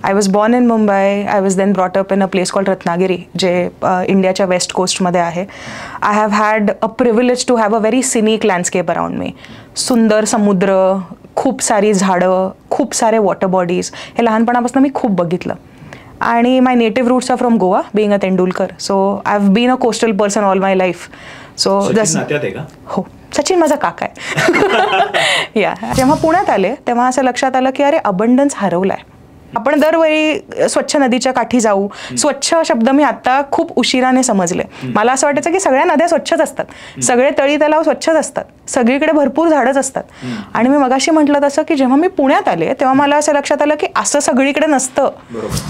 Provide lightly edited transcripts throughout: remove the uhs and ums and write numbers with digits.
I was born in Mumbai. I was then brought up in a place called Ratnagiri, जे इंडियाच्या west कोस्टमध्ये आहे. I have had a privilege to have a very scenic landscape around me. सुंदर समुद्र, खूप सारी झाडं, खूप सारे वॉटर बॉडीज, हे लहानपणापासून मी खूप बघितलं. आणि my native roots are from Goa, being a Tendulkar. So I have been a coastal person all my life. So हो, सचिन माझा काका आहे. या जेव्हा पुण्यात आले तेव्हा असं लक्षात आलं की अरे अबंडन्स हरवलाय. आपण दरवेळी स्वच्छ नदीच्या काठी जाऊ. स्वच्छ शब्द मी आता खूप उशिराने समजले. मला असं वाटायचं की सगळ्या नद्या स्वच्छच असतात, सगळे तळी तलाव स्वच्छच असतात, सगळीकडे भरपूर झाडच असतात. आणि मी मगाशी म्हटलं तसं की जेव्हा मी पुण्यात आले तेव्हा मला असं लक्षात आलं की असं सगळीकडे नसतं.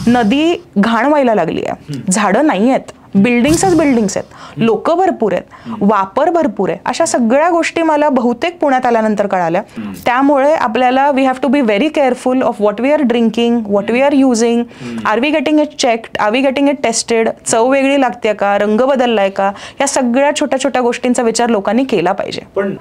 नदी घाण व्हायला लागली आहे, झाडं नाही आहेत, बिल्डिंग्सच बिल्डिंग्स आहेत, लोक भरपूर आहेत, वापर भरपूर आहे. अशा सगळ्या गोष्टी मला बहुतेक पुण्यात आल्यानंतर कळाल्या. त्यामुळे आपल्याला we have to be very careful of what we are drinking, what we are using. Are we getting it checked, are we getting it tested, चव वेगळी लागते का, रंग बदललाय का, या सगळ्या छोट्या छोट्या गोष्टींचा विचार लोकांनी केला पाहिजे. पण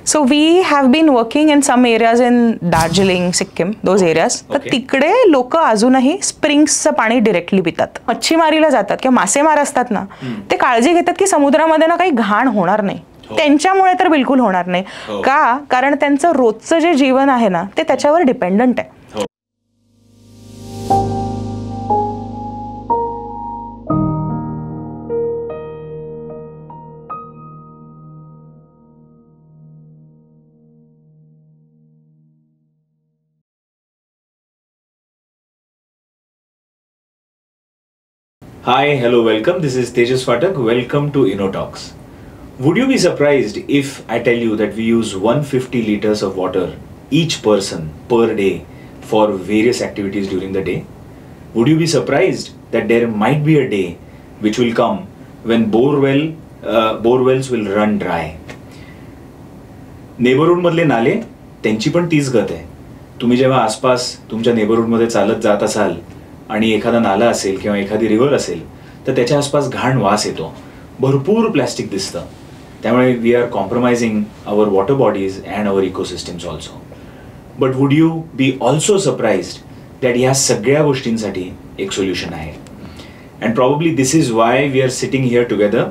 so we have been working in some areas in Darjeeling, Sikkim, those areas. तर तिकडे लोक अजूनही स्प्रिंग्सचं पाणी डिरेक्टली पितात. मच्छीमारीला जातात किंवा मासेमार असतात ना, ते काळजी घेतात की समुद्रामध्ये ना काही घाण होणार नाही. त्यांच्यामुळे तर बिलकुल होणार नाही. का? कारण त्यांचं रोजचं जे जीवन आहे ना ते त्याच्यावर डिपेंडंट आहे. Hi, hello, welcome. This is Tejas Phatak. Welcome to InnoTalks. Would you be surprised if I tell you that we use 150 liters of water each person per day for various activities during the day? Would you be surprised that there might be a day which will come when borewells will run dry? Neighbourhood मधले नाले, त्यांची पण तीच गत आहे. तुम्ही जेव्हा आसपास तुमच्या नेबरहूडमध्ये चालत जात असाल आणि एखादा नाला असेल किंवा एखादी रिव्हर असेल तर त्याच्या आसपास घाण वास येतो, भरपूर प्लॅस्टिक दिसतं. त्यामुळे we are compromising our water bodies and our ecosystems also. But would you be also surprised that ह्या सगळ्या गोष्टींसाठी एक सोल्युशन आहे. And probably this is why we are sitting here together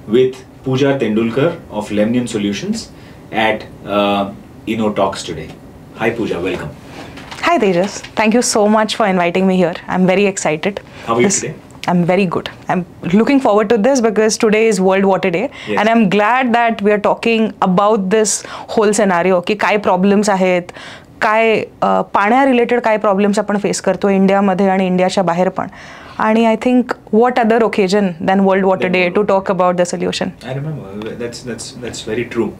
with Pooja Tendulkar of Lemnion solutions at InnoTalks today. Hi Pooja, welcome. Hi Tejas, thank you so much for inviting me here. I'm very excited. How are you today? I'm very good. I'm looking forward to this because today is World Water Day. Yes. And I'm glad that we are talking about this whole scenario की काय problems आहेत, काय पाण्या related काय problems आपण face करतो इंडियामध्ये आणि इंडियाच्या बाहेर पण. आणि I think what other occasion than world water day to talk about the solution. I remember, that's very true.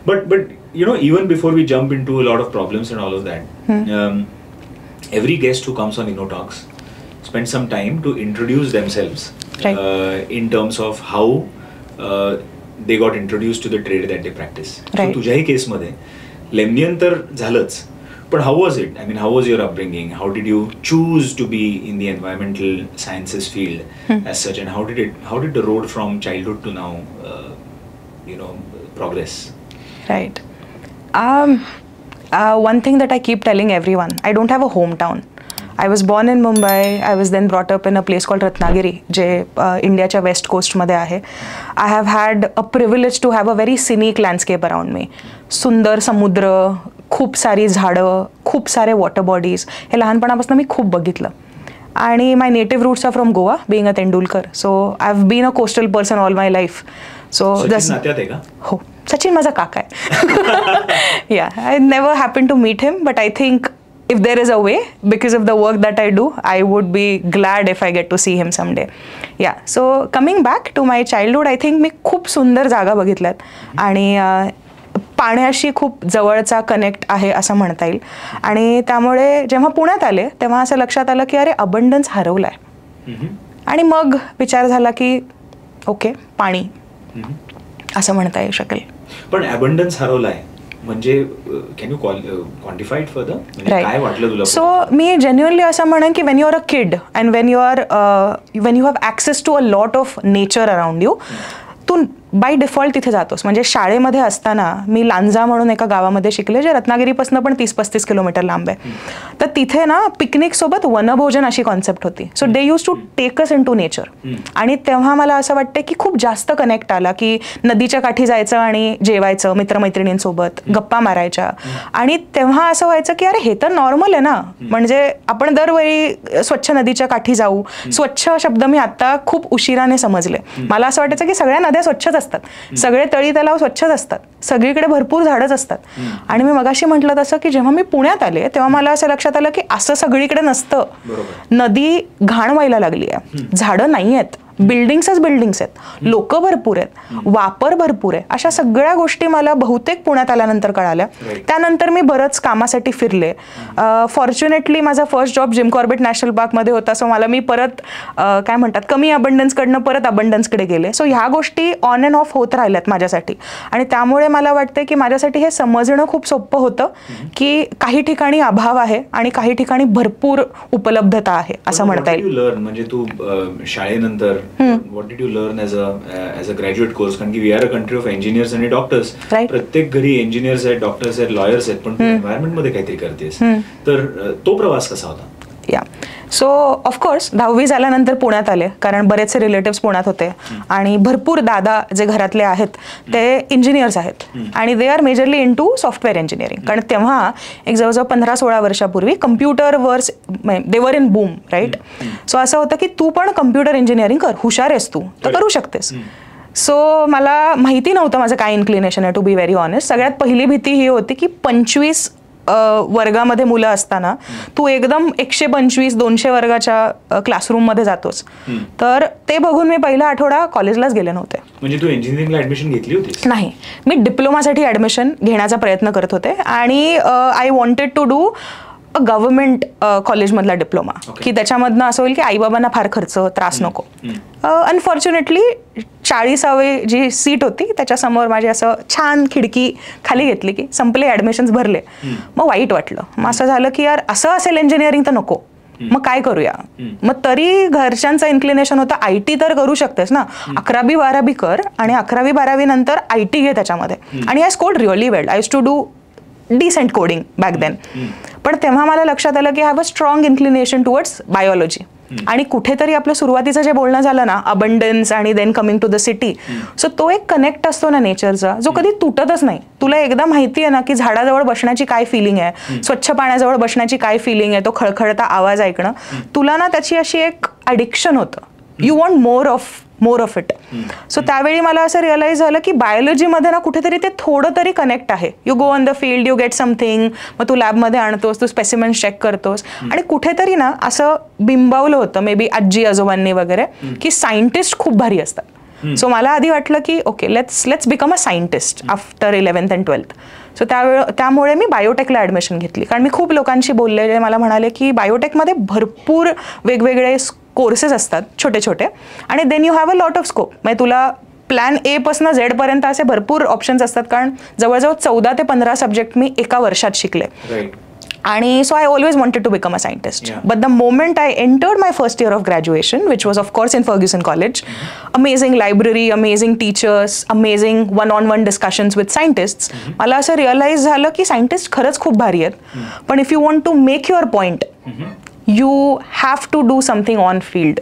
But you know, even before we jump into a lot of problems and all of that, every guest who comes on InnoTalks spends some time to introduce themselves. Right. In terms of how they got introduced to the trade that they practice. Right. So तुझ्याही केसमध्ये लेमनियन तर झालंच, but how was it? I mean, how was your upbringing? How did you choose to be in the environmental sciences field as such, and how did the road from childhood to now progress? Right. One thing that I keep telling everyone, I don't have a hometown. I was born in Mumbai. I was then brought up in a place called Ratnagiri, जे इंडियाच्या west कोस्टमध्ये आहे. I have had a privilege to have a very scenic landscape around me. सुंदर समुद्र, खूप सारी झाडं, खूप सारे वॉटर बॉडीज, हे लहानपणापासून मी खूप बघितलं. आणि my native roots are from Goa, being a Tendulkar. So I have been a coastal person all my life. So हो, सचिन माझा काका आहे. या I never happen to meet him, but I think if there is a way, because of the work that I do, I would be glad if I get to see him someday. Yeah, so coming back to my childhood, I think मी खूप सुंदर जागा बघितल्यात आणि पाण्याशी खूप जवळचा connect आहे असं म्हणता येईल. आणि त्यामुळे जेव्हा पुण्यात आले तेव्हा असं लक्षात आलं की अरे अबंडन्स हरवलाय. आणि मग विचार झाला की ओके, पाणी असं म्हणता येऊ शकेल. पण अबंडन्स हरवलाय म्हणजे can you quantify it further? काय वाटलं तुला? सो मी जेन्युअनली असं म्हणेन की when you are a kid and when you have access to a lot of nature around you, तू बाय डिफॉल्ट तिथे जातोस. म्हणजे शाळेमध्ये असताना मी लांजा म्हणून एका गावामध्ये शिकले, जे रत्नागिरीपासून पण 30-35 किलोमीटर लांब आहे. तर तिथे ना पिकनिक सोबत वनभोजन अशी कॉन्सेप्ट होती. So they use to take us into nature. आणि तेव्हा मला असं वाटतं की खूप जास्त कनेक्ट आला, की नदीच्या काठी जायचं आणि जेवायचं मित्रमैत्रिणींसोबत, गप्पा मारायच्या. आणि तेव्हा असं व्हायचं की अरे हे तर नॉर्मल आहे ना, म्हणजे आपण दरवेळी स्वच्छ नदीच्या काठी जाऊ. स्वच्छ शब्द मी आता खूप उशिराने समजले. मला असं वाटायचं की सगळ्या नद्या स्वच्छच असतात, सगळे तळी तलाव स्वच्छच असतात, सगळीकडे भरपूर झाडच असतात. आणि मी मगाशी म्हटलं तसं की जेव्हा मी पुण्यात आले तेव्हा मला असं लक्षात आलं की असं सगळीकडे नसतं. नदी घाण व्हायला लागली आहे, झाडं नाही आहेत, बिल्डिंग्सच बिल्डिंग्स आहेत, लोक भरपूर आहेत, वापर भरपूर आहे. अशा सगळ्या गोष्टी मला बहुतेक पुण्यात आल्यानंतर कळाल्या. त्यानंतर मी बरंच कामासाठी फिरले. फॉर्च्युनेटली माझा first job Jim Corbett national पार्कमध्ये होता. सो मला मी परत काय म्हणतात कमी अबंडन्सकडनं परत अबंडन्सकडे गेले. सो ह्या गोष्टी ऑन अँड ऑफ होत राहिल्यात माझ्यासाठी. आणि त्यामुळे मला वाटतं की माझ्यासाठी हे समजणं खूप सोपं होतं की काही ठिकाणी अभाव आहे आणि काही ठिकाणी भरपूर उपलब्धता आहे असं म्हणता येईल. म्हणजे तू शाळेनंतर what did you learn as a graduate course? कारण की we are a country of engineers आणि डॉक्टर्स. प्रत्येक घरी इंजिनियर्स आहेत, डॉक्टर्स आहेत, लॉयर्स आहेत, पण तू एन्व्हायरमेंट मध्ये काहीतरी करतेस. तर तो प्रवास कसा होता? या सो ऑफकोर्स 10वी झाल्यानंतर पुण्यात आले, कारण बरेचसे रिलेटिव्स पुण्यात होते आणि भरपूर दादा जे घरातले आहेत ते इंजिनियर्स आहेत आणि they are majorly into software engineering. कारण तेव्हा एक जवळजवळ 15-16 वर्षापूर्वी कम्प्युटरवर दे वर इन बूम, राईट. सो असं होतं की तू पण कम्प्युटर इंजिनिअरिंग कर, हुशार आहेस तू तर करू शकतेस. सो मला माहिती नव्हतं माझं काय इन्क्लिनेशन आहे, टू बी व्हेरी ऑनेस्ट. सगळ्यात पहिली भीती ही होती की 25 वर्गामध्ये मुलं असताना तू एकदम 125-200 वर्गाच्या क्लासरूममध्ये जातोस. तर ते बघून मी पहिला आठवडा कॉलेजलाच गेले नव्हते. म्हणजे तू इंजिनिअरिंगला ऍडमिशन घेतली होती? नाही, मी डिप्लोमासाठी ऍडमिशन घेण्याचा प्रयत्न करत होते आणि I wanted to do government कॉलेजमधला डिप्लोमा, की त्याच्यामधनं असं होईल की आईबाबांना फार खर्च त्रास नको. अनफॉर्च्युनेटली 40वी जी सीट होती त्याच्यासमोर माझी असं छान खिडकी खाली घेतली की संपले, ॲडमिशन्स भरले. मग वाईट वाटलं. मग असं झालं की यार असं असेल इंजिनिअरिंग तर नको, मग काय करूया. मग तरी घरच्यांचं इन्क्लिनेशन होतं IT तर करू शकतेस ना, 11वी-12वी कर आणि 11वी-12वी नंतर IT घे त्याच्यामध्ये. आणि I scored really well. I used to do decent coding back then. पण तेव्हा मला लक्षात आलं की I have a strong inclination towards biology. आणि कुठेतरी आपलं सुरुवातीचं जे बोलणं झालं ना, अबंडन्स आणि then coming to the city, so तो एक कनेक्ट असतो ना नेचरचा, जो कधी तुटतच नाही. तुला एकदा माहिती आहे ना की झाडाजवळ बसण्याची काय फिलिंग आहे, स्वच्छ पाण्याजवळ बसण्याची काय फिलिंग आहे, तो खळखळता आवाज ऐकणं, तुला ना त्याची अशी एक ॲडिक्शन होतं. You want more of it. So त्यावेळी मला असं रिअलाइज झालं की बायोलॉजीमध्ये ना कुठेतरी ते थोडं तरी कनेक्ट आहे. You go on the field, you get something, मग तू लॅबमध्ये आणतोस, तू स्पेसिमेन्स चेक करतोस. आणि कुठेतरी ना असं बिंबावलं होतं मे बी आजी आजोबांनी वगैरे की सायंटिस्ट खूप भारी असतात. सो मला आधी वाटलं की okay let's become a scientist after 11th and 12th. So त्यामुळे मी बायोटेकला ॲडमिशन घेतली. कारण मी खूप लोकांशी बोलले जे मला म्हणाले की बायोटेकमध्ये भरपूर वेगवेगळे कोर्सेस असतात छोटे छोटे आणि then you have a lot of scope. म्हणजे तुला प्लॅन A पासून Z पर्यंत असे भरपूर ऑप्शन्स असतात. कारण जवळजवळ 14 ते 15 सब्जेक्ट मी एका वर्षात शिकले. आणि so I always wanted to become a scientist. But the moment I entered my first year of graduation, which was of course in Fergusson college, amazing library, amazing teachers, amazing one on one discussions with scientists, मला असं realise झालं की scientist खरंच खूप भारी आहेत. पण if you want to make your point you have to do something on field.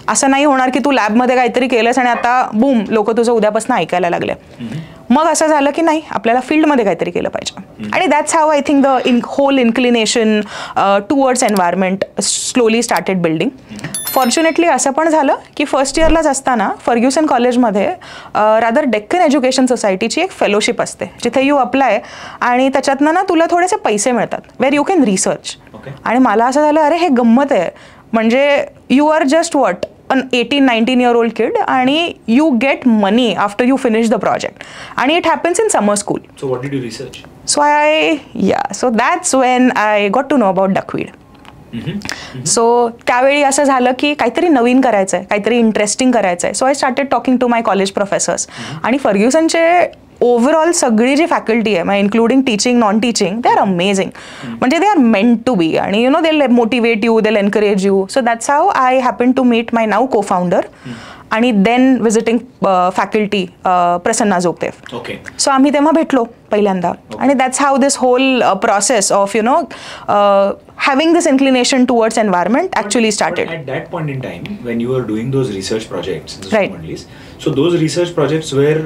असं नाही होणार की तू लॅबमध्ये काहीतरी केलंस आणि आता बूम लोक तुझं उद्यापासून ऐकायला लागले. मग असं झालं की नाही, आपल्याला फील्डमध्ये काहीतरी केलं पाहिजे. आणि that's how I think the whole inclination towards environment slowly started building. Fortunately असं पण झालं की फर्स्ट इयरलाच असताना फर्ग्युसन कॉलेजमध्ये रादर डेक्कन एज्युकेशन सोसायटीची एक फेलोशिप असते, जिथे यू अप्लाय आणि त्याच्यातनं ना तुला थोडेसे पैसे मिळतात, वेर यू कॅन रिसर्च. आणि मला असं झालं अरे हे गंमत आहे. म्हणजे you are just what an 18-19 year old kid and you get money after you finish the project and it happens in summer school. So what did you research? So that's when I got to know about duckweed. So त्यावेळी असं झालं की काहीतरी नवीन करायचं आहे, काहीतरी interesting करायचं आहे. So I started talking to my college professors. आणि फर्ग्युसनचे ओव्हरऑल सगळी जी फॅकल्टी आहे, मग including teaching non teaching, they are amazing. म्हणजे they are meant to be आणि you know they motivate you, they encourage you. So that's how I happen to meet my now co founder आणि then visiting faculty Prasanna Jogdev. Okay. So आम्ही तेव्हा भेटलो पहिल्यांदा आणि that's how this hole process of having this inclination towards environment actually started. But at that point in time, when you were doing those research projects, right. So those research projects were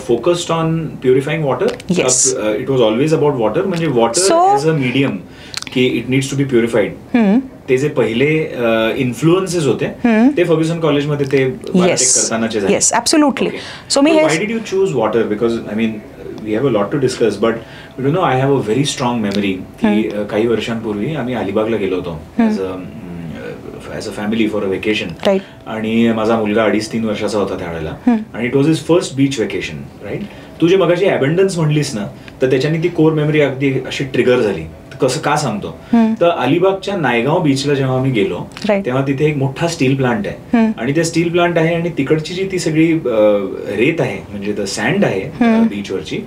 focused on purifying water. Yes. It was always about water. म्हणजे water as a medium, की it needs to be purified. ते जे पहिले influences होते ते Fergusson कॉलेजमध्ये ते करतानाचे झाले. Yes, absolutely. सो मी why did you choose water? Because I mean we have a lot to discuss, but you know I have a very strong memory की काही वर्षांपूर्वी आम्ही अलिबागला गेलो होतो as a family for a vacation. आणि माझा मुलगा 2.5-3 वर्षाचा होता त्यावेळेला, आणि it was his first beach vacation. Right. तू जे मगाशी अबंडन्स म्हणलीस ना, तर त्याच्यानी ती कोर मेमरी अगदी अशी ट्रिगर झाली. कसं का सांगतो, तर अलिबागच्या नायगाव बीचला जेव्हा आम्ही गेलो तेव्हा तिथे एक मोठा स्टील प्लांट आहे, आणि ते स्टील प्लांट आहे आणि तिकडची जी ती सगळी रेत आहे, म्हणजे द सँड आहे बीचवरची,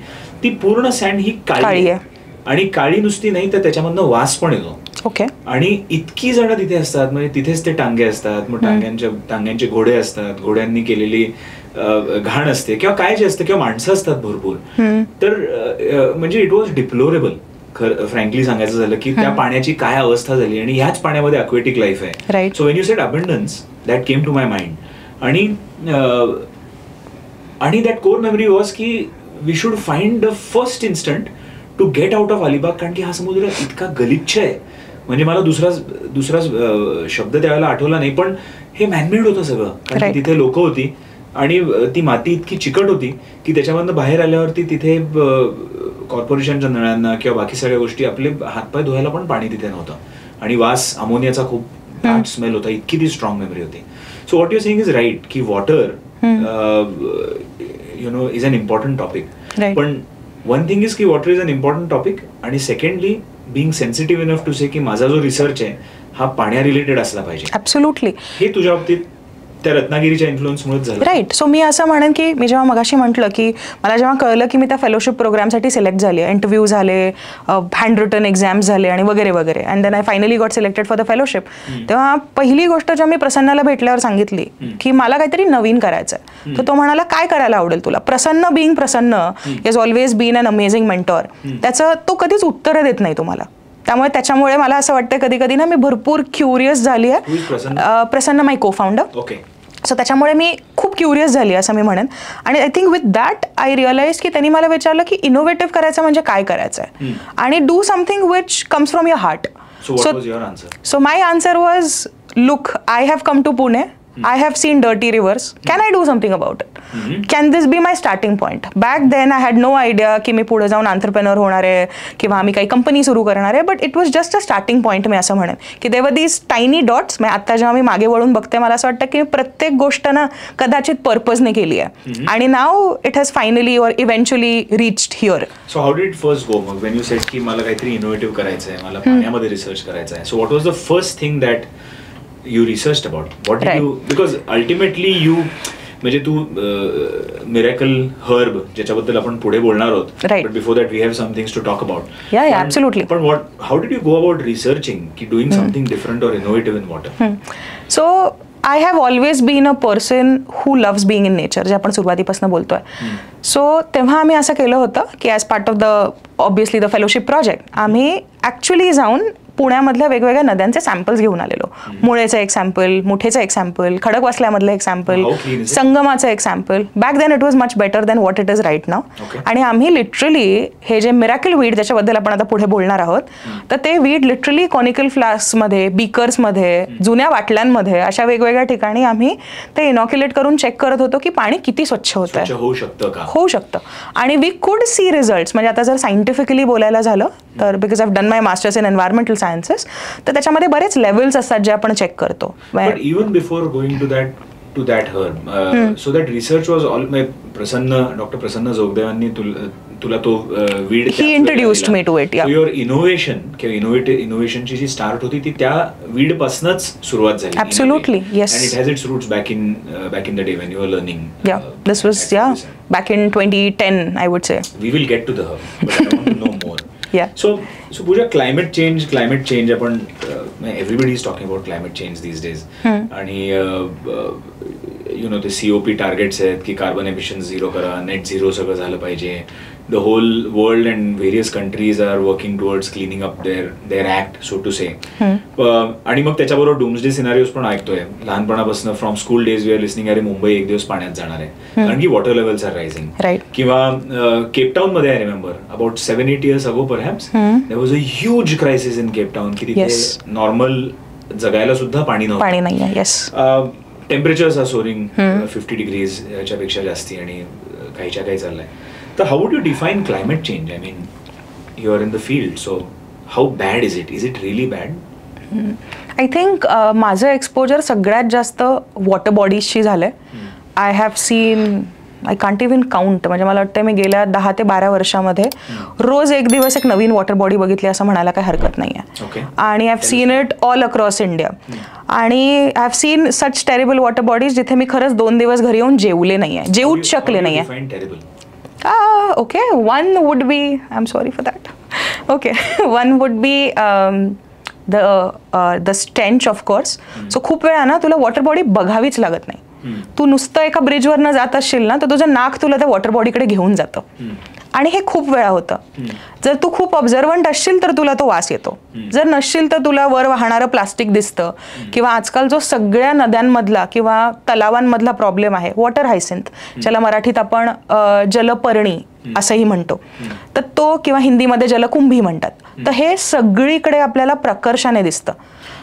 ती पूर्ण सँड ही काळी आहे. आणि काळी नुसती नाही तर त्याच्यामधनं वास पण येतो. ओके. आणि इतकी जण तिथे असतात, म्हणजे तिथेच ते टांगे असतात, मग टांग्यांचे घोडे असतात, घोड्यांनी केलेली घाण असते किंवा काय जे असतं, किंवा माणसं असतात भरपूर. तर म्हणजे इट वॉज डिप्लोरेबल फ्रँकली सांगायचं झालं की त्या पाण्याची काय अवस्था झाली, आणि ह्याच पाण्यामध्ये अक्वेटिक लाईफ आहे. So when you said abundance, that came to my mind. आणि दॅट कोर मेमरी वॉज की we should find the first instant to get out of Alibag, कारण की हा समुद्र इतका गलिच्छ आहे. म्हणजे मला दुसरा शब्द त्यावेळेला आठवला नाही, पण हे मॅनमेड होतं सगळं, कारण तिथे लोक होती आणि ती माती इतकी चिकट होती की त्याच्यामधनं बाहेर आल्यावरती तिथे कॉर्पोरेशनच्या नळ्यांना किंवा बाकी सगळ्या गोष्टी, आपले हातपाय धुवायला पण पाणी तिथे नव्हतं, आणि वास अमोनियाचा खूप बॅड स्मेल होता. इतकी ती स्ट्रॉंग मेमरी होती. So what you saying is right की water you know is an important topic. पण वन थिंग इज की water is an important topic, आणि secondly being sensitive enough to say की माझा जो रिसर्च आहे हा पाण्या रिलेटेड असला पाहिजे. ॲब्सोल्युटली. हे तुझ्या बाबतीत त्या रत्नागिरीच्या इन्फ्लुएन्समुळेच झालं. राईट. सो मी असं म्हणेन की मी जेव्हा मगाशी म्हटलं की मला जेव्हा कळलं की मी त्या फेलोशिप प्रोग्रामसाठी सिलेक्ट झाले, इंटरव्ह्यू झाले, हँड रिटन एक्झाम्स झाले आणि वगैरे वगैरे, and then I finally got selected for the fellowship, तेव्हा पहिली गोष्ट जेव्हा मी प्रसन्नाला भेटल्यावर सांगितली की मला काहीतरी नवीन करायचं आहे, तर तो म्हणाला काय करायला आवडेल तुला? Prasanna being Prasanna is always been an amazing mentor. त्याचं तो कधीच उत्तरं देत नाही तुम्हाला. त्याच्यामुळे मला असं वाटतं कधी कधी ना मी भरपूर क्युरियस झाली आहे. प्रसन्न माय को फाउंडर. ओके. सो त्याच्यामुळे मी खूप क्युरियस झाली असं मी म्हणेन. आणि I think with that I realise की त्यांनी मला विचारलं की इनोव्हेटिव्ह करायचं म्हणजे काय करायचं आहे, आणि do something which comes from your heart. So my answer was, look, I have come to Pune, I have seen dirty rivers. Can I do something about it? Can this be my starting point? Back then I had no idea की मी पुढे जाऊन entrepreneur होणार आहे किंवा आम्ही काही company सुरू करणार आहे, but it was just a starting point. मी असं म्हणेन की देवर दीज टायनी डॉट्स. आता जेव्हा मी मागे वळून बघते मला असं वाटतं की प्रत्येक गोष्ट ना कदाचित पर्पजने केली आहे, आणि नाव it has finally or eventually reached here. So how did it first go? मग वेन यू सेड की मला काहीतरी इनोव्हेटिव्ह करायचं आहे, मला पाण्यामध्ये रिसर्च करायचा आहे, so what was the first thing that you researched about? What did you, because ultimately you, म्हणजे तू मिरेकल हर्ब ज्याच्याबद्दल आपण पुढे बोलणार आहोत, but before that we have some things to talk about. Yeah, absolutely. पण how did you go about researching की doing something different or innovative in water? So I have always been a person who loves being in nature, जे आपण सुरुवातीपासून बोलतोय. So तेव्हा आम्ही असं केलं होतं की as part of the obviously the fellowship project आम्ही ॲक्च्युली जाऊन पुण्यामधल्या वेगवेगळ्या नद्यांचे सॅम्पल्स घेऊन आलेलो. मुळेचं एक सॅम्पल, मुठेचं एक सॅम्पल, खडकवासल्यामधलं एक सॅम्पल, संगमाचं एक sample. Back then it was much better than what it is right now. आणि आम्ही लिटरली हे जे मिराकल वीड ज्याच्याबद्दल आपण आता पुढे बोलणार आहोत, तर ते वीड लिटरली कॉनिकल फ्लास्कमध्ये, बीकर्समध्ये, जुन्या बाटल्यांमध्ये, अशा वेगवेगळ्या ठिकाणी आम्ही ते इनॉक्युलेट करून चेक करत होतो की पाणी किती स्वच्छ होत आहे, होऊ शकतं. आणि वी कुड सी रिझल्ट्स. म्हणजे आता जर सायंटिफिकली बोलायला झालं तर, because I have done my masters in environmental sciences, तर त्याच्यामध्ये बरेच लेवल्स असतात जे आपण चेक करतो. But even before going to that herb, so that research was all, doctor Prasanna जोगदेवांनी तुला तो weed, he introduced me to it. Your innovation किंवा इनोव्हेशनची जी स्टार्ट होती ती त्या वीड पासूनच सुरुवात झाली. Absolutely, yes. And it has its roots back in the day when you were learning. Yeah, this was back in 2010 I would say. We will get to the herb, but I want to know more. Yeah. So Pooja, climate change आपण everybody is talking about climate change these days. आणि ते COP targets आहेत की carbon emission 0 करा, net zero सगळं झालं पाहिजे. The whole world and various countries are working towards cleaning up their act, so to say. आणि मग त्याच्याबरोबर डूम्सडे सिनारिओज पण ऐकतोय लहानपणापासून. From school days we are listening, अरे मुंबई एक दिवस पाण्यात जाणार आहे कारण की वॉटर लेवल्स आर रायझिंग. किंवा केपटाऊन मध्ये I remember about 7-8 years ago perhaps there was a huge crisis in Cape Town की तिथे नॉर्मल जगायला सुद्धा पाणी नव्हतं. टेम्परेचर्स आर सोरिंग 50 degrees याच्यापेक्षा जास्ती आणि काहीच्या काही चाललंय. तर how would you define climate change? I mean you are in the field, so how bad is it really bad? I think माझं एक्सपोजर सगळ्यात जास्त वॉटर बॉडीजशी झालंय. I have scene, I can't even count, म्हणजे मला वाटतं मी गेल्या 10 ते 12 वर्षामध्ये रोज एक दिवस एक नवीन वॉटर बॉडी बघितली असं म्हणायला काही हरकत नाही आहे. आणि I have seen it all across India. आणि I have seen such terrible water bodies जिथे मी खरंच 2 दिवस घरी येऊन जेवले नाही आहे, जेवूच शकले नाही आहे. Okay, one would be, I am sorry for that. Okay, one would be the stench of course. So खूप वेळा ना तुला वॉटर बॉडी बघावीच लागत नाही. तू नुसतं एका ब्रिजवरनं जात असशील ना तर तुझं नाक तुला त्या वॉटर बॉडीकडे घेऊन जातं. आणि हे खूप वेळा होतं. जर तू खूप ऑब्झर्वंट असशील तर तुला तो वास येतो. जर नसशील तर तुला वर वाहणारं प्लास्टिक दिसतं. किंवा आजकाल जो सगळ्या नद्यांमधला किंवा तलावांमधला प्रॉब्लेम आहे वॉटर हायसिंथ, ज्याला मराठीत आपण जलपर्णी असंही म्हणतो, तर तो, किंवा हिंदीमध्ये जलकुंभी म्हणतात, तर हे सगळीकडे आपल्याला प्रकर्षाने दिसतं.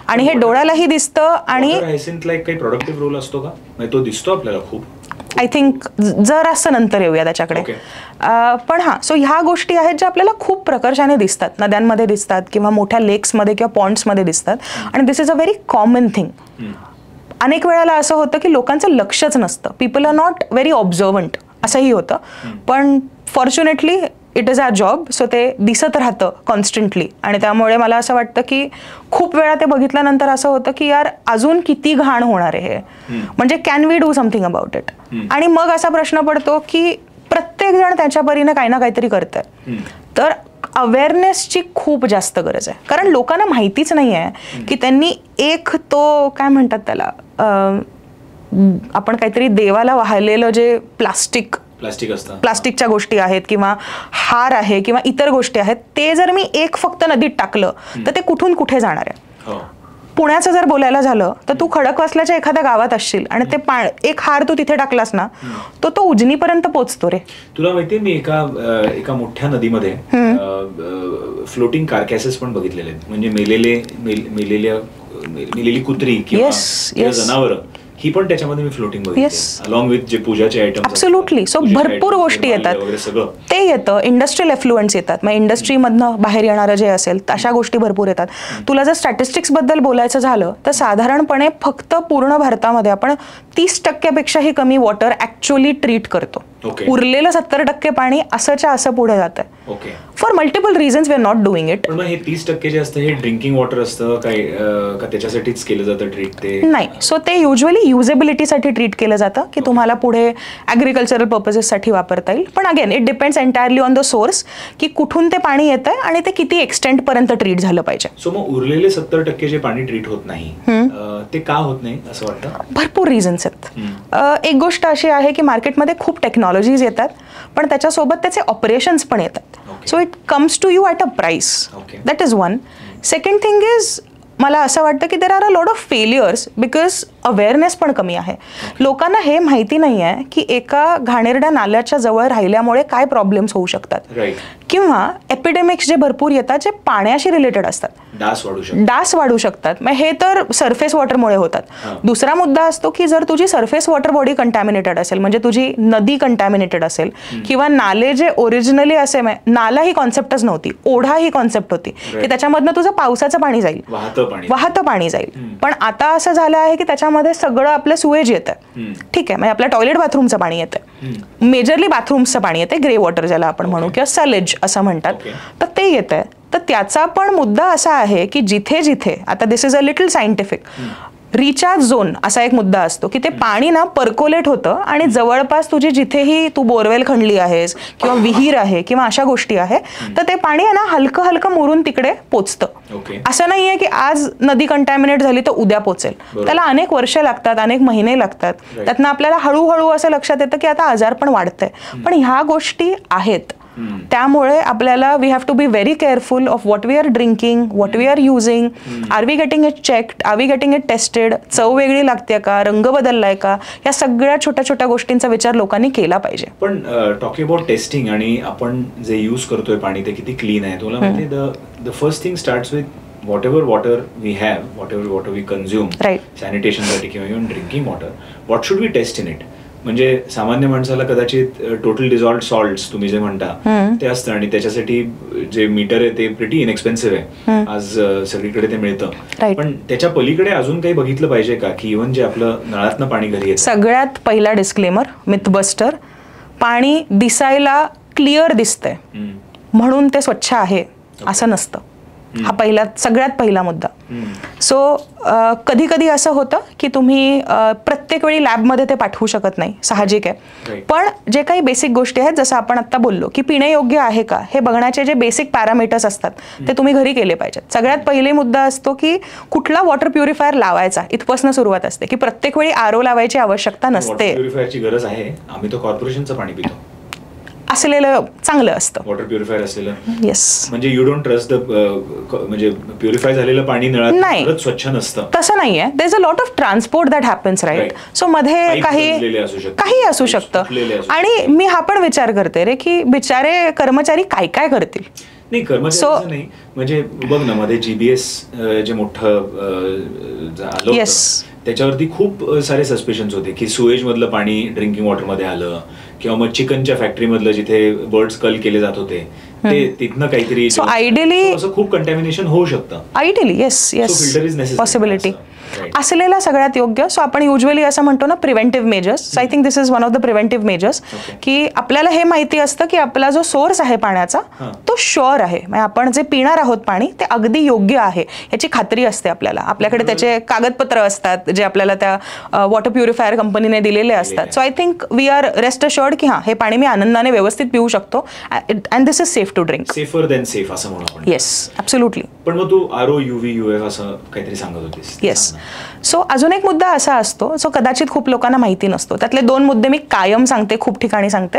आणि हे डोळ्यालाही दिसतं. आणि काही प्रोडक्टिव्ह रोल असतो का? तो दिसतो आपल्याला खूप. आय थिंक जर असं नंतर येऊया त्याच्याकडे. पण हां, सो ह्या गोष्टी आहेत ज्या आपल्याला खूप प्रकर्षाने दिसतात, नद्यांमध्ये दिसतात किंवा मोठ्या लेक्समध्ये किंवा पॉन्ड्समध्ये दिसतात. आणि this is a very common thing. अनेक वेळेला असं होतं की लोकांचं लक्षच नसतं, people are not very observant, असंही होतं. पण fortunately it is our job, so ते दिसत राहतं कॉन्स्टंटली. आणि त्यामुळे मला असं वाटतं की खूप वेळा ते बघितल्यानंतर असं होतं की यार अजून किती घाण होणार आहे हे, म्हणजे can we do something about it. आणि मग असा प्रश्न पडतो की प्रत्येक जण त्याच्या परीने काही ना काहीतरी करतंय. तर अवेअरनेसची खूप जास्त गरज आहे, कारण लोकांना माहितीच नाही आहे की त्यांनी एक तो काय म्हणतात त्याला, आपण काहीतरी देवाला वाहिलेलं जे प्लास्टिकच्या गोष्टी आहेत किंवा हार आहे किंवा इतर गोष्टी आहेत, ते जर मी एक फक्त नदीत टाकलं तर ते कुठून कुठे जाणार आहे. पुण्याचं जर बोलायला झालं तर तू खडकवासल्याच्या एखाद्या गावात असशील आणि ते एक हार तू तिथे टाकलास ना, तो उजनीपर्यंत पोचतो रे. तुला माहितीये मी एका मोठ्या नदीमध्ये फ्लोटिंग कार्कॅसेस पण बघितलेले आहेत. म्हणजे मेलेली कुत्री किंवा जनावर ही पण त्याच्यामध्ये मी फ्लोटिंग बघितली, along with J पूजाचे item. Absolutely. So भरपूर गोष्टी येतात, ते येतं. इंडस्ट्रियल एफ्लुएंट्स येतात, मग इंडस्ट्रीमधनं बाहेर येणारं जे असेल तशा गोष्टी भरपूर येतात. तुला जर स्टॅटिस्टिक्स बद्दल बोलायचं झालं तर साधारणपणे फक्त पूर्ण भारतामध्ये आपण 30% कमी वॉटर ऍक्च्युअली ट्रीट करतो. उरलेलं 70% पाणी असंच्या असं पुढे जात आहे. For multiple reasons we are not doing it. पण हे 30% जे असतं हे ड्रिंकिंग वॉटर असतं काय का त्याच्यासाठीच केलं जातं ट्रीट? ते नाही. सो ते युजली युजेबिलिटीसाठी ट्रीट केलं जातं की तुम्हाला पुढे ॲग्रिकल्चरल पर्पजेससाठी वापरता येईल. पण again it depends entirely on the source की कुठून ते पाणी येतंय आणि ते किती एक्सटेंटपर्यंत ट्रीट झालं पाहिजे. सो मग उरलेले 70% जे पाणी ट्रीट होत नाही ते का होत नाही असं वाटतं? भरपूर रिझन्स आहेत. एक गोष्ट अशी आहे की मार्केटमध्ये खूप टेक्नॉलॉजीज येतात, पण त्याच्यासोबत त्याचे ऑपरेशन्स पण येतात. So it comes to you at a price. That is one. Second thing is, मला असं वाटतं की there are a lot of failures because awareness पण कमी आहे. लोकांना हे माहिती नाही आहे की एका घाणेरड्या नाल्याच्या जवळ राहिल्यामुळे काय प्रॉब्लेम्स होऊ शकतात, किंवा एपिडेमिक्स जे भरपूर येतात जे पाण्याशी रिलेटेड असतात. डास वाढू शकतात. मग हे तर सरफेस वॉटरमुळे होतात. दुसरा मुद्दा असतो की जर तुझी सरफेस वॉटर बॉडी कंटॅमिनेटेड असेल, म्हणजे तुझी नदी कंटॅमिनेटेड असेल, किंवा नाले जे ओरिजिनली असे, नाला ही कॉन्सेप्टच नव्हती, ओढा ही कॉन्सेप्ट होती की त्याच्यामधनं तुझं पावसाचं पाणी जाईल, वाहतं पाणी जाईल. पण आता असं झालं आहे की त्याच्यामध्ये सगळं आपलं सुएज येतं. ठीक आहे, म्हणजे आपल्या टॉयलेट बाथरूमचं पाणी येतं, मेजरली बाथरूमचं पाणी येते, ग्रे वॉटर ज्याला आपण म्हणू किंवा सलेज असं म्हणतात, तर ते येतंय. तर त्याचा पण मुद्दा असा आहे की जिथे जिथे, आता this is a little scientific, recharge zone असा एक मुद्दा असतो की ते पाणी ना पर्कोलेट होतं आणि जवळपास तुझी जिथेही तू बोरवेल खणली आहेस किंवा विहीर आहे किंवा अशा गोष्टी आहे तर ते पाणी आहे ना हलकं हलकं मुरून तिकडे पोचतं. असं नाहीये की आज नदी कंटॅमिनेट झाली तर उद्या पोचेल, त्याला अनेक वर्ष लागतात, अनेक महिने लागतात. त्यातनं आपल्याला हळूहळू असं लक्षात येतं की आता आजार पण वाढतंय. पण ह्या गोष्टी आहेत, त्यामुळे आपल्याला we have to be very careful of what we are drinking, what we are using, are we getting it checked, are we getting it tested, चव वेगळी लागते का, रंग बदललाय का, या सगळ्या छोट्या छोट्या गोष्टींचा विचार लोकांनी केला पाहिजे. पण टॉकिंग अबाउट टेस्टिंग आणि आपण जे यूज करतोय पाणी ते किती क्लीन आहे, तुला माहिती the first thing starts with whatever water we have, whatever water we consume, सॅनिटेशनसाठी किंवा even drinking water, what should we test in it. म्हणजे सामान्य माणसाला कदाचित टोटल डिझॉल्व्ड सॉल्ट्स तुम्ही जे म्हणता ते असतं आणि त्याच्यासाठी जे मीटर आहे ते प्रिटी इनएक्सपेन्सिव्ह आहे, आज सगळीकडे ते मिळतं. पण त्याच्या पलीकडे अजून काही बघितलं पाहिजे का, की इव्हन जे आपलं नळातनं पाणी घरी येतं. सगळ्यात पहिला डिस्क्लेमर, मिथबस्टर, पाणी दिसायला क्लिअर दिसतंय म्हणून ते स्वच्छ आहे असं नसतं. हा पहिला सगळ्यात पहिला मुद्दा. सो कधी कधी असं होतं की तुम्ही प्रत्येक वेळी लॅबमध्ये ते पाठवू शकत नाही, साहजिक आहे. पण जे काही बेसिक गोष्टी आहेत, जसं आपण आता बोललो की पिण्यायोग्य आहे का हे बघण्याचे जे बेसिक पॅरामीटर्स असतात ते तुम्ही घरी केले पाहिजेत. सगळ्यात पहिले मुद्दा असतो की कुठला वॉटर प्युरिफायर लावायचा, इथपासून सुरुवात असते की प्रत्येक वेळी आरओ लावायची आवश्यकता नसते. प्युरिफायरची गरज आहे, आम्ही तो कॉर्पोरेशनचं पाणी पितो असलेलं चांगलं असतं, वॉटर प्युरिफायर असलेलं. येस, म्हणजे यू डोंट ट्रस्ट द, म्हणजे प्युरिफाय झालेलं पाणी नळात स्वच्छ नसतं, तसं नाहीये. There is a lot of transport that happens, right. So मध्ये काही असू शकतं. आणि मी हा पण विचार करते रे की बिचारे कर्मचारी काय काय करतील. नाही, कर्मचारी नाही, म्हणजे बघ ना, मध्ये जीबीएस जे मोठं आलं होतं त्याच्यावरती खूप सारे सस्पेशन्स होते की सुएज मधलं पाणी ड्रिंकिंग वॉटर मध्ये आलं, किंवा मग चिकनच्या फॅक्टरी मधलं जिथे बर्ड्स कल केले जात होते ते तिथनं काहीतरी. सो आयडियली असं खूप कंटॅमिनेशन होऊ शकतं. आयडियली येस पॉसिबिलिटी असलेला सगळ्यात योग्य. सो आपण युजली असं म्हणतो ना preventive measures. So I think this is one of the preventive measures की आपल्याला हे माहिती असतं की आपला जो सोर्स आहे पाण्याचा तो शुअर आहे, म्हणजे आपण जे पिणार आहोत पाणी ते अगदी योग्य आहे याची खात्री असते आपल्याला. आपल्याकडे त्याचे कागदपत्र असतात जे आपल्याला त्या वॉटर प्युरिफायर कंपनीने दिलेले असतात. So I think we are rest assured की हां, हे पाणी मी आनंदाने व्यवस्थित पिऊ शकतो and this is safe to drink. Safer than safe असं म्हणू आपण. Yes, absolutely. पण मग तू आरओ, यूव्ही, यूएफ असं काहीतरी सांगत होतीस. येस. सो अजून एक मुद्दा असा असतो जो कदाचित खूप लोकांना माहिती नसतो. त्यातले दोन मुद्दे मी कायम सांगते, खूप ठिकाणी सांगते.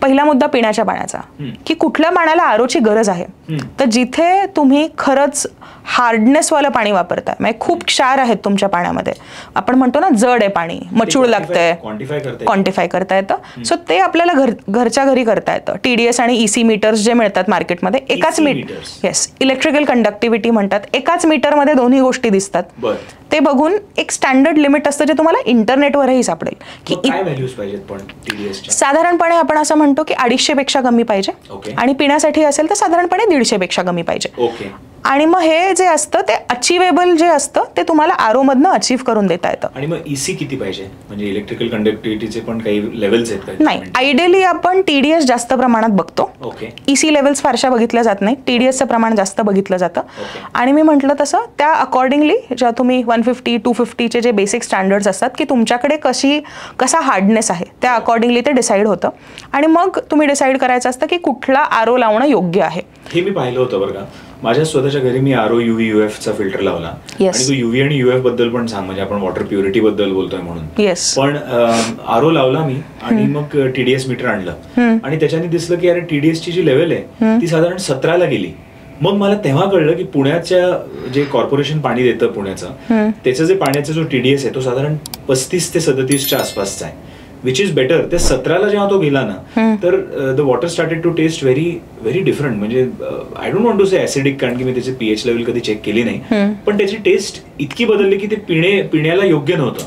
पहिला मुद्दा पिण्याच्या पाण्याचा, की कुठल्या पाण्याला आरोची गरज आहे. तर जिथे तुम्ही खरंच हार्डनेसवालं पाणी वापरताय, म्हणजे खूप क्षार आहेत तुमच्या पाण्यामध्ये, आपण म्हणतो ना जड आहे पाणी, मचूळ लागतंय, क्वांटिफाय करता येतं. सो ते आपल्याला घरच्या घरी करता येतं. TDS आणि EC मीटर्स जे मिळतात मार्केटमध्ये, एकाच मीटर, येस, इलेक्ट्रिकल कंडक्टिव्हिटी म्हणतात, एकाच मीटरमध्ये दोन्ही गोष्टी दिसतात. ते बघून एक स्टँडर्ड लिमिट असतं जे तुम्हाला इंटरनेटवरही सापडेल की साधारणपणे आपण असं म्हणतो की 250 पेक्षा कमी पाहिजे, आणि पिण्यासाठी असेल तर साधारणपणे 150 पेक्षा कमी पाहिजे. आणि मग हे जे असतं ते अचिवेबल जे असतं ते तुम्हाला आरओ मधनं अचीव्ह करून देता येतं. आणि मग EC किती पाहिजे, म्हणजे इलेक्ट्रिकल कंडक्टिव्हिटीचे पण काही लेवल्स आहेत का? नाही, आयडियली आपण TDS जास्त प्रमाणात बघतो. EC लेवल्स फारशा बघितल्या जात नाही, TDSचं प्रमाण जास्त बघितलं जातं. आणि मी म्हटलं तसं त्या अकॉर्डिंगली ज्या तुम्ही 150, 250चे जे बेसिक स्टँडर्ड्स असतात की तुमच्याकडे कसा हार्डनेस आहे त्या अकॉर्डिंगली ते डिसाईड होतं. आणि मग तुम्ही डिसाईड करायचं असतं की कुठला आरओ लावणं योग्य आहे. हे मी पाहिलं होतं बरं का, माझ्या स्वतःच्या घरी मी आरओ, UV, UF चा फिल्टर लावला. आणि तू UV आणि UF बद्दल पण सांग, म्हणजे आपण वॉटर प्युरिटी बद्दल बोलतोय म्हणून. पण आरओ लावला मी आणि मग TDS मीटर आणलं आणि त्याच्याने दिसलं की अरे TDS ची जी लेवल आहे ती साधारण 17ला गेली. मग मला तेव्हा कळलं की पुण्याच्या जे कॉर्पोरेशन पाणी देतं पुण्याचं, त्याचं जे पाण्याचा जो TDS आहे तो साधारण 35 ते 37च्या आसपासचा आहे, विच इज बेटर. त्या 17ला जेव्हा तो गेला ना तर the water started to taste very very different. म्हणजे I don't want to say acidic, कारण की मी त्याची pH लेवल कधी चेक केली नाही, पण त्याची टेस्ट इतकी बदलली की ते पिण्याला योग्य नव्हतं.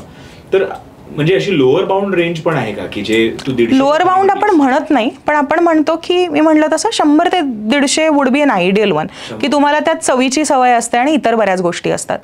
तर म्हणजे अशी लोअर बाउंड रेंज पण आहे का की जे तू 150? लोअर बाउंड आपण म्हणत नाही, पण आपण म्हणतो की मी म्हटलं तसं 100 ते 150 would be an ideal one, की तुम्हाला त्यात चवीची सवय असते आणि इतर बऱ्याच गोष्टी असतात.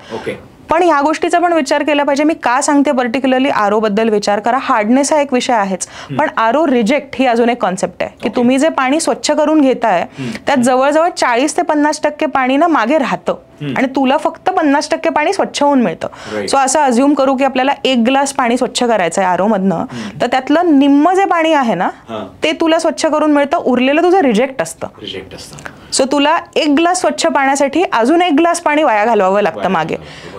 पण ह्या गोष्टीचा पण विचार केला पाहिजे. मी का सांगते पर्टिक्युलरली आरो बद्दल विचार करा. हार्डनेस हा एक विषय आहेच, पण आरो रिजेक्ट ही अजून एक कॉन्सेप्ट आहे की तुम्ही जे पाणी स्वच्छ करून घेताय त्यात जवळजवळ 40 ते 50% पाणी ना मागे राहतं आणि तुला फक्त 50% पाणी स्वच्छ होऊन मिळतं. सो असं अज्युम करू की आपल्याला 1 ग्लास पाणी स्वच्छ करायचं आहे आरो मधनं, तर त्यातलं निम्म जे पाणी आहे ना ते तुला स्वच्छ करून मिळतं, उरलेलं तुझं रिजेक्ट असतं. सो तुला 1 ग्लास स्वच्छ पाण्यासाठी अजून 1 ग्लास पाणी वाया घालवावं लागतं मागे.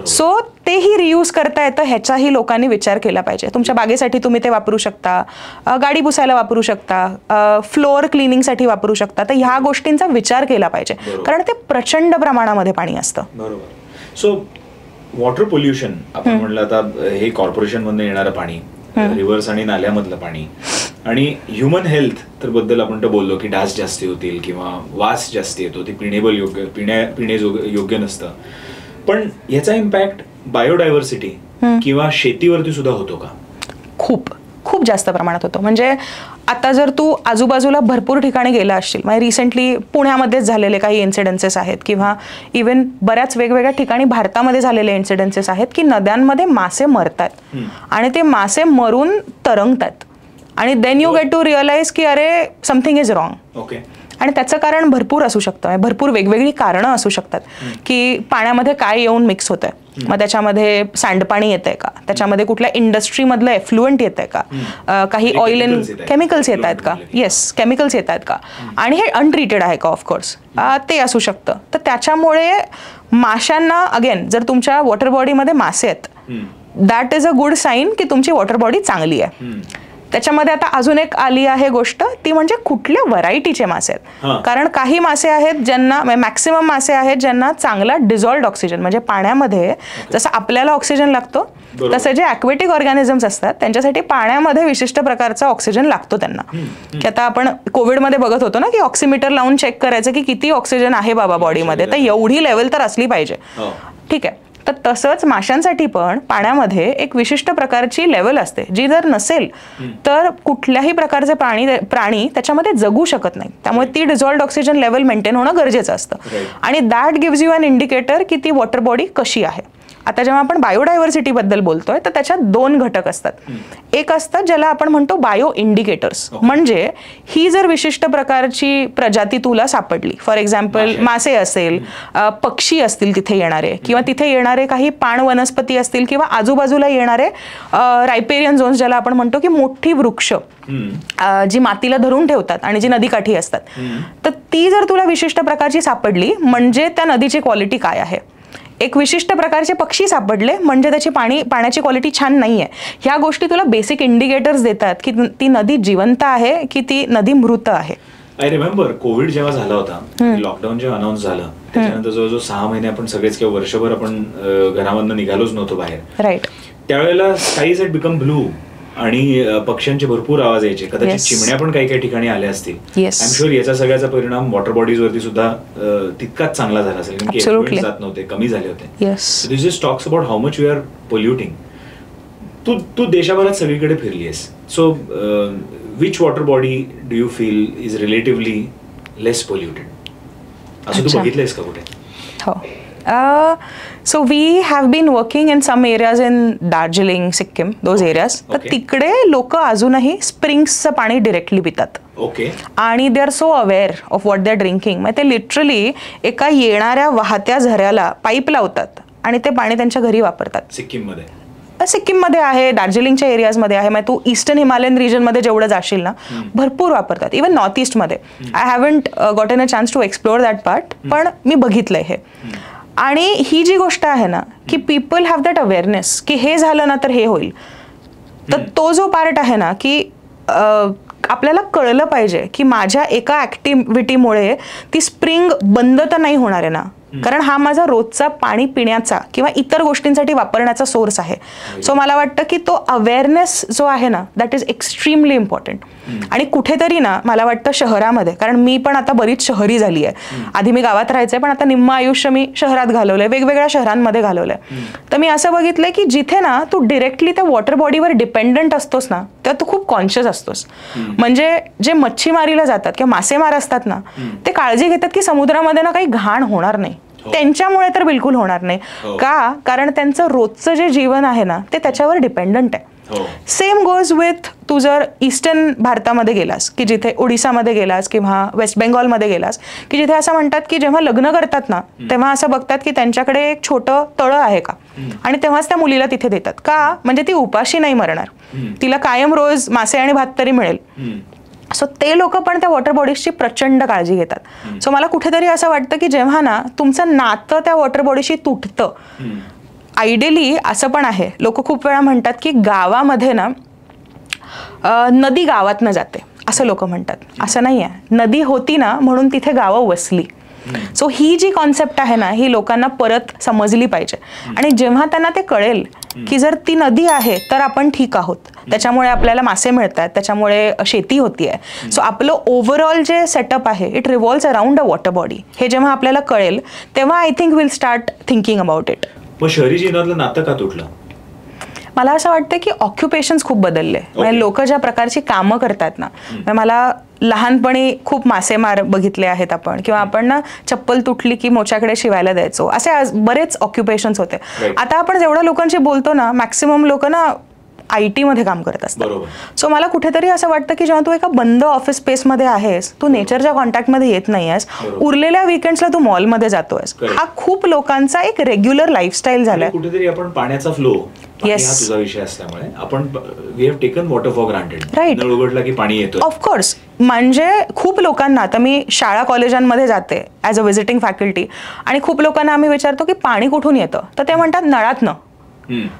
सो तेही रियूज करता येतं, ह्याचाही लोकांनी विचार केला पाहिजे. तुमच्या बागेसाठी तुम्ही ते वापरू शकता, गाडी पुसायला वापरू शकता, फ्लोअर क्लिनिंगसाठी वापरू शकता. तर ह्या गोष्टींचा विचार केला पाहिजे कारण ते प्रचंड प्रमाणामध्ये पाणी असतं. बरोबर. सो वॉटर पोल्युशन आपण म्हणलं, आता हे कॉर्पोरेशन मधून येणारं पाणी, रिव्हर्स आणि नाल्यामधलं पाणी, आणि ह्युमन हेल्थ तर बद्दल आपण तर बोललो की डास जास्ती होतील किंवा वास जास्ती येतो, ती पिणेबल पिणे योग्य नसतं. पण याचा इम्पॅक्ट बायोडायव्हर्सिटी किंवा शेतीवरती सुद्धा होतो का? खूप खूप जास्त प्रमाणात होतो. म्हणजे आता जर तू आजूबाजूला भरपूर ठिकाणी गेला असशील, म्हणजे रिसेंटली पुण्यामध्येच झालेले काही इन्सिडेन्सेस आहेत किंवा इव्हन बऱ्याच वेगवेगळ्या ठिकाणी भारतामध्ये झालेले इन्सिडेन्सेस आहेत की नद्यांमध्ये मासे मरतात आणि ते मासे मरून तरंगतात आणि then you get to realise की अरे समथिंग इज रॉंग. ओके. आणि त्याचं कारण भरपूर असू शकतं, भरपूर वेगवेगळी कारणं असू शकतात की पाण्यामध्ये काय येऊन मिक्स होत आहे. मग त्याच्यामध्ये सांडपाणी येत आहे का, त्याच्यामध्ये कुठल्या इंडस्ट्रीमधलं एफ्लुएंट येत आहे का, काही ऑइल अँड केमिकल्स येत आहेत का, येस केमिकल्स येत आहेत का, आणि हे अनट्रीटेड आहे का, ऑफकोर्स ते असू शकतं. तर त्याच्यामुळे माशांना, अगेन जर तुमच्या वॉटर बॉडीमध्ये मासे आहेत, that is a good sign की तुमची वॉटर बॉडी चांगली आहे. त्याच्यामध्ये आता अजून एक आली आहे गोष्ट, ती म्हणजे कुठल्या व्हरायटीचे मासे आहेत. कारण काही मासे आहेत ज्यांना, मॅक्सिमम मासे आहेत ज्यांना चांगला डिझॉल्व्ड ऑक्सिजन, म्हणजे पाण्यामध्ये जसं आपल्याला ऑक्सिजन लागतो तसे जे ॲक्वेटिक ऑर्गॅनिझम्स असतात त्यांच्यासाठी पाण्यामध्ये विशिष्ट प्रकारचा ऑक्सिजन लागतो त्यांना. की आता आपण कोविडमध्ये बघत होतो ना की ऑक्सिमीटर लावून चेक करायचं की किती ऑक्सिजन आहे बाबा बॉडीमध्ये, तर एवढी लेवल तर असली पाहिजे. ठीक आहे. तर तसंच माशांसाठी पण पाण्यामध्ये एक विशिष्ट प्रकारची लेवल असते, जी जर नसेल तर कुठल्याही प्रकारचे प्राणी त्याच्यामध्ये जगू शकत नाही. त्यामुळे ती डिझॉल्व्ड ऑक्सिजन लेवल मेंटेन होणं गरजेचं असतं आणि that gives you an indicator की ती वॉटर बॉडी कशी आहे. आता जेव्हा आपण बायोडायव्हर्सिटी बद्दल बोलतोय तर त्याच्यात 2 घटक असतात. एक असतं ज्याला आपण म्हणतो बायो इंडिकेटर्स, म्हणजे ही जर विशिष्ट प्रकारची प्रजाती तुला सापडली, फॉर एक्झाम्पल मासे असेल, पक्षी असतील तिथे येणारे, किंवा तिथे येणारे काही पाण वनस्पती असतील, किंवा आजूबाजूला येणारे रायपेरियन झोन्स ज्याला आपण म्हणतो की मोठी वृक्ष जी मातीला धरून ठेवतात आणि जी नदीकाठी असतात, तर ती जर तुला विशिष्ट प्रकारची सापडली म्हणजे त्या नदीची क्वालिटी काय आहे. एक विशिष्ट प्रकारचे पक्षी सापडले म्हणजे त्याची पाण्याची क्वालिटी छान नाहीये. ह्या गोष्टी तुला बेसिक इंडिकेटर्स देतात की ती नदी जिवंत आहे की ती नदी मृत आहे. आय रिमेंबर कोविड जेव्हा झाला होता, लॉकडाऊन जेव्हा अनाऊन्स झालं, त्याच्यानंतर जवळजवळ 6 महिने आपण सगळेच किंवा वर्षभर आपण घरामधनं निघालोच नव्हतो बाहेर. राईट. त्यावेळेला स्काईज हॅड बिकम ब्लू आणि पक्ष्यांचे भरपूर आवाज यायचे, कदाचित चिमण्या पण काही काही ठिकाणी आल्या असतील. आय एम शुअर याचा सगळ्याचा परिणाम वॉटर बॉडीज वरती सुद्धा तितकाच चांगला झाला असेल, कारण की एफ्लुएंट जात नव्हते, कमी झाले होते. This just talks about how much you are polluting. तू देशाभरात सगळीकडे फिरली आहेस, so which water body do you feel is relatively less polluted, असं तू बघितलंयस का कुठे? हो. So we have been working in some areas in Darjeeling, Sikkim, those areas. तर तिकडे लोक अजूनही स्प्रिंग्सचं पाणी डिरेक्टली पितात. ओके. आणि they are so aware of what they are drinking. मग ते लिटरली एका येणाऱ्या वाहत्या झऱ्याला पाईप लावतात आणि ते पाणी त्यांच्या घरी वापरतात. सिक्कीममध्ये आहे, दार्जिलिंगच्या एरियाजमध्ये आहे, मग तू ईस्टर्न हिमालयन रिजनमध्ये जेवढं जाशील ना भरपूर वापरतात. इवन नॉर्थ ईस्टमध्ये. I haven't gotten a chance to explore that part, पण मी बघितलंय हे. आणि ही जी गोष्ट आहे ना की पीपल हॅव दॅट अवेअरनेस की हे झालं ना तर हे होईल, तर तो जो पार्ट आहे ना की आपल्याला कळलं पाहिजे की माझ्या एका ॲक्टिव्हिटीमुळे ती स्प्रिंग बंद तर नाही होणार आहे ना, कारण हा माझा रोजचा पाणी पिण्याचा किंवा इतर गोष्टींसाठी वापरण्याचा सोर्स आहे. सो मला वाटतं की तो अवेअरनेस जो आहे ना दॅट इज एक्स्ट्रीमली इम्पॉर्टंट. आणि कुठेतरी ना मला वाटतं शहरामध्ये, कारण मी पण आता बरीच शहरी झाली आहे, आधी मी गावात राहायचे पण आता निम्म आयुष्य मी शहरात घालवलंय, वेगवेगळ्या शहरांमध्ये घालवलंय. तर मी असं बघितलंय की जिथे ना तू डिरेक्टली त्या वॉटर बॉडीवर डिपेंडंट असतोस ना तेव्हा तू खूप कॉन्शियस असतोस. म्हणजे जे मच्छीमारीला जातात किंवा मासेमार असतात ना ते काळजी घेतात की समुद्रामध्ये ना काही घाण होणार नाही. त्यांच्यामुळे तर बिलकुल होणार नाही. का? कारण त्यांचं रोजचं जे जीवन आहे ना ते त्याच्यावर डिपेंडंट आहे. सेम गोज विथ तू जर ईस्टर्न भारतामध्ये गेलास की जिथे ओडिसामध्ये गेलास किंवा वेस्ट बेंगॉलमध्ये गेलास की जिथे असं म्हणतात की जेव्हा लग्न करतात ना तेव्हा असं बघतात की त्यांच्याकडे एक छोटं तळं आहे का आणि तेव्हाच त्या मुलीला तिथे देतात. का? म्हणजे ती उपाशी नाही मरणार, तिला कायम रोज मासे आणि भात तरी मिळेल. सो ते लोक पण त्या वॉटर बॉडीजची प्रचंड काळजी घेतात. सो मला कुठेतरी असं वाटतं की जेव्हा ना तुमचं नातं त्या वॉटर बॉडीशी तुटतं, आयडियली असं पण आहे, लोक खूप वेळा म्हणतात की गावामध्ये ना नदी गावातनं जाते असं लोक म्हणतात. असं नाही आहे, नदी होती ना म्हणून तिथे गावं वसली. सो ही जी कॉन्सेप्ट आहे ना ही लोकांना परत समजली पाहिजे. आणि जेव्हा त्यांना ते कळेल की जर ती नदी आहे तर आपण ठीक आहोत, त्याच्यामुळे आपल्याला मासे मिळतात, त्याच्यामुळे शेती होतीये, सो आपलं ओव्हरऑल जे सेटअप आहे it revolves around a water body, हे जेव्हा आपल्याला कळेल तेव्हा I think will start thinking about it. मग शहरी जीवनातलं नातं का तुटलं? मला असं वाटतं की ऑक्युपेशन्स खूप बदलले. म्हणजे लोक ज्या प्रकारची कामं करतात ना, मला लहानपणी खूप मासेमार बघितले आहेत आपण, किंवा आपण ना चप्पल तुटली की मोच्याकडे शिवायला द्यायचो, असे बरेच ऑक्युपेशन्स होते. आता आपण जेवढ्या लोकांशी बोलतो ना मॅक्सिमम लोक ना IT मध्ये काम करत असतात. सो मला कुठेतरी असं वाटतं की जेव्हा तू एका बंद ऑफिस स्पेसमध्ये आहेस, तू नेचरच्या कॉन्टॅक्टमध्ये येत नाही आहेस, उरलेल्या वीकेंड्सला तू मॉलमध्ये जातोयस, हा खूप लोकांचा एक रेग्युलर लाईफस्टाईल झालाय. कुठेतरी आपण पाण्याचा फ्लो, हा तुझा विषय असल्यामुळे आपण we have taken water for granted. Right, नळ उघडला की पाणी येतं. ऑफकोर्स. म्हणजे खूप लोकांना, आता मी शाळा कॉलेजांमध्ये जाते ॲज अ व्हिजिटिंग फॅकल्टी, आणि खूप लोकांना आम्ही विचारतो की पाणी कुठून येतं, तर ते म्हणतात नळातनं.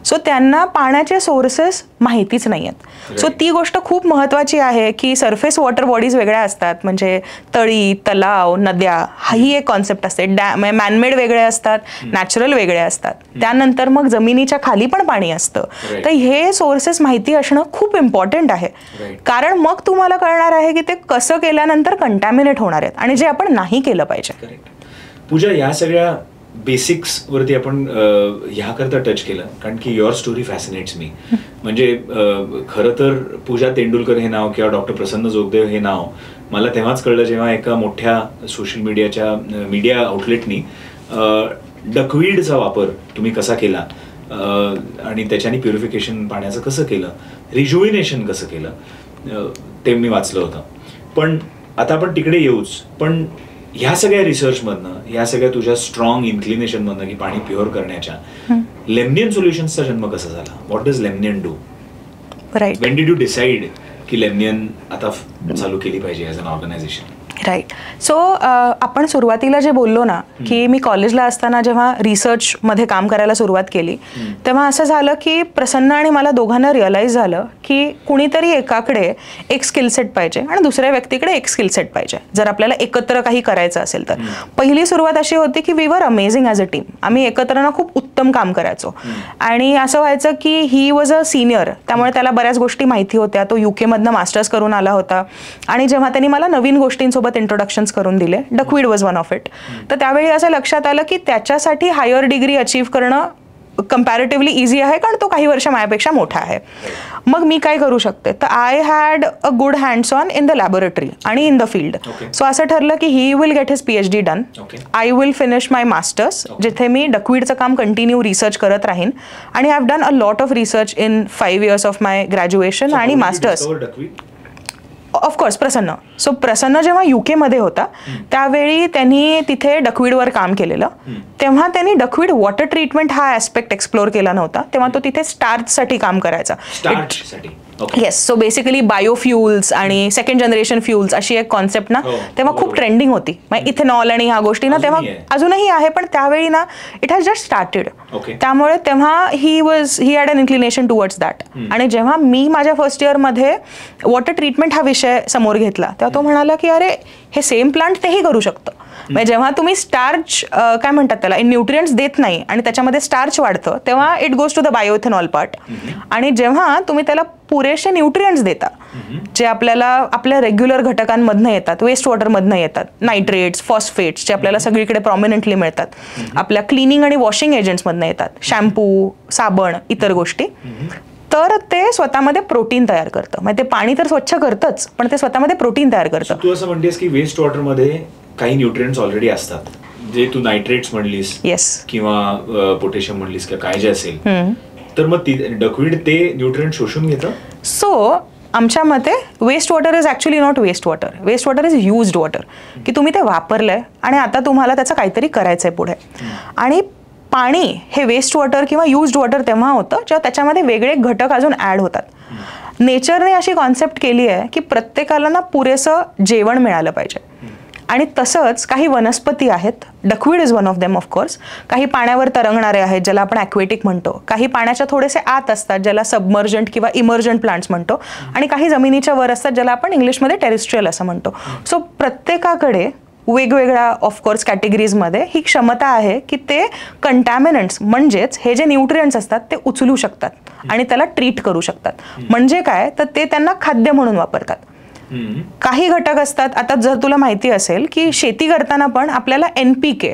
सो त्यांना पाण्याचे सोर्सेस माहितीच नाही आहेत. सो ती गोष्ट खूप महत्वाची आहे की सरफेस वॉटर बॉडीज वेगळ्या असतात, म्हणजे तळी, तलाव, नद्या, ही एक कॉन्सेप्ट असते. मॅनमेड वेगळे असतात, नॅचरल वेगळे असतात. त्यानंतर मग जमिनीच्या खाली पण पाणी असतं. तर हे सोर्सेस माहिती असणं खूप इम्पॉर्टंट आहे, कारण मग तुम्हाला कळणार आहे की ते कसं केल्यानंतर कंटॅमिनेट होणार आहेत आणि जे आपण नाही केलं पाहिजे. पूजा, या सगळ्या बेसिक्स वरती आपण ह्याकरता टच केलं कारण की युअर स्टोरी फॅसिनेट्स मी. म्हणजे खरं तर पूजा तेंडुलकर हे नाव किंवा डॉक्टर प्रसन्न जोगदेव हे नाव मला तेव्हाच कळलं जेव्हा एका मोठ्या सोशल मीडिया आउटलेटनी डकवीडचा वापर तुम्ही कसा केला आणि त्याच्याने प्युरिफिकेशन पाण्याचं कसं केलं, रिज्युविनेशन कसं केलं, ते मी वाचलं होतं. पण आता आपण तिकडे येऊच, पण ह्या सगळ्या रिसर्चमधनं, ह्या सगळ्या तुझ्या स्ट्रॉंग इन्क्लिनेशनमधनं की पाणी प्युअर करण्याच्या लेमनियन सोल्युशन्सचा जन्म कसा झाला? What does Lemnion do? Right, when did you decide की लेमनियन आता चालू केली पाहिजे as an organisation? Right. So आपण सुरुवातीला जे बोललो ना की मी कॉलेजला असताना जेव्हा रिसर्चमध्ये काम करायला सुरुवात केली तेव्हा असं झालं की प्रसन्न आणि मला दोघांना रिअलाईज झालं की कुणीतरी एकाकडे एक स्किल सेट पाहिजे आणि दुसऱ्या व्यक्तीकडे एक स्किल सेट पाहिजे जर आपल्याला एकत्र काही करायचं असेल तर. पहिली सुरुवात अशी होती की we were amazing as a team. आम्ही एकत्र ना खूप उत्तम काम करायचो आणि असं व्हायचं की ही वॉज अ सिनियर, त्यामुळे त्याला बऱ्याच गोष्टी माहिती होत्या. तो UK मधनं मास्टर्स करून आला होता आणि जेव्हा त्यांनी मला नवीन गोष्टींसोबत इंट्रोडक्शन्स करून दिले, duckweed was one of it, तर त्यावेळी असं लक्षात आलं की त्याच्यासाठी हायर डिग्री अचीव्ह करणं कंपॅरेटिव्हली इझी आहे कारण तो काही वर्ष माझ्यापेक्षा मोठा आहे. मग मी काय करू शकते, तर I had a good hands on in the laboratory आणि इन द फील्ड. सो असं ठरलं की he will get his PhD done, I will finish my masters जिथे मी डकवीडचं काम कंटिन्यू रिसर्च करत राहीन आणि I have done a lot of research in 5 years of my graduation आणि मास्टर्स. ऑफकोर्स प्रसन्न. So प्रसन्न जेव्हा UK मध्ये होता त्यावेळी त्यांनी तिथे डकवीडवर काम केलेलं, तेव्हा त्यांनी डकवीड वॉटर ट्रीटमेंट हा ऍस्पेक्ट एक्सप्लोर केला नव्हता, तेव्हा तो तिथे स्टार्चसाठी काम करायचा. येस, सो बेसिकली बायोफ्युल्स आणि सेकंड जनरेशन फ्युल्स अशी एक कॉन्सेप्ट ना तेव्हा खूप ट्रेंडिंग होती. म्हणजे इथेनॉल आणि ह्या गोष्टी ना तेव्हा अजूनही आहे, पण त्यावेळी ना इट हॅज जस्ट स्टार्टेड. त्यामुळे तेव्हा he had an inclination towards that. आणि जेव्हा मी माझ्या फर्स्ट इयरमध्ये वॉटर ट्रीटमेंट हा विषय समोर घेतला तेव्हा तो म्हणाला की अरे हे सेम प्लांट तेही करू शकतं. म्हणजे जेव्हा तुम्ही स्टार्च काय म्हणतात त्याला न्यूट्रिएंट्स देत नाही आणि त्याच्यामध्ये स्टार्च वाढतं तेव्हा it goes to the bioethanol part. आणि जेव्हा तुम्ही त्याला पुरेसे न्यूट्रिएंट्स देता जे आपल्याला आपल्या रेग्युलर घटकांमधनं येतात, वेस्ट वॉटरमधनं येतात, नायट्रेट्स, फॉस्फेट्स जे आपल्याला सगळीकडे प्रॉमिनंटली मिळतात, आपल्या क्लिनिंग आणि वॉशिंग एजंट्समधनं येतात, शॅम्पू, साबण, इतर गोष्टी, तर ते स्वतःमध्ये प्रोटीन तयार करतं. म्हणजे ते पाणी तर स्वच्छ करतंच पण ते स्वतःमध्ये प्रोटीन तयार करतं. तू असं म्हणतेस की वेस्ट वॉटरमध्ये काही न्यूट्रिएंट्स ऑलरेडी असतात, जे तू नायट्रेट्स म्हणलीस येस किंवा पोटॅशियम म्हणलीस किंवा काय जे असेल, तर मग डकवीड ते न्यूट्रिएंट शोषून घेतं. सो आमच्या मते waste water is actually not waste water. Waste water is used water, की तुम्ही ते वापरलंय आणि आता तुम्हाला त्याचं काहीतरी करायचंय पुढे. आणि पाणी हे वेस्ट वॉटर किंवा युज्ड वॉटर तेव्हा होतं जेव्हा त्याच्यामध्ये वेगळे घटक अजून ॲड होतात. नेचरने अशी कॉन्सेप्ट केली आहे की प्रत्येकाला ना पुरेसं जेवण मिळालं पाहिजे. आणि तसंच काही वनस्पती आहेत, duckweed is one of them of course. काही पाण्यावर तरंगणारे आहेत ज्याला आपण ॲक्वेटिक म्हणतो, काही पाण्याच्या थोडेसे आत असतात ज्याला सबमर्जंट किंवा इमर्जंट प्लांट्स म्हणतो, आणि काही जमिनीच्या वर असतात ज्याला आपण इंग्लिशमध्ये टेरेस्ट्रियल असं म्हणतो. सो प्रत्येकाकडे वेगवेगळ्या ऑफकोर्स कॅटेगरीजमध्ये ही क्षमता आहे की ते कंटॅमिनंट्स म्हणजेच हे जे न्यूट्रिएंट्स असतात ते उचलू शकतात आणि त्याला ट्रीट करू शकतात. म्हणजे काय तर ते त्यांना खाद्य म्हणून वापरतात. काही घटक असतात, आता जर तुला माहिती असेल की शेती करताना पण आपल्याला NPK,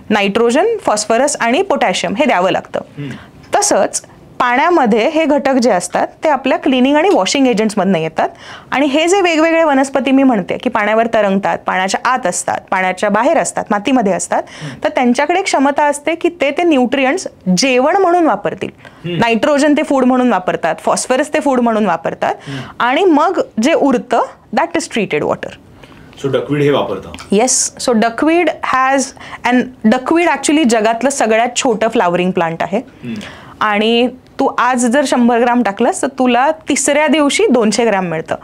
नायट्रोजन, फॉस्फरस आणि पोटॅशियम हे द्यावं लागतं. तसंच पाण्यामध्ये हे घटक जे असतात ते आपल्या क्लिनिंग आणि वॉशिंग एजंट्समधनं येतात. आणि हे जे वेगवेगळे वनस्पती मी म्हणते की पाण्यावर तरंगतात, पाण्याच्या आत असतात, पाण्याच्या बाहेर असतात, मातीमध्ये असतात, तर त्यांच्याकडे क्षमता असते की ते न्यूट्रिएंट्स जेवण म्हणून वापरतील. नायट्रोजन ते फूड म्हणून वापरतात, फॉस्फरस ते फूड म्हणून वापरतात, आणि मग जे उरतं that is treated water. So duckweed हे वापरतं. Yes. So duckweed has duckweed actually जगातलं सगळ्यात छोटं फ्लावरिंग प्लांट आहे. आणि तू आज जर 100 ग्राम टाकलंस तर तुला तिसऱ्या दिवशी 200 ग्राम मिळतं.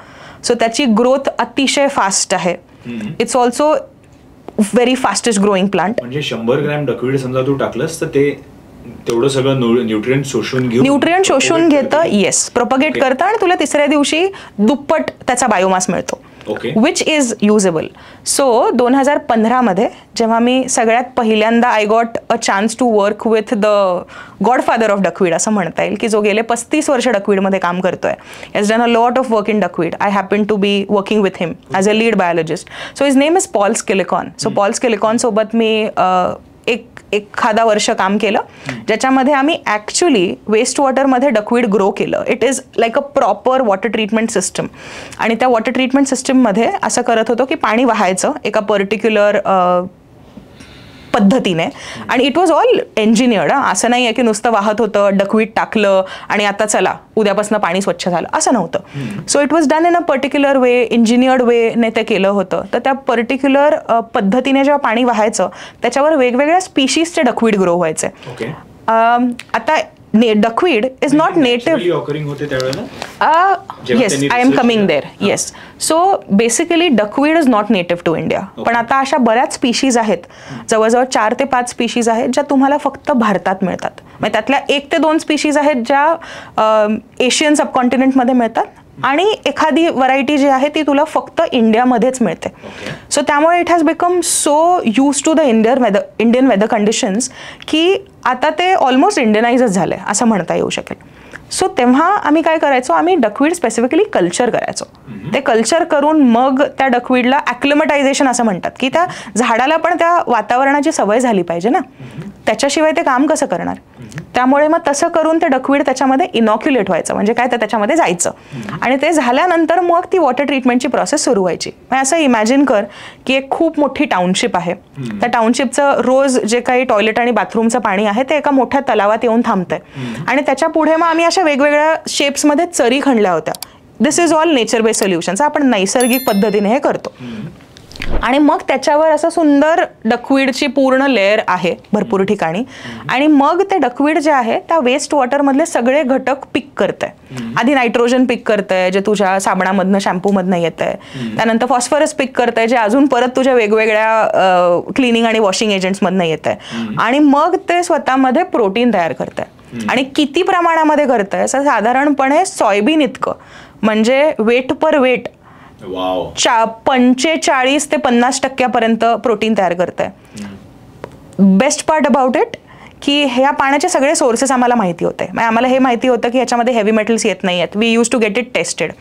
सो त्याची ग्रोथ अतिशय फास्ट आहे. It's also very fastest growing plant. म्हणजे 100 ग्रॅम डकवीड समजा तू टाकलंस तर ते तेवढं सगळं न्यूट्रिएंट शोषून घेतं. येस, प्रोपगेट करतं आणि तुला तिसऱ्या दिवशी दुप्पट त्याचा बायोमास मिळतो. Which is usable. सो 2015 जेव्हा मी सगळ्यात पहिल्यांदा I got a chance to work with the godfather of duckweed असं म्हणता येईल, की जो गेले 35 वर्ष डकवीडमध्ये काम करतोय. Has done a lot of work in duckweed. I happen to be working with him as a lead biologist. So his name is Paul Skillicorn. So Paul Skillicorn सोबत मी एखादा वर्ष काम केलं, ज्याच्यामध्ये आम्ही ॲक्च्युली वेस्ट वॉटरमध्ये डकवीड ग्रो केलं. It is like a proper water treatment system. आणि त्या वॉटर ट्रीटमेंट सिस्टममध्ये असं करत होतो की पाणी वाहायचं एका पर्टिक्युलर पद्धतीने, आणि इट वॉज ऑल इंजिनियर्ड. असं नाही आहे की नुसतं वाहत होतं, डकवीड टाकलं आणि आता चला उद्यापासून पाणी स्वच्छ झालं, असं नव्हतं. So it was done in a particular way, engineered वेने ते केलं होतं. तर त्या पर्टिक्युलर पद्धतीने जेव्हा पाणी वाहायचं त्याच्यावर वेगवेगळ्या स्पीशीजचे डकवीड ग्रो व्हायचे. आता duckweed is not native. Yes, I am coming there. Yes. So basically duckweed is not native to India. पण आता अशा बऱ्याच स्पीशीज आहेत, जवळजवळ 4 ते 5 स्पीशीज आहेत ज्या तुम्हाला फक्त भारतात मिळतात. म्हणजे त्यातल्या 1 ते 2 स्पीशीज आहेत ज्या एशियन सबकॉन्टिनेंटमध्ये मिळतात, आणि एखादी व्हरायटी जी आहे ती तुला फक्त इंडियामध्येच मिळते. सो त्यामुळे it has become so use to the Indian weather conditions की आता ते ऑलमोस्ट इंडियनाइजच झालंय असं म्हणता येऊ शकेल. सो तेव्हा आम्ही काय करायचो, आम्ही डकवीड स्पेसिफिकली कल्चर करायचो. ते कल्चर करून मग त्या डकवीडला ॲक्लिमटायझेशन असं म्हणतात, की त्या झाडाला पण त्या वातावरणाची सवय झाली पाहिजे ना, त्याच्याशिवाय ते काम कसं करणार. त्यामुळे मग तसं करून ते डकवीड त्याच्यामध्ये इनॉक्युलेट व्हायचं, म्हणजे काय तर त्याच्यामध्ये जायचं, आणि ते झाल्यानंतर मग ती वॉटर ट्रीटमेंटची प्रोसेस सुरू व्हायची. मग असं इमॅजिन कर की एक खूप मोठी टाउनशिप आहे. त्या टाउनशिपचं रोज जे काही टॉयलेट आणि बाथरूमचं पाणी आहे ते एका मोठ्या तलावात येऊन थांबतंय, आणि त्याच्या पुढे मग आम्ही अशा वेगवेगळ्या शेप्समध्ये चरी खणल्या होत्या. This is all nature based solutions. आपण नैसर्गिक पद्धतीने हे करतो. आणि मग त्याच्यावर असं सुंदर डकवीडची पूर्ण लेअर आहे भरपूर ठिकाणी, आणि मग ते डकवीड जे आहे त्या वेस्ट वॉटरमधले सगळे घटक पिक करतंय. आधी नायट्रोजन पिक करतंय जे तुझ्या साबणामधनं शॅम्पूमधनं येतंय, त्यानंतर फॉस्फरस पिक करतंय जे अजून परत तुझ्या वेगवेगळ्या क्लिनिंग आणि वॉशिंग एजंट्समधनं येतंय, आणि मग ते स्वतःमध्ये प्रोटीन तयार करतंय. आणि किती प्रमाणामध्ये करतंय, असं साधारणपणे सोयाबीन इतकं, म्हणजे वेट पर वेट 45 ते 50% प्रोटीन तयार करतंय. बेस्ट पार्ट अबाउट इट की ह्या पाण्याचे सगळे सोर्सेस आम्हाला माहिती होते. आम्हाला हे माहिती होतं की ह्याच्यामध्ये हेवी मेटल्स येत नाही आहेत. We use to get it tested.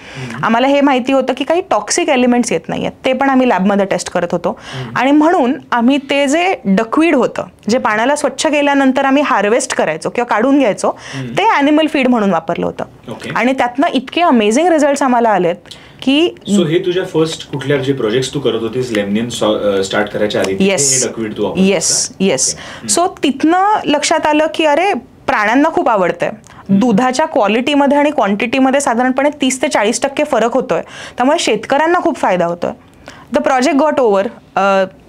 आम्हाला हे माहिती होतं की काही टॉक्सिक एलिमेंट्स येत नाही आहेत, ते पण आम्ही लॅबमध्ये टेस्ट करत होतो. आणि म्हणून आम्ही ते जे डकवीड होतं जे पाण्याला स्वच्छ केल्यानंतर आम्ही हार्वेस्ट करायचो किंवा काढून घ्यायचो, ते ॲनिमल फीड म्हणून वापरलं होतं. आणि त्यातनं इतके अमेझिंग रिझल्ट्स आम्हाला आलेत की सो हे तुझ्या फर्स्ट कुठल्या जे प्रोजेक्ट तू करत होतीस लेमनियन स्टार्ट करायच्या आधी डकवीड तू येस सो तिथनं लक्षात आलं की अरे प्राण्यांना खूप आवडतंय, दुधाच्या क्वालिटीमध्ये आणि क्वांटिटीमध्ये साधारणपणे 30 ते 40% फरक होतोय, त्यामुळे शेतकऱ्यांना खूप फायदा होतोय. The project got over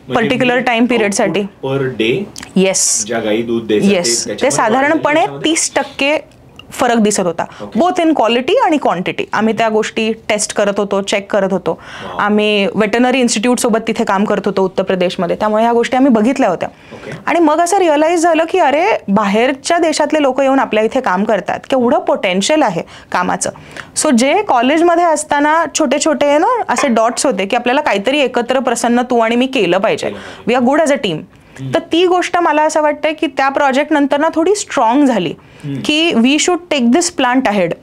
particular time period साठी पर डे. येस ज्या गाई दूध येस ते साधारणपणे 30% फरक दिसत होता, बोथ इन क्वालिटी आणि क्वांटिटी. आम्ही त्या गोष्टी टेस्ट करत होतो, चेक करत होतो. आम्ही वेटनरी इन्स्टिट्यूट सोबत तिथे काम करत होतो उत्तर प्रदेशमध्ये, त्यामुळे ह्या गोष्टी आम्ही बघितल्या होत्या. आणि मग असं रिअलाइज झालं की अरे बाहेरच्या देशातले लोक येऊन आपल्या इथे काम करतात, केवढं पोटेन्शियल आहे कामाचं. सो जे कॉलेजमध्ये असताना छोटे छोटे ना असे डॉट्स होते की आपल्याला काहीतरी एकत्र प्रसन्न तू आणि मी केलं पाहिजे, we are good as a team. तर ती गोष्ट मला असं वाटतंय की त्या प्रोजेक्ट नंतर ना थोडी स्ट्रॉंग झाली की we should take this plant ahead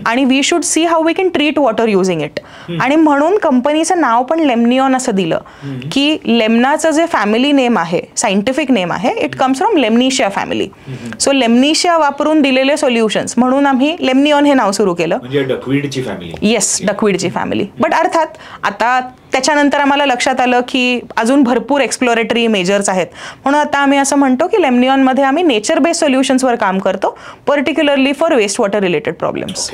आणि we should see how we can treat water using it. आणि म्हणून कंपनीचं नाव पण लेमनिऑन असं दिलं की लेमनाचं जे फॅमिली नेम आहे, सायंटिफिक नेम आहे, it comes from Lemnaceae family. So Lemnaceae वापरून दिलेले सोल्युशन्स म्हणून आम्ही लेमनिऑन हे नाव सुरू केलं. डकवीडची फॅमिली. येस, डकवीडची फॅमिली. बट अर्थात आता त्याच्यानंतर आम्हाला लक्षात आलं की अजून भरपूर एक्सप्लोरेटरी मेजर्स आहेत, म्हणून आता आम्ही असं म्हणतो की लेमनिऑनमध्ये आम्ही नेचर बेस्ड सोल्युशन्सवर काम करतो, particularly for waste water related problems.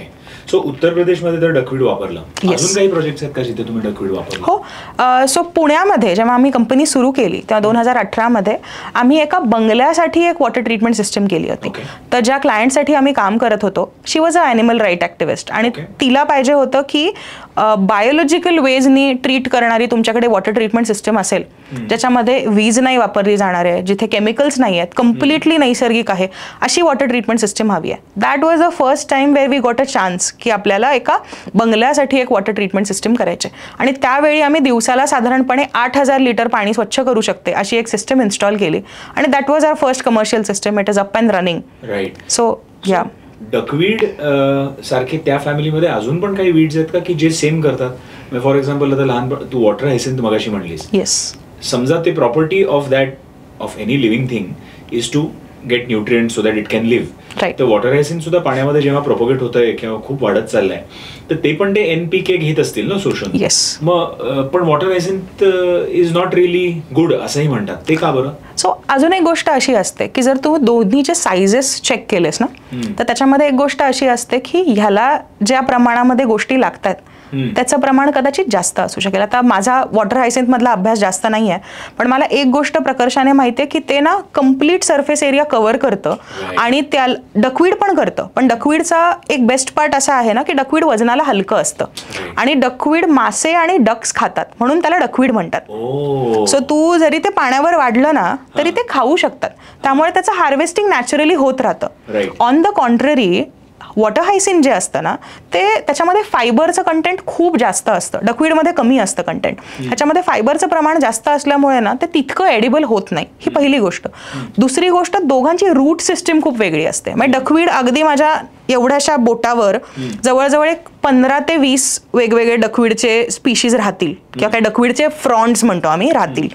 So उत्तर प्रदेशमध्ये तर डकवीड वापरलं. अजून काही प्रोजेक्ट्स आहेत का जिथे तुम्ही डकवीड वापरलं? हो. सो पुण्यामध्ये जेव्हा आम्ही कंपनी सुरू केली तेव्हा 2018 आम्ही एका बंगल्यासाठी एक वॉटर ट्रीटमेंट सिस्टम केली होती. तर ज्या क्लायंटसाठी आम्ही काम करत होतो, she was a animal right activist आणि तिला पाहिजे होतं की बायोलॉजिकल वेजनी ट्रीट करणारी तुमच्याकडे वॉटर ट्रीटमेंट सिस्टम असेल ज्याच्यामध्ये वीज नाही वापरली जाणार आहे, जिथे केमिकल्स नाही आहेत, कम्प्लिटली नैसर्गिक आहे, अशी वॉटर ट्रीटमेंट सिस्टम हवी आहे. That was the first time where we got a chance की आपल्याला एका बंगल्यासाठी एक वॉटर ट्रीटमेंट सिस्टम करायचे. आणि त्यावेळी आम्ही दिवसाला साधारणपणे 8,000 लिटर पाणी स्वच्छ करू शकते अशी एक सिस्टम इन्स्टॉल केली आणि that was our first commercial system. It is up and running. Right. So या डकवीड सारखे त्या फॅमिलीमध्ये अजून पण काही वीड्स आहेत का की जे सेम करतात? फॉर एक्झाम्पल आता लहान तू वॉटर हायसिंथ मगाशी म्हणलीस. येस. समजा ते property of any living thing is to get nutrient so that it can live. तर वॉटर हायसिंथ सुद्धा पाण्यामध्ये जेव्हा प्रोपोगेट होतंय किंवा खूप वाढत चाललंय तर ते पण ते NPK घेत असतील ना शोषण. येस. मग पण water hyacinth is not really good असंही म्हणतात, ते का बरं? सो अजून एक गोष्ट अशी असते की जर तू दोन्हीचे सायझेस चेक केलेस ना तर त्याच्यामध्ये एक गोष्ट अशी असते की ह्याला ज्या प्रमाणामध्ये गोष्टी लागतात त्याचं प्रमाण कदाचित जास्त असू शकेल. आता माझा वॉटर हायसिंथ मधला अभ्यास जास्त नाही आहे, पण मला एक गोष्ट प्रकर्षाने माहिती आहे की ते ना कम्प्लीट सरफेस एरिया कव्हर करतं आणि त्या डकवीड पण करतं. पण डकवीडचा एक बेस्ट पार्ट असा आहे ना की डकवीड वजनाला हलकं असतं आणि डकवीड मासे आणि डक्स खातात म्हणून त्याला डकवीड म्हणतात. सो तू जरी ते पाण्यावर वाढलं ना तरी ते खाऊ शकतात, त्यामुळे त्याचं हार्वेस्टिंग नॅचरली होत राहतं. On the contrary water hyacinth जे असतं ना ते त्याच्यामध्ये फायबरचं कंटेंट खूप जास्त असतं, डकवीडमध्ये कमी असतं कंटेंट. ह्याच्यामध्ये फायबरचं प्रमाण जास्त असल्यामुळे ना ते तितकं एडिबल होत नाही, ही पहिली गोष्ट. दुसरी गोष्ट, दोघांची रूट सिस्टीम खूप वेगळी असते. म्हणजे डकवीड अगदी माझ्या एवढ्याशा बोटावर जवळजवळ एक 15 ते 20 वेगवेगळे डकवीडचे स्पीशीज राहतील किंवा काय डकवीडचे फ्रॉन्ट्स म्हणतो आम्ही राहतील.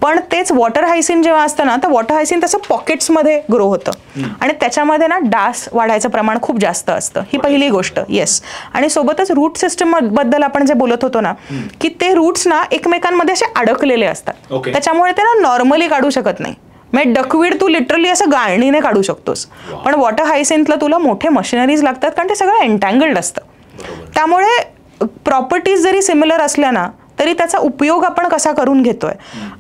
पण तेच वॉटर हायसिंथ जेव्हा असतं ना तर वॉटर हायसिंथ तसं पॉकेट्समध्ये ग्रो होतं आणि त्याच्यामध्ये ना डास वाढायचं प्रमाण खूप जास्त असतं, ही पहिली गोष्ट. येस. आणि सोबतच रूट सिस्टम बद्दल आपण जे बोलत होतो ना की ते रूट्स ना एकमेकांमध्ये असे अडकलेले असतात, त्याच्यामुळे ते ना नॉर्मली काढू शकत नाही. म्हणजे डकवीड तू लिटरली असं गाळणीने काढू शकतोस, पण वॉटर हायसिंथला तुला मोठे मशिनरीज लागतात कारण ते सगळं एन्टँगल्ड असतं. त्यामुळे प्रॉपर्टीज जरी सिमिलर असल्या ना तरी त्याचा उपयोग आपण कसा करून घेतोय.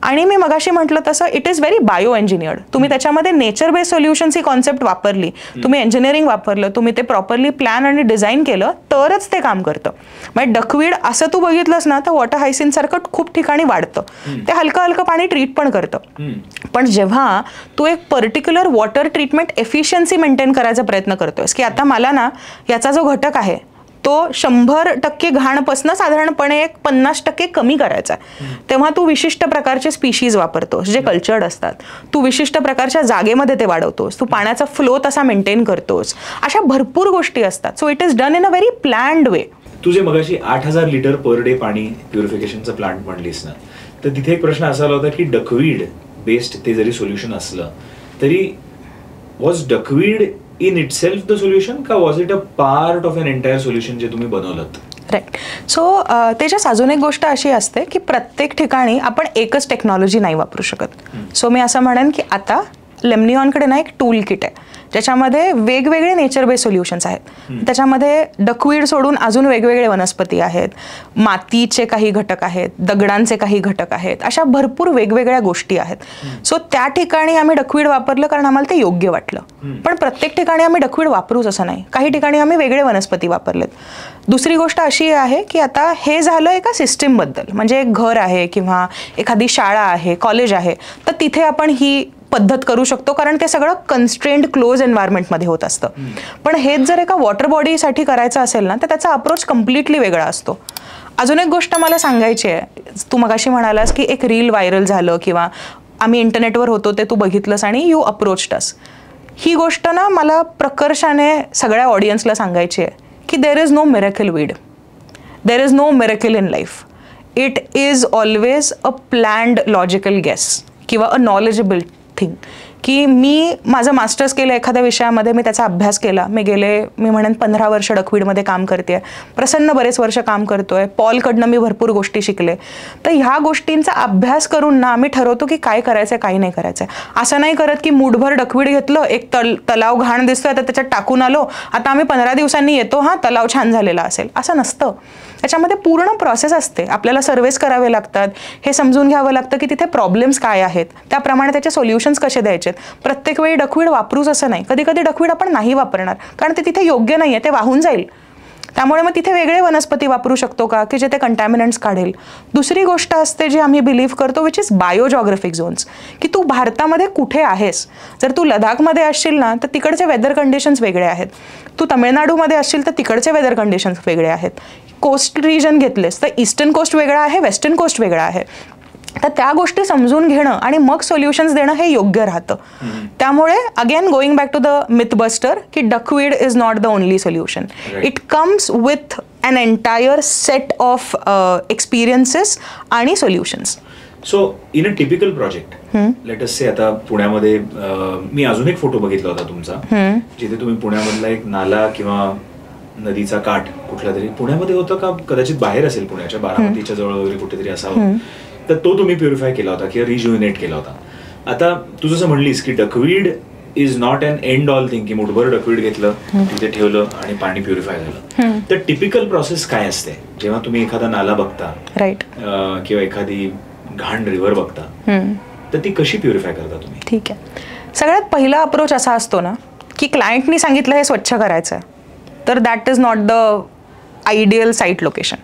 आणि मी मगाशी म्हटलं तसं it is very bio engineered. तुम्ही त्याच्यामध्ये नेचर बेस्ड सोल्युशन्स ही कॉन्सेप्ट वापरली, तुम्ही इंजिनिअरिंग वापरलं, तुम्ही ते प्रॉपरली प्लॅन आणि डिझाईन केलं तरच ते काम करतं. म्हणजे डकवीड असं तू बघितलंस ना तर वॉटर हायसिंथ सारखं खूप ठिकाणी वाढतं, ते हलकं हलकं पाणी ट्रीट पण करतं. पण जेव्हा तू एक particular water treatment efficiency maintain करायचा प्रयत्न करतोयस की आता मला ना याचा जो घटक आहे तो 100% घाणपासून साधारणपणे एक 50% कमी करायचा आहे, तेव्हा तू विशिष्ट प्रकारचे स्पीशीज वापरतोस जे कल्चर्ड असतात, तू विशिष्ट प्रकारच्या जागेमध्ये ते वाढवतोस, तू पाण्याचा फ्लो तसा मेंटेन करतोस, अशा भरपूर गोष्टी असतात. So it is done in a very planned way. तुझे मगाशी 8,000 लिटर पर डे पाणी प्युरिफिकेशनचं प्लांट म्हणलीस ना, तर तिथे एक प्रश्न असा आला होता की डकवीड बेस्ड ते जरी सोल्युशन असलं तरी was duckweed in itself the solution का was it a part of an entire solution जे तुम्ही बनवलं? राईट. सो त्याच्यात अजून एक गोष्ट अशी असते की प्रत्येक ठिकाणी आपण एकच टेक्नॉलॉजी नाही वापरू शकत. सो मी असं म्हणेन की आता लेमनिऑनकडे ना एक टूल किट आहे ज्याच्यामध्ये वेगवेगळे नेचर बेस्ड सोल्युशन्स आहेत. त्याच्यामध्ये डकवीड सोडून अजून वेगवेगळे वनस्पती आहेत, मातीचे काही घटक आहेत, दगडांचे काही घटक आहेत, अशा भरपूर वेगवेगळ्या गोष्टी आहेत. सो त्या ठिकाणी आम्ही डकवीड वापरलं कारण आम्हाला ते योग्य वाटलं. पण प्रत्येक ठिकाणी आम्ही डकवीड वापरूच असं नाही. काही ठिकाणी आम्ही वेगळे वनस्पती वापरलेत. दुसरी गोष्ट अशी आहे की आता हे झालं एका सिस्टीमबद्दल, म्हणजे एक घर आहे किंवा एखादी शाळा आहे, कॉलेज आहे, तर तिथे आपण ही पद्धत करू शकतो कारण ते सगळं कन्स्ट्रेंड क्लोज एन्व्हायरमेंटमध्ये होत असतं. पण हेच जर एका वॉटर बॉडीसाठी करायचं असेल ना तर त्याचा अप्रोच कम्प्लिटली वेगळा असतो. अजून एक गोष्ट मला सांगायची आहे. तू मगाशी म्हणालास की एक रील व्हायरल झालं किंवा आम्ही इंटरनेटवर होतो ते तू बघितलंस आणि यू अप्रोच्ड अस. ही गोष्ट ना मला प्रकर्षाने सगळ्या ऑडियन्सला सांगायची आहे की there is no miracle weed, there is no miracle in life. It is always a planned logical guess किंवा अ नॉलेजेबल थिंग. की मी माझं मास्टर्स केलं एखाद्या विषयामध्ये, मी त्याचा अभ्यास केला, मी म्हणेन 15 वर्ष डकवीडमध्ये काम करते, प्रसन्न बरेच वर्ष काम करतोय, पॉलकडनं मी भरपूर गोष्टी शिकले. तर ह्या गोष्टींचा अभ्यास करून ना आम्ही ठरवतो की काय करायचं काय नाही करायचं. असं नाही करत की मूठभर डकवीड घेतलं, एक तलाव घाण दिसतोय तर त्याच्यात टाकून आलो, आता आम्ही 15 दिवसांनी येतो, हा तलाव छान झालेला असेल, असं नसतं. त्याच्यामध्ये पूर्ण प्रोसेस असते. आपल्याला सर्वेस करावे लागतात, हे समजून घ्यावं लागतं की तिथे प्रॉब्लेम्स काय आहेत, त्याप्रमाणे त्याचे सोल्युशन्स कसे द्यायचे. प्रत्येक वेळी डकवीड वापरूच असं नाही. कधी कधी डकवीड आपण नाही वापरणार कारण ते तिथे योग्य नाही आहे, ते वाहून जाईल. त्यामुळे मग तिथे वेगळे वनस्पती वापरू शकतो का की जे ते कंटॅमिनंट्स काढेल. दुसरी गोष्ट असते जी आम्ही बिलीव्ह करतो विच इज बायोजॉग्राफिक झोन्स, की तू भारतामध्ये कुठे आहेस. जर तू लडाखमध्ये असशील ना तर तिकडचे वेदर कंडिशन्स वेगळे आहेत. तू तमिळनाडूमध्ये असशील तर तिकडचे वेदर कंडिशन्स वेगळे आहेत. कोस्ट रिजन घेतलेस तर ईस्टर्न कोस्ट वेगळा आहे, वेस्टर्न कोस्ट वेगळा आहे. तर त्या गोष्टी समजून घेणं आणि मग सोल्युशन्स देणं हे योग्य राहतं. त्यामुळे again going back to the mythbuster की duckweed is not the only solution. It comes with an entire set of experiences आणि solutions. So in a typical project let us say, आता पुण्यामध्ये मी अजून एक फोटो बघितला होता तुमचा जिथे तुम्ही पुण्यामधला एक नाला किंवा नदीचा काठ कुठला तरी पुण्यामध्ये होतं का कदाचित बाहेर असेल, पुण्याच्या बारामतीच्या जवळ वगैरे कुठेतरी असावं, तर तो तुम्ही प्युरिफाय केला होता किंवा रिज्युनेट केला होता. आता तू जसं म्हणलीस की duckweed is not an end all thing की मुठभर डकवीड घेतलं तिथे ठेवलं आणि पाणी प्युरिफाय झालं. तर टिपिकल प्रोसेस काय असते जेव्हा तुम्ही एखादा नाला बघता, राईट, किंवा एखादी घाण रिव्हर बघता, तर ती कशी प्युरिफाय करता तुम्ही? ठीक आहे. सगळ्यात पहिला अप्रोच असा असतो ना की क्लायंटनी सांगितलं हे स्वच्छ करायचं आहे, तर that is not the ideal site location.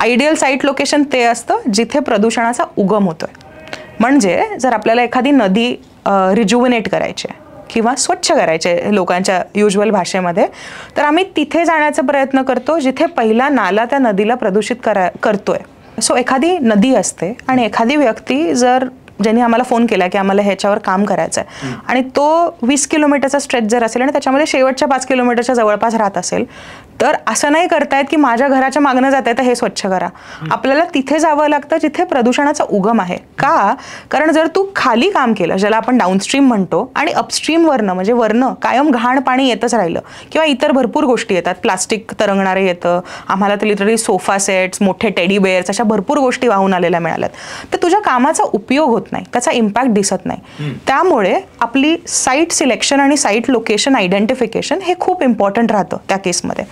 Ideal site location ते असतं जिथे प्रदूषणाचा उगम होतोय. म्हणजे जर आपल्याला एखादी नदी रिज्युविनेट करायची आहे किंवा स्वच्छ करायचे लोकांच्या युज्युअल भाषेमध्ये, तर आम्ही तिथे जाण्याचा प्रयत्न करतो जिथे पहिला नाला त्या नदीला प्रदूषित करतोय. सो एखादी नदी असते आणि एखादी व्यक्ती जर ज्यांनी आम्हाला फोन केला की आम्हाला ह्याच्यावर काम करायचं आहे आणि तो 20 किलोमीटरचा स्ट्रेच जर असेल आणि त्याच्यामध्ये शेवटच्या 5 किलोमीटरच्या जवळपास राहत असेल, तर असं नाही करतायत की माझ्या घराच्या मागणं जात आहे तर हे स्वच्छ करा. आपल्याला तिथे जावं लागतं जिथे प्रदूषणाचा उगम आहे. का? कारण जर तू खाली काम केलं, ज्याला आपण डाऊनस्ट्रीम म्हणतो, आणि अपस्ट्रीम वरनं म्हणजे वरनं कायम घाण पाणी येतच राहिलं किंवा इतर भरपूर गोष्टी येतात, प्लास्टिक तरंगणारे येतं, आम्हाला तर लिटरली सोफा सेट्स, मोठे टेडी बेअर्स, अशा भरपूर गोष्टी वाहून आलेल्या मिळाल्यात, तर तुझ्या कामाचा उपयोग होत नाही, त्याचा इम्पॅक्ट दिसत नाही. त्यामुळे आपली साईट सिलेक्शन आणि साईट लोकेशन आयडेंटिफिकेशन हे खूप इम्पॉर्टंट राहतं त्या केसमध्ये.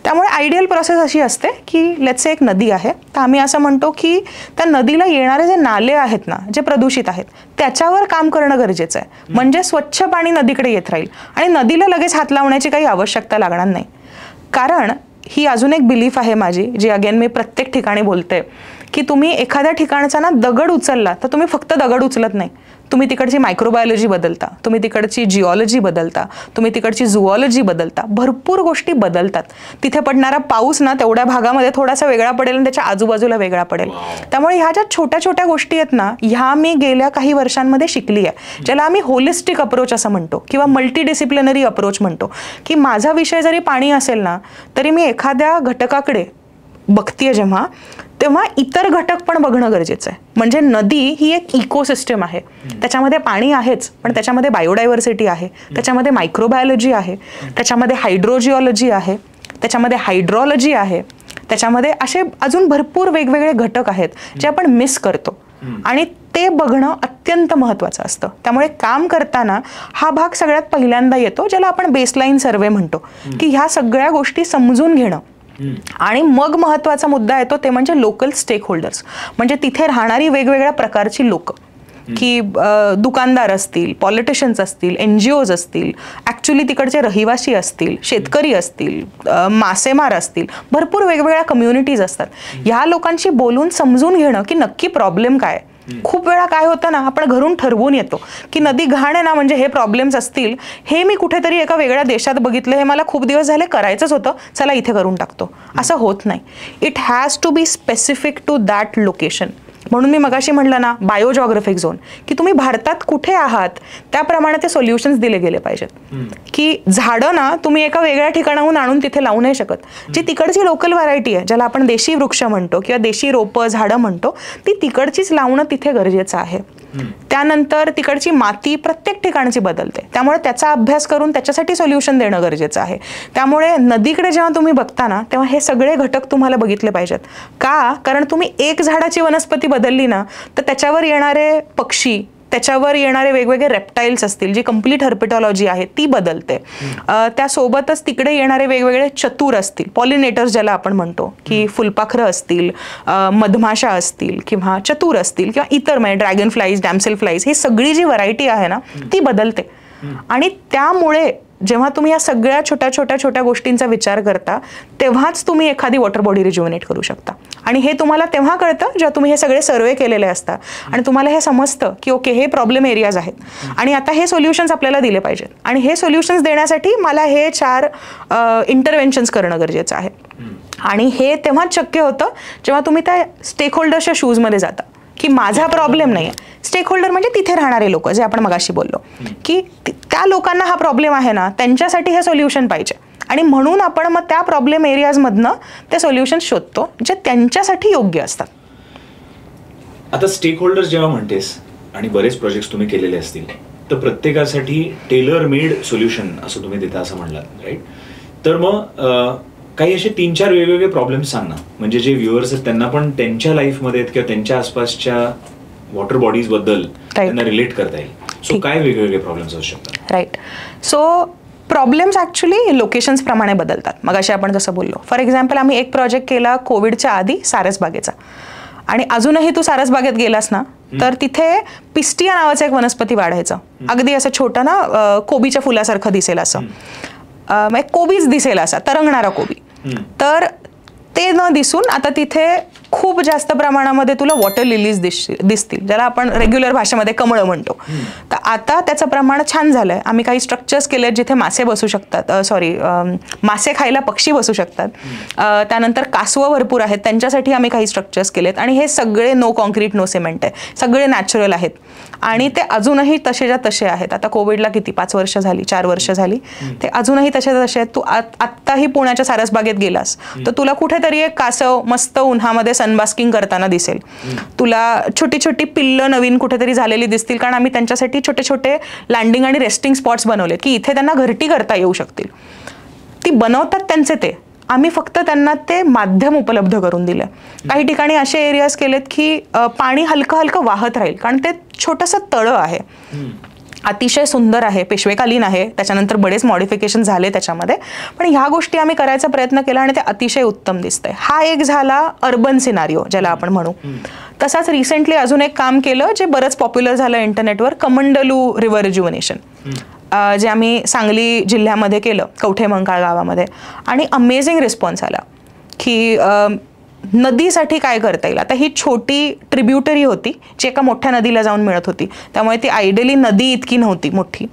त्यामुळे आयडियल प्रोसेस अशी असते की लेट्स से एक नदी आहे, तर आम्ही असं म्हणतो की त्या नदीला येणारे जे नाले आहेत ना, जे प्रदूषित आहेत, त्याच्यावर काम करणं गरजेचं आहे. म्हणजे स्वच्छ पाणी नदीकडे येत राहील आणि नदीला लगेच हात लावण्याची काही आवश्यकता लागणार नाही. कारण ही अजून एक बिलीफ आहे माझी, जी अगेन मी प्रत्येक ठिकाणी बोलते, की तुम्ही एखाद्या ठिकाणचा ना दगड उचलला तर तुम्ही फक्त दगड उचलत नाही, तुम्ही तिकडची मायक्रोबायोलॉजी बदलता, तुम्ही तिकडची जिओलॉजी बदलता, तुम्ही तिकडची झुऑलॉजी बदलता, भरपूर गोष्टी बदलतात. तिथे पडणारा पाऊस ना तेवढ्या भागामध्ये थोडासा वेगळा पडेल आणि त्याच्या आजूबाजूला वेगळा पडेल. त्यामुळे ह्या ज्या छोट्या छोट्या गोष्टी आहेत ना, ह्या मी गेल्या काही वर्षांमध्ये शिकली आहे, ज्याला आम्ही होलिस्टिक अप्रोच असं म्हणतो किंवा मल्टीडिसिप्लिनरी अप्रोच म्हणतो. की माझा विषय जरी पाणी असेल ना, तरी मी एखाद्या घटकाकडे बघतीये जेव्हा, तेव्हा इतर घटक पण बघणं गरजेचं आहे. म्हणजे नदी ही एक इकोसिस्टम आहे, त्याच्यामध्ये पाणी आहेच, पण त्याच्यामध्ये बायोडायव्हर्सिटी आहे, त्याच्यामध्ये मायक्रोबायोलॉजी आहे, त्याच्यामध्ये हायड्रोजिओलॉजी आहे, त्याच्यामध्ये हायड्रॉलॉजी आहे, त्याच्यामध्ये असे अजून भरपूर वेगवेगळे घटक आहेत जे आपण मिस करतो आणि ते बघणं अत्यंत महत्त्वाचं असतं. त्यामुळे काम करताना हा भाग सगळ्यात पहिल्यांदा येतो, ज्याला आपण बेसलाईन सर्वे म्हणतो, की ह्या सगळ्या गोष्टी समजून घेणं. आणि मग महत्त्वाचा मुद्दा येतो ते म्हणजे लोकल स्टेक होल्डर्स, म्हणजे तिथे राहणारी वेगवेगळ्या प्रकारची लोक, की दुकानदार असतील, पॉलिटिशियन्स असतील, NGOs असतील, ॲक्च्युली तिकडचे रहिवासी असतील, शेतकरी असतील, मासेमार असतील, भरपूर वेगवेगळ्या कम्युनिटीज असतात. ह्या लोकांशी बोलून समजून घेणं की नक्की प्रॉब्लेम काय. खूप वेळा काय होतं ना, आपण घरून ठरवून येतो की नदी घाण आहे ना, म्हणजे हे प्रॉब्लेम्स असतील, हे मी कुठेतरी एका वेगळ्या देशात बघितलं, हे मला खूप दिवस झाले करायचंच होतं, चला इथे करून टाकतो. असं होत नाही. It has to be specific to that location. म्हणून मी मगाशी म्हटलं ना, बायोजॉग्राफिक झोन, की तुम्ही भारतात कुठे आहात त्याप्रमाणे ते सोल्युशन्स दिले गेले पाहिजेत. की झाडं ना तुम्ही एका वेगळ्या ठिकाणाहून आणून तिथे लावू नाही शकत. जी तिकडची लोकल व्हरायटी आहे, ज्याला आपण देशी वृक्ष म्हणतो किंवा देशी रोपं झाडं म्हणतो, ती तिकडचीच लावणं तिथे गरजेचं आहे. त्यानंतर तिकडची माती प्रत्येक ठिकाणची बदलते, त्यामुळे त्याचा अभ्यास करून त्याच्यासाठी सोल्युशन देणं गरजेचं आहे. त्यामुळे नदीकडे जेव्हा तुम्ही बघता ना, तेव्हा हे सगळे घटक तुम्हाला बघितले पाहिजेत. का? कारण तुम्ही एक झाडाची वनस्पती बदलली ना, तर त्याच्यावर येणारे पक्षी, त्याच्यावर येणारे वेगवेगळे रेप्टाईल्स असतील, जी कंप्लीट हर्पिटॉलॉजी आहे ती बदलते. त्यासोबतच तिकडे येणारे वेगवेगळे चतुर असतील, पॉलिनेटर्स ज्याला आपण म्हणतो, की फुलपाखरं असतील, मधमाशा असतील किंवा चतुर असतील किंवा इतर म्हणजे ड्रॅगन फ्लाईज, डॅमसेल फ्लाईज, ही सगळी जी व्हरायटी आहे ना ती बदलते. आणि त्यामुळे जेव्हा तुम्ही या सगळ्या छोट्या गोष्टींचा विचार करता, तेव्हाच तुम्ही एखादी वॉटर बॉडी रिज्युमिनेट करू शकता. आणि हे तुम्हाला तेव्हा कळतं जेव्हा तुम्ही हे सगळे सर्वे केलेले असतात आणि तुम्हाला हे समजतं की ओके, हे प्रॉब्लेम एरियाज आहेत आणि आता हे सोल्युशन्स आपल्याला दिले पाहिजेत. आणि हे सोल्युशन्स देण्यासाठी मला हे 4 इंटरव्हेन्शन्स करणं गरजेचं आहे. आणि हे तेव्हाच शक्य होतं जेव्हा तुम्ही त्या स्टेक होल्डर्सच्या शूजमध्ये जाता, की माझा प्रॉब्लेम नाही आहे. स्टेक होल्डर म्हणजे तिथे राहणारे लोक, जे आपण मगाशी बोललो, की त्या लोकांना हा प्रॉब्लेम आहे ना, त्यांच्यासाठी हे सोल्युशन पाहिजे. आणि म्हणून आपण मग त्या प्रॉब्लेम एरियाजमधनं ते सोल्युशन शोधतो जे त्यांच्यासाठी योग्य असतात. आता स्टेक होल्डर्स जेव्हा म्हणतेस आणि बरेच प्रोजेक्ट्स तुम्ही केलेले असतील, तर प्रत्येकासाठी टेलर मेड सोल्युशन असं तुम्ही देता असं म्हणलात, राईट? तर मग काही असे 3-4 वेगवेगळे प्रॉब्लेम्स सांग ना, म्हणजे जे व्ह्युअर्स आहेत त्यांना पण त्यांच्या लाईफमध्ये किंवा त्यांच्या आसपासच्या वॉटर बॉडीज बद्दल त्यांना रिलेट करता येईल. सो काय वेगवेगळे प्रॉब्लेम्स असू शकतात? Right. So problems actually locations प्रमाणे बदलतात. मग असे आपण जसं बोललो, फॉर एक्झाम्पल आम्ही एक प्रोजेक्ट केला कोविडच्या आधी सारसबागेचा, आणि अजूनही तू सारसबागेत गेलास ना तर तिथे पिस्टिया नावाचं एक वनस्पती वाढायचं. अगदी असं छोटं ना, कोबीच्या फुलासारखं दिसेल असं, कोबीच दिसेल असा तरंगणारा कोबी. तर ते न दिसून आता तिथे खूप जास्त प्रमाणामध्ये तुला वॉटर लिलीज दिसतील, ज्याला आपण रेग्युलर भाषेमध्ये कमळं म्हणतो. तर आता त्याचं प्रमाण छान झालंय. आम्ही काही स्ट्रक्चर्स केले जिथे मासे बसू शकतात, मासे खायला पक्षी बसू शकतात. त्यानंतर कासवं भरपूर आहेत, त्यांच्यासाठी आम्ही काही स्ट्रक्चर्स केलेत. आणि हे सगळे नो कॉन्क्रीट नो सिमेंट आहे, सगळे नॅचरल आहेत आणि ते अजूनही तसेच्या तसे आहेत. आता कोविडला किती 5 वर्ष झाली, 4 वर्ष झाली, ते अजूनही तसेच्या तसे आहेत. तू आत्ताही पुण्याच्या सारसबागेत गेलास तर तुला कुठेतरी एक कासव मस्त उन्हामध्ये सनबास्किंग करताना दिसेल. तुला छोटी छोटी पिल्लं नवीन कुठेतरी झालेली दिसतील, कारण आम्ही त्यांच्यासाठी छोटे छोटे लँडिंग आणि रेस्टिंग स्पॉट्स बनवलेत की इथे त्यांना घरटी करता येऊ शकतील. ती बनवतात त्यांचे ते, आम्ही फक्त त्यांना ते माध्यम उपलब्ध करून दिलं. काही ठिकाणी असे एरियाज केलेत की पाणी हलकं हलकं वाहत राहील, कारण ते छोटंसं तळं आहे, अतिशय सुंदर आहे, पेशवेकालीन आहे. त्याच्यानंतर बरेच मॉडिफिकेशन झाले त्याच्यामध्ये, पण ह्या गोष्टी आम्ही करायचा प्रयत्न केला आणि ते अतिशय उत्तम दिसतंय. हा एक झाला अर्बन सिनारिओ ज्याला आपण म्हणू. तसाच रिसेंटली अजून एक काम केलं जे बरंच पॉप्युलर झालं इंटरनेटवर, कमंडलू रिव्हर रिज्युमिनेशन, जे आम्ही सांगली जिल्ह्यामध्ये केलं, कवठेमंकाळ गावामध्ये. आणि अमेझिंग रिस्पॉन्स आला की नदीसाठी काय करता येईल. आता ही छोटी ट्रिब्युटरी होती जी एका मोठ्या नदीला जाऊन मिळत होती, त्यामुळे ती आयडियली नदी इतकी नव्हती मोठी,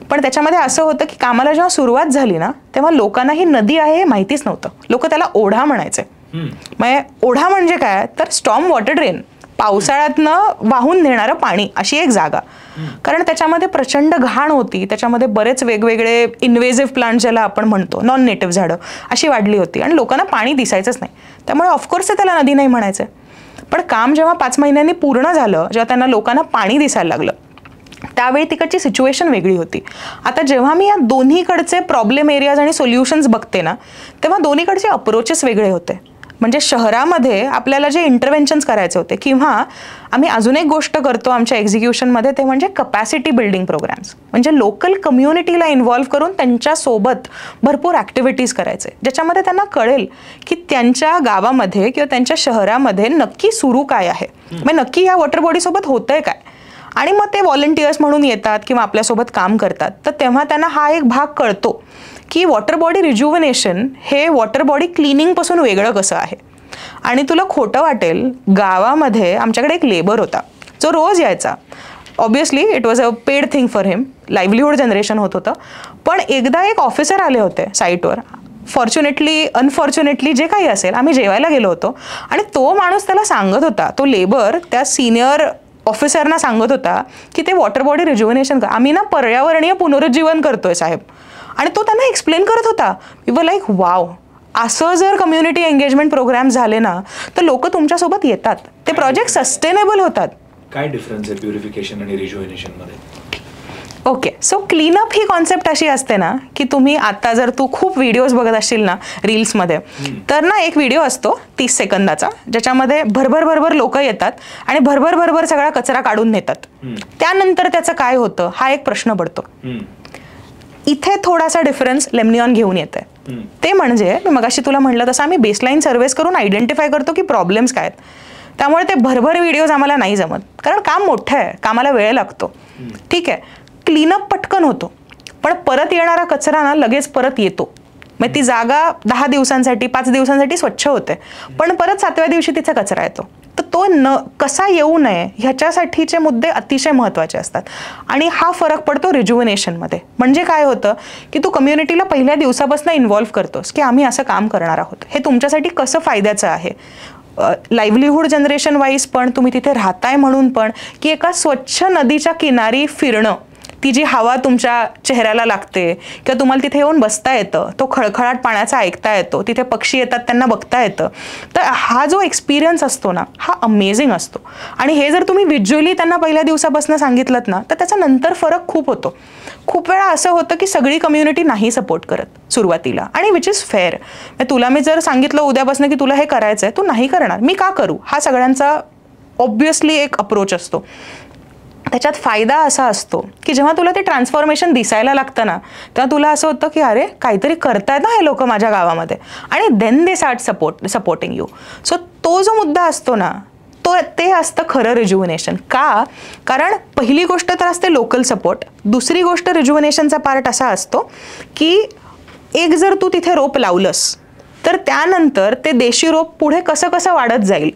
पण त्याच्यामध्ये असं होतं की कामाला जेव्हा सुरुवात झाली ना तेव्हा लोकांना ही नदी आहे हे माहितीच नव्हतं. लोक त्याला ओढा म्हणायचे. म्हणजे ओढा म्हणजे काय तर स्टॉर्म वॉटर ड्रेन, पावसाळ्यातनं वाहून नेणारं पाणी, अशी एक जागा. कारण त्याच्यामध्ये प्रचंड घाण होती, त्याच्यामध्ये बरेच वेगवेगळे इन्व्हेजिव्ह प्लांट ज्याला आपण म्हणतो, नॉन नेटिव्ह झाडं अशी वाढली होती आणि लोकांना पाणी दिसायचंच नाही. त्यामुळे ऑफकोर्स त्याला नदी नाही म्हणायचं. पण काम जेव्हा 5 महिन्यांनी पूर्ण झालं, जेव्हा त्यांना लोकांना पाणी दिसायला लागलं, त्यावेळी तिकडची सिच्युएशन वेगळी होती. आता जेव्हा मी या दोन्हीकडचे प्रॉब्लेम एरियाज आणि सोल्युशन्स बघते ना, तेव्हा दोन्हीकडचे अप्रोचेस वेगळे होते. म्हणजे शहरामध्ये आपल्याला जे इंटरव्हेन्शन्स करायचे होते, किंवा आम्ही अजून एक गोष्ट करतो आमच्या एक्झिक्युशनमध्ये, ते म्हणजे कपॅसिटी बिल्डिंग प्रोग्राम्स. म्हणजे लोकल कम्युनिटीला इन्व्हॉल्व्ह करून त्यांच्यासोबत भरपूर ॲक्टिव्हिटीज करायचे, ज्याच्यामध्ये त्यांना कळेल की त्यांच्या गावामध्ये किंवा त्यांच्या शहरामध्ये नक्की सुरू काय आहे, म्हणजे नक्की या वॉटर बॉडीसोबत होतंय काय. आणि मग ते व्हॉलंटियर्स म्हणून येतात किंवा आपल्यासोबत काम करतात. तर तेव्हा त्यांना हा एक भाग कळतो की वॉटर बॉडी रिज्युव्हनेशन हे वॉटर बॉडी क्लिनिंगपासून वेगळं कसं आहे. आणि तुला खोटं वाटेल, गावामध्ये आमच्याकडे एक लेबर होता जो रोज यायचा. Obviously it was a paid thing for him, livelihood generation होत होतं. पण एकदा एक ऑफिसर आले होते साईटवर, फॉर्च्युनेटली अनफॉर्च्युनेटली जे काही असेल, आम्ही जेवायला गेलो होतो आणि तो माणूस त्याला सांगत होता, तो लेबर त्या सिनियर ऑफिसरना सांगत होता की ते वॉटर बॉडी रिज्युव्हनेशन का, आम्ही ना पर्यावरणीय पुनरुज्जीवन करतोय साहेब. आणि तो त्यांना एक्सप्लेन करत होता. वी वर लाईक वाव, असं जर कम्युनिटी एंगेजमेंट प्रोग्राम झाले ना तर लोक तुमच्यासोबत येतात, ते प्रोजेक्ट सस्टेनेबल होतात. काय डिफरन्स आहे प्युरिफिकेशन आणि रिज्युव्हनेशन मध्ये? ओके, सो क्लीनअप ही कॉन्सेप्ट अशी असते ना की तुम्ही आता जर तू खूप व्हिडिओज बघत असशील ना रील्समध्ये, तर ना एक व्हिडिओ असतो 30 सेकंदाचा, ज्याच्यामध्ये भरभर लोक येतात आणि भरभर सगळा कचरा काढून नेतात. त्यानंतर त्याचं काय होतं हा एक प्रश्न पडतो. इथे थोडासा डिफरन्स लेमनिऑन घेऊन येते. ते म्हणजे मी मगाशी तुला म्हटलं तसं आम्ही बेसलाईन सर्व्हेस करून आयडेंटिफाय करतो की प्रॉब्लेम्स काय आहेत. त्यामुळे ते भरभर व्हिडिओज आम्हाला नाही जमत, कारण काम मोठं आहे, कामाला वेळ लागतो. ठीक आहे, क्लीनअप पटकन होतो, पण परत येणारा कचरा ना लगेच परत येतो. मग ती जागा 10 दिवसांसाठी 5 दिवसांसाठी स्वच्छ होते, पण परत 7व्या दिवशी तिचा कचरा येतो. तर तो कसा येऊ नये ह्याच्यासाठीचे मुद्दे अतिशय महत्त्वाचे असतात. आणि हा फरक पडतो रिज्युव्हनेशनमध्ये. म्हणजे काय होतं की तू कम्युनिटीला पहिल्या दिवसापासून इन्व्हॉल्व्ह करतोस की आम्ही असं काम करणार आहोत, हे तुमच्यासाठी कसं फायद्याचं आहे, लाईव्हलीहूड जनरेशन वाईज पण, तुम्ही तिथे राहताय म्हणून पण, की एका स्वच्छ नदीच्या किनारी फिरणं, ती जी हवा तुमच्या चेहऱ्याला लागते किंवा तुम्हाला तिथे येऊन बसता येतं, तो खळखळाट पाण्याचा ऐकता येतो, तिथे पक्षी येतात त्यांना बघता येतं. तर हा जो एक्सपिरियन्स असतो ना हा अमेझिंग असतो. आणि हे जर तुम्ही व्हिज्युअली त्यांना पहिल्या दिवसापासून सांगितलं ना तर त्याचा नंतर फरक खूप होतो. खूप वेळा असं होतं की सगळी कम्युनिटी नाही सपोर्ट करत सुरुवातीला, आणि विच इज फेअर. तुला मी जर सांगितलं उद्यापासून की तुला हे करायचं आहे, तू नाही करणार, मी का करू, हा सगळ्यांचा ऑब्व्हियसली एक अप्रोच असतो. त्याच्यात फायदा असा असतो की जेव्हा तुला ते ट्रान्सफॉर्मेशन दिसायला लागतं ना तेव्हा तुला असं होतं की अरे काहीतरी करतायत ना हे लोक माझ्या गावामध्ये, आणि then they start supporting you. So तो जो मुद्दा असतो ना ते असतं खरं रिज्युव्हनेशन. का? कारण पहिली गोष्ट तर असते लोकल सपोर्ट. दुसरी गोष्ट रिज्युव्हनेशनचा पार्ट असा असतो की एक जर तू तिथे रोप लावलंस तर त्यानंतर ते देशी रोप पुढे कसं कसं वाढत जाईल,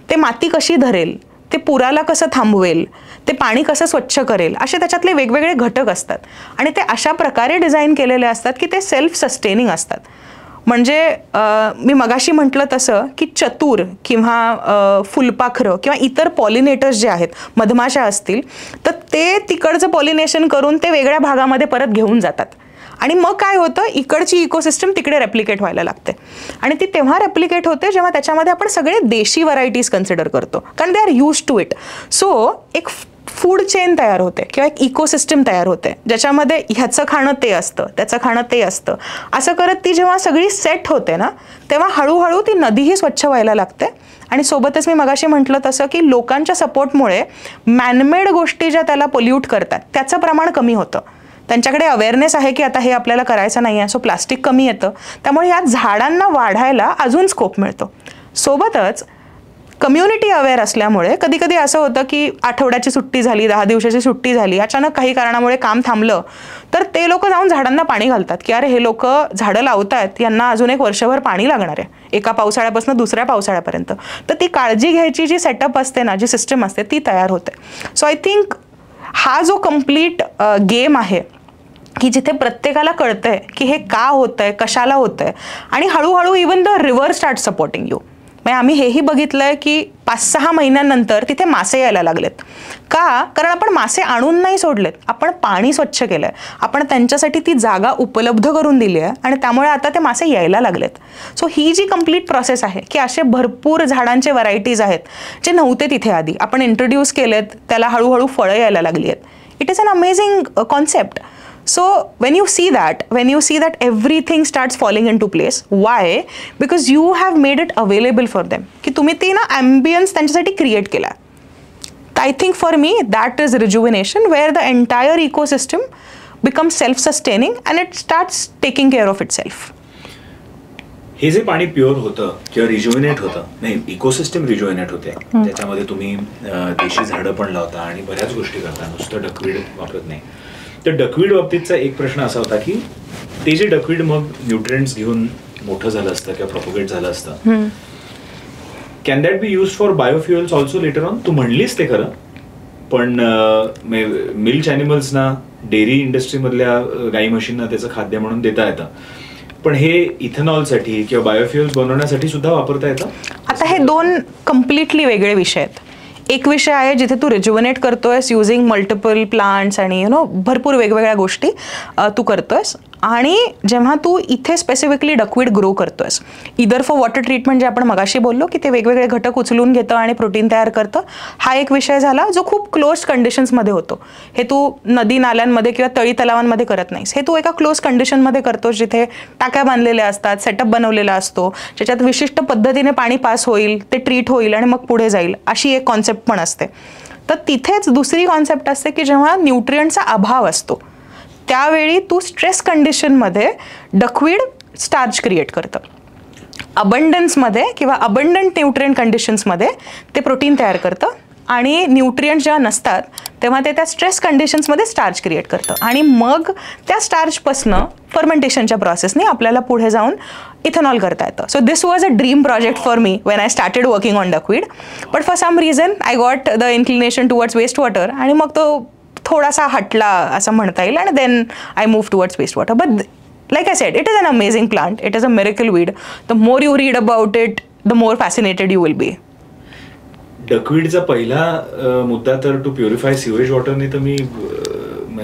ते माती कशी धरेल, ते पुराला कसं थांबवेल, ते पाणी कसं स्वच्छ करेल, असे त्याच्यातले वेगवेगळे घटक असतात. आणि ते अशा प्रकारे डिझाईन केलेले असतात की ते सेल्फ सस्टेनिंग असतात. म्हणजे मी मगाशी म्हटलं तसं की चतुर किंवा फुलपाखरं किंवा इतर पॉलिनेटर्स जे आहेत, मधमाशा असतील, तर ते तिकडचं पॉलिनेशन करून ते वेगळ्या भागामध्ये परत घेऊन जातात. आणि मग काय होतं, इकडची इकोसिस्टम तिकडे रेप्लिकेट व्हायला लागते. आणि ती तेव्हा रेप्लिकेट होते जेव्हा त्याच्यामध्ये आपण सगळे देशी व्हरायटीज कन्सिडर करतो, कारण they are use to it. So एक फूड चेन तयार होते किंवा एक इकोसिस्टम तयार होते ज्याच्यामध्ये ह्याचं खाणं ते असतं, त्याचं खाणं ते असतं. असं करत ती जेव्हा सगळी सेट होते ना तेव्हा हळूहळू ती नदीही स्वच्छ व्हायला लागते. आणि सोबतच मी मगाशी म्हटलं तसं की लोकांच्या सपोर्टमुळे मॅनमेड गोष्टी ज्या त्याला पोल्यूट करतात त्याचं प्रमाण कमी होतं. त्यांच्याकडे अवेअरनेस आहे की आता हे आपल्याला करायचं नाही आहे, सो प्लास्टिक कमी येतं. त्यामुळे या झाडांना वाढायला अजून स्कोप मिळतो. सोबतच कम्युनिटी अवेअर असल्यामुळे कधी कधी असं होतं की आठवड्याची सुट्टी झाली, 10 दिवसाची सुट्टी झाली, अचानक काही कारणामुळे काम थांबलं, तर ते लोक जाऊन झाडांना पाणी घालतात की अरे हे लोक झाडं लावतायत, यांना अजून एक वर्षभर पाणी लागणार आहे, एका पावसाळ्यापासून दुसऱ्या पावसाळ्यापर्यंत. तर ती काळजी घ्यायची जी सेटअप असते ना, जी सिस्टम असते ती तयार होते. सो आय थिंक हा जो कम्प्लीट गेम आहे की जिथे प्रत्येकाला कळतंय की हे का होतंय, कशाला होतंय, आणि हळूहळू even the river start supporting you. म्हणजे आम्ही हेही बघितलंय की 5-6 महिन्यानंतर तिथे मासे यायला लागलेत. का? कारण आपण मासे आणून नाही सोडलेत, आपण पाणी स्वच्छ केलंय, आपण त्यांच्यासाठी ती जागा उपलब्ध करून दिली आहे, आणि त्यामुळे आता ते मासे यायला लागलेत. सो ही जी कम्प्लीट प्रोसेस आहे की असे भरपूर झाडांचे व्हरायटीज आहेत जे नव्हते तिथे आधी, आपण इंट्रोड्यूस केलेत, त्याला हळूहळू फळं यायला लागली आहेत. It is an amazing concept. So when you see that everything starts falling into place. Why? Because you have made it available for them. की तुम्ही ते ना ambience त्यांच्यासाठी क्रिएट केला. I think for me that is rejuvenation, where the entire ecosystem becomes self-sustaining and it starts taking care of itself. हे जे पाणी pure होतं किंवा रिज्युव्हिनेट होतं, नाही इकोसिस्टम रिज्युव्हिनेट होते, त्याच्यामध्ये तुम्ही देशी झाडं पण लावता आणि बऱ्याच गोष्टी करता, नुसतं डकवीड वापरत नाही. तर डकवीड बाबतीतचा एक प्रश्न असा होता की ते जे डकवीड मग न्यूट्रिएंट्स घेऊन मोठं झालं असतं किंवा प्रोपोगेट झालं असतं, can that be use for biofuels also later on? तू म्हणलीस ते खरं, पण मिल्क ॲनिमल्सना, डेअरी इंडस्ट्रीमधल्या गाई म्हशींना त्याचं खाद्य म्हणून देता येतं, पण हे इथेनॉलसाठी किंवा बायोफ्युएल्स बनवण्यासाठी सुद्धा वापरता येतं. आता हे दोन कम्प्लिटली वेगळे विषय आहेत. एक विषय आहे जिथे तू रिज्युव्हिनेट करतोयस युझिंग मल्टिपल प्लांट्स आणि भरपूर वेगवेगळ्या गोष्टी तू करतोयस, आणि जेव्हा तू इथे स्पेसिफिकली डकवीड ग्रो करतोयस इदर फॉर वॉटर ट्रीटमेंट, जे आपण मगाशी बोललो की ते वेगवेगळे घटक उचलून घेतं आणि प्रोटीन तयार करतं, हा एक विषय झाला जो खूप क्लोज कंडिशन्समध्ये होतो. हे तू नदी नाल्यांमध्ये किंवा तळी तलावांमध्ये करत नाहीस, हे तू एका क्लोज कंडिशनमध्ये करतोस जिथे टाक्या बांधलेल्या असतात, सेटअप बनवलेला असतो, ज्याच्यात विशिष्ट पद्धतीने पाणी पास होईल, ते ट्रीट होईल आणि मग पुढे जाईल, अशी एक कॉन्सेप्ट पण असते. तर तिथेच दुसरी कॉन्सेप्ट असते की जेव्हा न्यूट्रिएंटचा अभाव असतो त्यावेळी तू स्ट्रेस कंडिशनमध्ये डकवीड स्टार्च क्रिएट करतं. अबंडन्समध्ये किंवा अबंडंट न्यूट्रिएंट कंडिशन्समध्ये ते प्रोटीन तयार करतं, आणि न्यूट्रिएंट जेव्हा नसतात तेव्हा ते त्या स्ट्रेस कंडिशन्समध्ये स्टार्च क्रिएट करतं, आणि मग त्या स्टार्चपासनं फर्मेंटेशनच्या प्रोसेसने आपल्याला पुढे जाऊन इथेनॉल करता येतं. So this was a dream project for me when I started working on duckweed, but for some reason I got the inclination towards waste water, आणि मग तो थोडासा हटला असं म्हणता येईल, आणि then I move towards waste water. But like I said, it is an amazing plant. It is a miracle weed. The more you read about it, the more fascinated you will be. डकवीडचा पहिला मुद्दा तर to purify sewage वॉटरने तर मी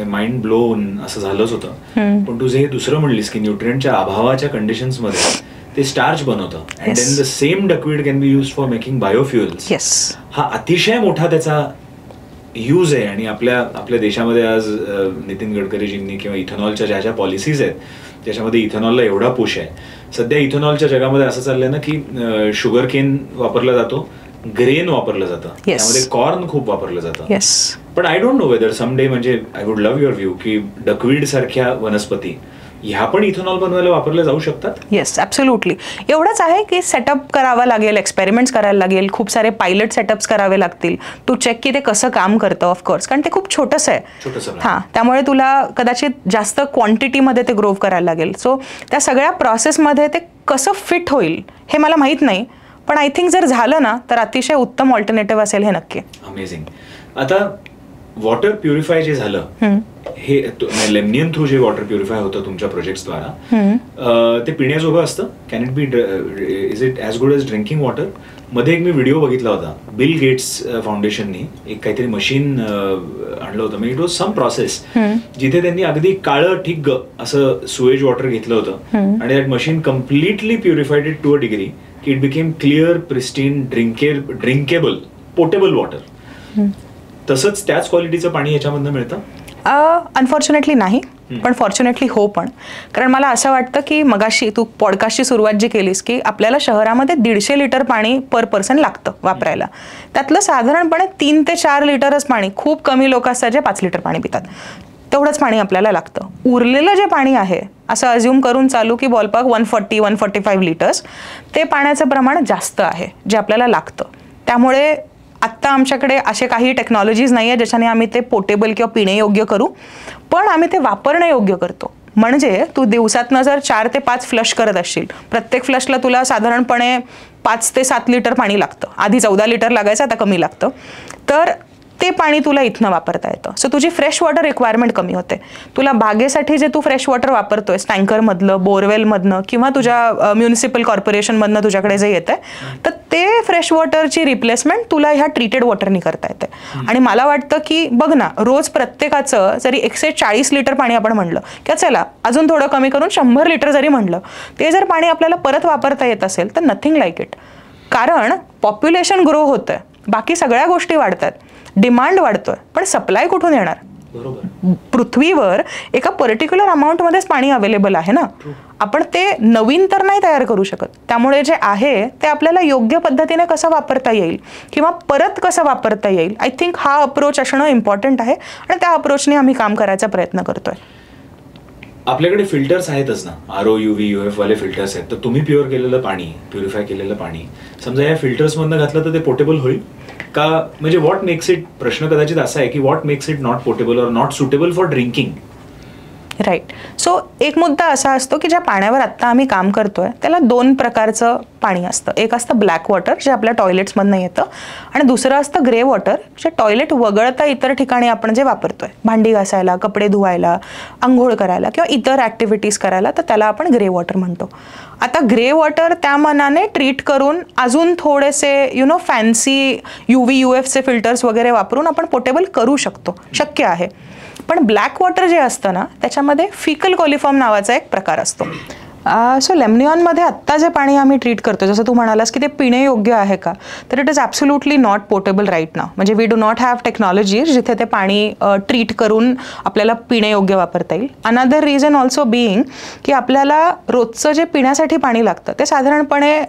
mind blown असं झालंच होतं. पण तुझं हे दुसरं म्हणलीस की न्यूट्रिएंटच्या अभावाच्या कंडिशन्समध्ये ते स्टार्च बनवतं, and then the same duckweed can be use for making biofuels. हा अतिशय मोठा त्याचा यूज आहे. आणि आपल्या देशामध्ये आज नितीन गडकरीजींनी किंवा इथेनॉलच्या ज्या ज्या पॉलिसीज आहेत त्याच्यामध्ये इथेनॉलला एवढा पुश आहे. सध्या इथेनॉलच्या जगामध्ये असं चाललंय ना की शुगर केन वापरला जातो, ग्रेन वापरलं जातं, त्यामध्ये कॉर्न खूप वापरलं जातं. पण I don't know whether someday, म्हणजे I would love your view की डकवीड सारख्या वनस्पती ह्या पण इथेनॉल बनवायला वापरल्या जाऊ शकतात. Yes, absolutely. एवढंच आहे की सेटअप करावा लागेल, एक्सपेरिमेंट्स करायला लागेल, खूप सारे पायलट सेटअप्स करावे लागतील टू चेक की ते कसं काम करतं. ऑफकोर्स, कारण ते खूप छोटंसं आहे. हां, त्यामुळे तुला कदाचित जास्त क्वांटिटीमध्ये ते ग्रो करायला लागेल. सो त्या सगळ्या प्रोसेसमध्ये ते कसं फिट होईल हे मला माहीत नाही, पण आय थिंक जर झालं ना तर अतिशय उत्तम ऑल्टरनेटिव्ह असेल हे नक्की. अमेझिंग. आता वॉटर प्युरिफाय जे झालं हे लेमनियन थ्रू जे वॉटर प्युरिफाय होतं तुमच्या प्रोजेक्ट्सद्वारा, ते पिण्याजोगं असतं. Can it be, is it as good as drinking water? मध्ये एक मी व्हिडिओ बघितला होता, बिल गेट्स फाउंडेशननी एक काहीतरी मशीन आणलं होतं. म्हणजे इट वॉज सम प्रोसेस जिथे त्यांनी अगदी काळं ठिग्ग असं सुएज वॉटर घेतलं होतं, आणि that machine completely purified it to a degree की it became clear, pristine, drinkable, portable water. तसंच त्याच क्वालिटीचं पाणी याच्यामधनं मिळतं? अनफॉर्च्युनेटली नाही, पण फॉर्च्युनेटली हो. पण कारण मला असं वाटतं की मगाशी तू पॉडकास्टची सुरुवात जी केलीस की आपल्याला शहरामध्ये 150 लिटर पाणी पर पर्सन लागतं वापरायला, त्यातलं साधारणपणे 3 ते 4 लिटरच पाणी, खूप कमी लोक असतात जे 5 लिटर पाणी पितात, तेवढंच पाणी आपल्याला लागतं. उरलेलं जे पाणी आहे असं अज्युम करून चालू की बॉलपार्क 140-145 लिटर्स, ते पाण्याचं प्रमाण जास्त आहे जे आपल्याला लागतं. त्यामुळे आत्ता आमच्याकडे असे काही टेक्नॉलॉजीज नाही आहे ज्याच्याने आम्ही ते पोर्टेबल किंवा पिण्यायोग्य करू, पण आम्ही ते वापरण्यायोग्य करतो. म्हणजे तू दिवसातनं जर 4 ते 5 फ्लश करत असशील, प्रत्येक फ्लशला तुला साधारणपणे 5 ते 7 लिटर पाणी लागतं. आधी 14 लिटर लागायचं, आता कमी लागतं. तर ते पाणी तुला इथनं वापरता येतं. सो तुझी फ्रेश वॉटर रिक्वायरमेंट कमी होते. तुला बागेसाठी जे तू फ्रेश वॉटर वापरतोयस टँकरमधलं, बोरवेलमधनं किंवा तुझ्या म्युनिसिपल कॉर्पोरेशनमधनं तुझ्याकडे जे येतं तर ते फ्रेश वॉटरची रिप्लेसमेंट तुला ह्या ट्रीटेड वॉटरनी करता येते. आणि मला वाटतं की बघ ना, रोज प्रत्येकाचं जरी 140 लिटर पाणी आपण म्हणलं किंवा चला अजून थोडं कमी करून 100 लिटर जरी म्हणलं, ते जर पाणी आपल्याला परत वापरता येत असेल तर नथिंग लाईक इट. कारण पॉप्युलेशन ग्रो होतंय, बाकी सगळ्या गोष्टी वाढतात, डिमांड वाढतोय, पण सप्लाय कुठून येणार? पृथ्वीवर एका पर्टिक्युलर अमाऊंटमध्येच पाणी अवेलेबल आहे ना. आपण ते नवीन तर नाही तयार करू शकत. त्यामुळे जे आहे ते आपल्याला योग्य पद्धतीने कसं वापरता येईल किंवा परत कसं वापरता येईल, आय थिंक हा अप्रोच असणं इम्पॉर्टंट आहे आणि त्या अप्रोचने आम्ही काम करायचा प्रयत्न करतोय. आपल्याकडे फिल्टर्स आहेतच ना, RO, UV, UF वाले फिल्टर्स आहेत. तर तुम्ही प्युरिफाय केलेलं पाणी समजा या फिल्टर्समधनं घातलं तर ते पोर्टेबल होईल का? म्हणजे व्हॉट मेक्स इट, प्रश्न कदाचित असा आहे की what makes it not portable or not suitable for drinking? Right. So एक मुद्दा असा असतो की ज्या पाण्यावर आत्ता आम्ही काम करतोय त्याला 2 प्रकारचं पाणी असतं. एक असतं ब्लॅक वॉटर जे आपल्या टॉयलेट्समधनं येतं आणि दुसरं असतं ग्रे वॉटर जे टॉयलेट वगळता इतर ठिकाणी आपण जे वापरतोय, भांडी घासायला, कपडे धुवायला, आंघोळ करायला किंवा इतर ॲक्टिव्हिटीज करायला, तर त्याला आपण ग्रे वॉटर म्हणतो. आता ग्रे वॉटर त्या मनाने ट्रीट करून अजून थोडेसे फॅन्सी UV UFचे फिल्टर्स वगैरे वापरून आपण पोर्टेबल करू शकतो, शक्य आहे. पण ब्लॅक वॉटर जे असतं ना त्याच्यामध्ये फिकल कोलिफॉर्म नावाचा एक प्रकार असतो. सो लेमनिऑनमध्ये आत्ता जे पाणी आम्ही ट्रीट करतो, जसं तू म्हणालास की ते पिण्यायोग्य आहे का, तर it is absolutely not portable right now. म्हणजे we do not have technology जिथे ते पाणी ट्रीट करून आपल्याला पिण्यायोग्य वापरता येईल. अनदर रिझन ऑल्सो बिईंग की आपल्याला रोजचं जे पिण्यासाठी पाणी लागतं ते साधारणपणे